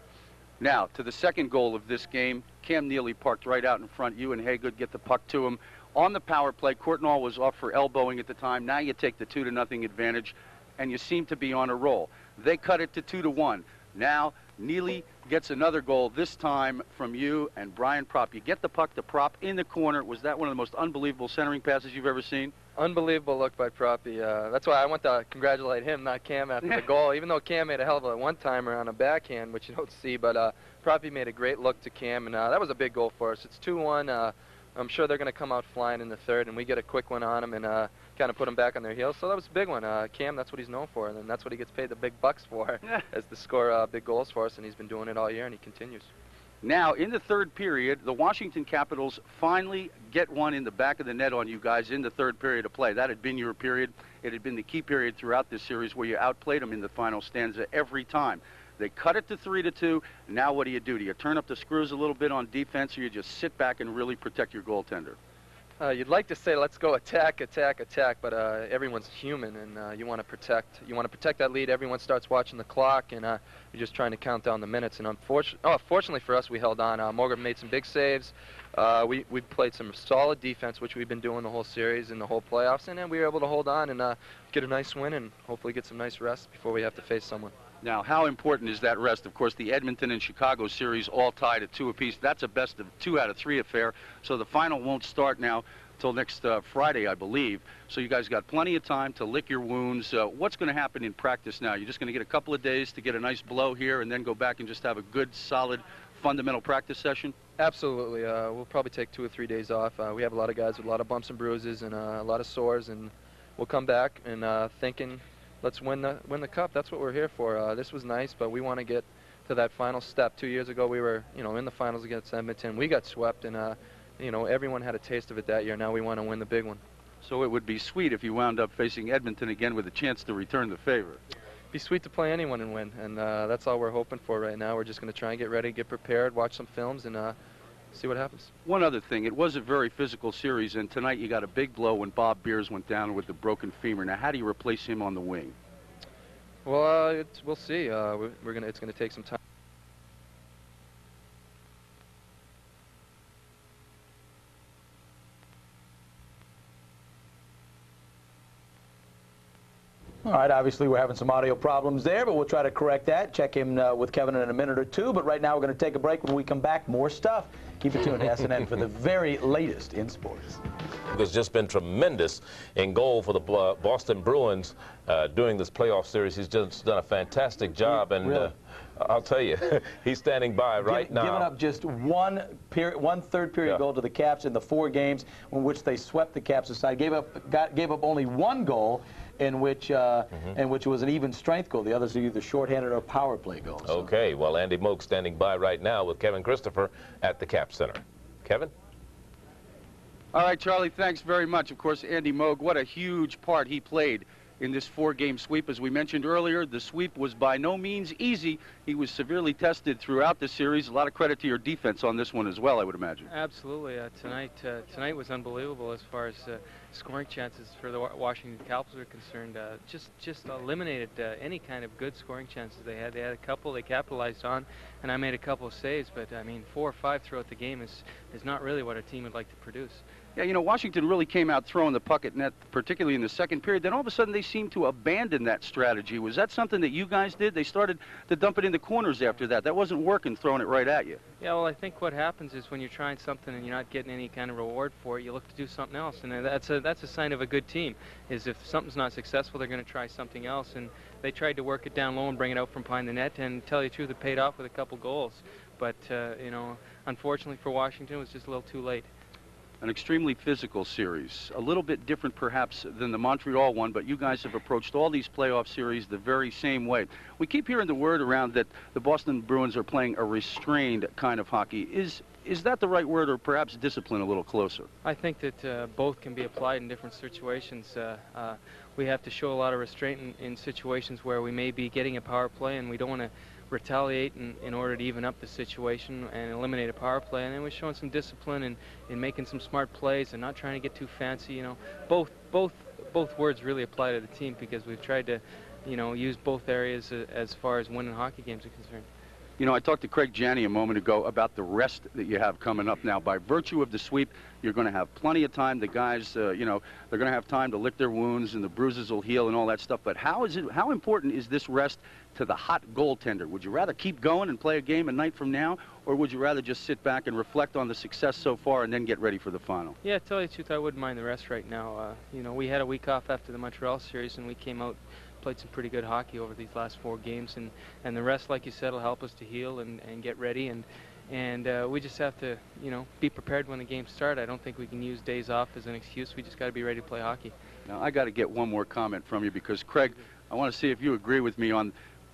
Speaker 18: Now, to the second goal of this game, Cam Neely parked right out in front. You and Haygood get the puck to him. On the power play, Courtnall was off for elbowing at the time. Now you take the 2-0 advantage, and you seem to be on a roll. They cut it to 2-1. Now, Neely gets another goal, this time from you and Brian Propp. You get the puck to Propp in the corner. Was that one of the most unbelievable centering passes you've ever seen?
Speaker 19: Unbelievable look by Proppy. That's why I want to congratulate him, not Cam, after the goal, even though Cam made a hell of a one-timer on a backhand, which you don't see. But Proppy made a great look to Cam, and that was a big goal for us. It's 2-1. I'm sure they're going to come out flying in the third, and we get a quick one on them and kind of put them back on their heels. So that was a big one. Cam, that's what he's known for, and that's what he gets paid the big bucks for, is to score big goals for us, and he's been doing it all year, and he continues.
Speaker 18: Now, in the third period, the Washington Capitals finally get one in the back of the net on you guys in the third period of play. That had been your period. It had been the key period throughout this series where you outplayed them in the final stanza every time. They cut it to 3-2. Now what do? Do you turn up the screws a little bit on defense, or you just sit back and really protect your goaltender?
Speaker 19: You'd like to say let's go attack, attack, attack, but everyone's human, and you want to protect that lead. Everyone starts watching the clock, and you're just trying to count down the minutes. And fortunately for us, we held on. Morgan made some big saves. We played some solid defense, which we've been doing the whole series and the whole playoffs, and then we were able to hold on and get a nice win and hopefully get some nice rest before we have to face someone.
Speaker 18: Now, how important is that rest? Of course, the Edmonton and Chicago series all tied at 2 apiece. That's a best of 2 out of 3 affair, so the final won't start now till next Friday, I believe. So you guys got plenty of time to lick your wounds. What's going to happen in practice now? You're just going to get a couple of days to get a nice blow here and then go back and just have a good, solid, fundamental practice session?
Speaker 19: Absolutely. We'll probably take 2 or 3 days off. We have a lot of guys with a lot of bumps and bruises and a lot of sores, and we'll come back and thinking, let's win the cup. That's what we're here for. This was nice, but we want to get to that final step. 2 years ago, we were, in the finals against Edmonton. We got swept, and everyone had a taste of it that year. Now we want to win the big one.
Speaker 18: So it would be sweet if you wound up facing Edmonton again with a chance to return the favor.
Speaker 19: Be sweet to play anyone and win, and that's all we're hoping for right now. We're just going to try and get ready, get prepared, watch some films, and see what happens.
Speaker 18: One other thing, it was a very physical series, and tonight you got a big blow when Bob Beers went down with the broken femur. Now, how do you replace him on the wing?
Speaker 19: Well, we'll see. It's going to take some time.
Speaker 17: All right, obviously we're having some audio problems there, but we'll try to correct that. Check in with Kevin in a minute or two, but right now we're going to take a break. When we come back, more stuff. Keep it tuned to SNN for the very latest in sports.
Speaker 20: Has just been tremendous in goal for the Boston Bruins during this playoff series. He's just done a fantastic job, and really? I'll tell you, he's standing by right now.
Speaker 17: Giving up just one third period goal to the Caps in the 4 games in which they swept the Caps aside. Gave up only 1 goal. In which it was an even strength goal. The others are either shorthanded or power play goals. So.
Speaker 20: Okay, well, Andy Moak standing by right now with Kevin Christopher at the Cap Center. Kevin?
Speaker 18: All right, Charlie, thanks very much. Of course, Andy Moog, what a huge part he played in this 4-game sweep. As we mentioned earlier, the sweep was by no means easy. He was severely tested throughout the series. A lot of credit to your defense on this one as well, I would imagine.
Speaker 9: Absolutely. Tonight was unbelievable as far as scoring chances for the Washington Capitals are concerned. Just eliminated any kind of good scoring chances they had. They had a couple they capitalized on, and I made a couple of saves, but I mean 4 or 5 throughout the game is not really what a team would like to produce.
Speaker 18: Yeah, you know, Washington really came out throwing the puck at net, particularly in the second period. Then all of a sudden they seemed to abandon that strategy. Was that something that you guys did? They started to dump it in the corners after that. That wasn't working, throwing it right at you.
Speaker 9: Yeah, well, I think what happens is when you're trying something and you're not getting any kind of reward for it, you look to do something else, and that's a sign of a good team. Is if something's not successful, they're going to try something else, and they tried to work it down low and bring it out from behind the net, and to tell you the truth, it paid off with a couple goals. But you know, unfortunately for Washington, it was just a little too late.
Speaker 18: An extremely physical series, a little bit different perhaps than the Montreal one, but you guys have approached all these playoff series the very same way. We keep hearing the word around that the Boston Bruins are playing a restrained kind of hockey. Is that the right word, or perhaps discipline a little closer?
Speaker 9: I think that both can be applied in different situations. We have to show a lot of restraint in situations where we may be getting a power play and we don't want to retaliate in order to even up the situation and eliminate a power play, and then we're showing some discipline in making some smart plays and not trying to get too fancy. You know, both words really apply to the team because we've tried to, you know, use both areas as far as winning hockey games are concerned.
Speaker 18: You know, I talked to Craig Janney a moment ago about the rest that you have coming up now. By virtue of the sweep, you're going to have plenty of time. The guys, you know, they're going to have time to lick their wounds and the bruises will heal and all that stuff. But how important is this rest to the hot goaltender? Would you rather keep going and play a game a night from now, or would you rather just sit back and reflect on the success so far and then get ready for the final?
Speaker 9: Yeah, to tell you the truth, I wouldn't mind the rest right now. You know, we had a week off after the Montreal series, and we came out, played some pretty good hockey over these last 4 games, and the rest, like you said, will help us to heal and get ready, and we just have to, you know, be prepared when the games start. I don't think we can use days off as an excuse. We just got to be ready to play hockey.
Speaker 18: Now, I got to get one more comment from you because, Craig, I want to see if you agree with me on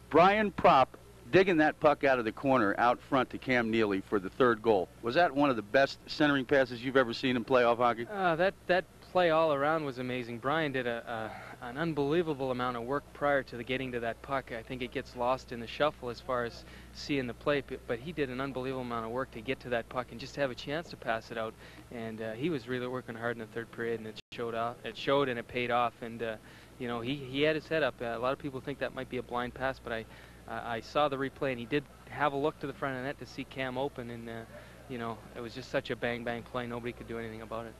Speaker 18: Brian Propp digging that puck out of the corner out front to Cam Neely for the 3rd goal. Was that one of the best centering passes you've ever seen in playoff hockey?
Speaker 9: That play all around was amazing. Brian did an unbelievable amount of work prior to getting to that puck. I think it gets lost in the shuffle as far as seeing the play, but he did an unbelievable amount of work to get to that puck and just have a chance to pass it out. And he was really working hard in the 3rd period, and it showed and it paid off. And you know, he had his head up. A lot of people think that might be a blind pass, but I saw the replay, and he did have a look to the front of the net to see Cam open, and you know, it was just such a bang-bang play. Nobody could do anything about it.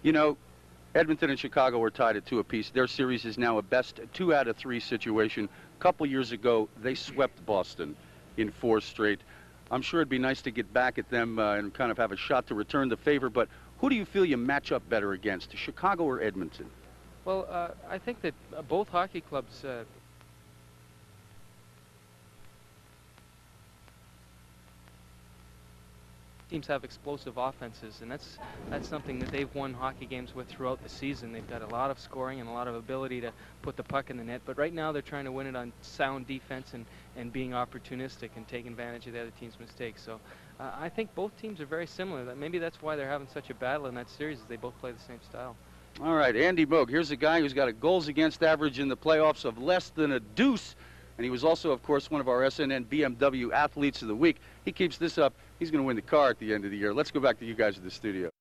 Speaker 18: You know, Edmonton and Chicago were tied at 2 apiece. Their series is now a best 2 out of 3 situation. A couple years ago, they swept Boston in 4 straight. I'm sure it'd be nice to get back at them and kind of have a shot to return the favor, but who do you feel you match up better against, Chicago or Edmonton?
Speaker 9: Well, I think that both hockey clubs teams have explosive offenses, and that's something that they've won hockey games with throughout the season. They've got a lot of scoring and a lot of ability to put the puck in the net, but right now they're trying to win it on sound defense and being opportunistic and taking advantage of the other team's mistakes. So I think both teams are very similar. Maybe that's why they're having such a battle in that series, is they both play the same style.
Speaker 18: All right, Andy Moog, here's a guy who's got a goals against average in the playoffs of less than a deuce. And he was also, of course, one of our SNN BMW Athletes of the Week. He keeps this up, he's going to win the car at the end of the year. Let's go back to you guys at the studio.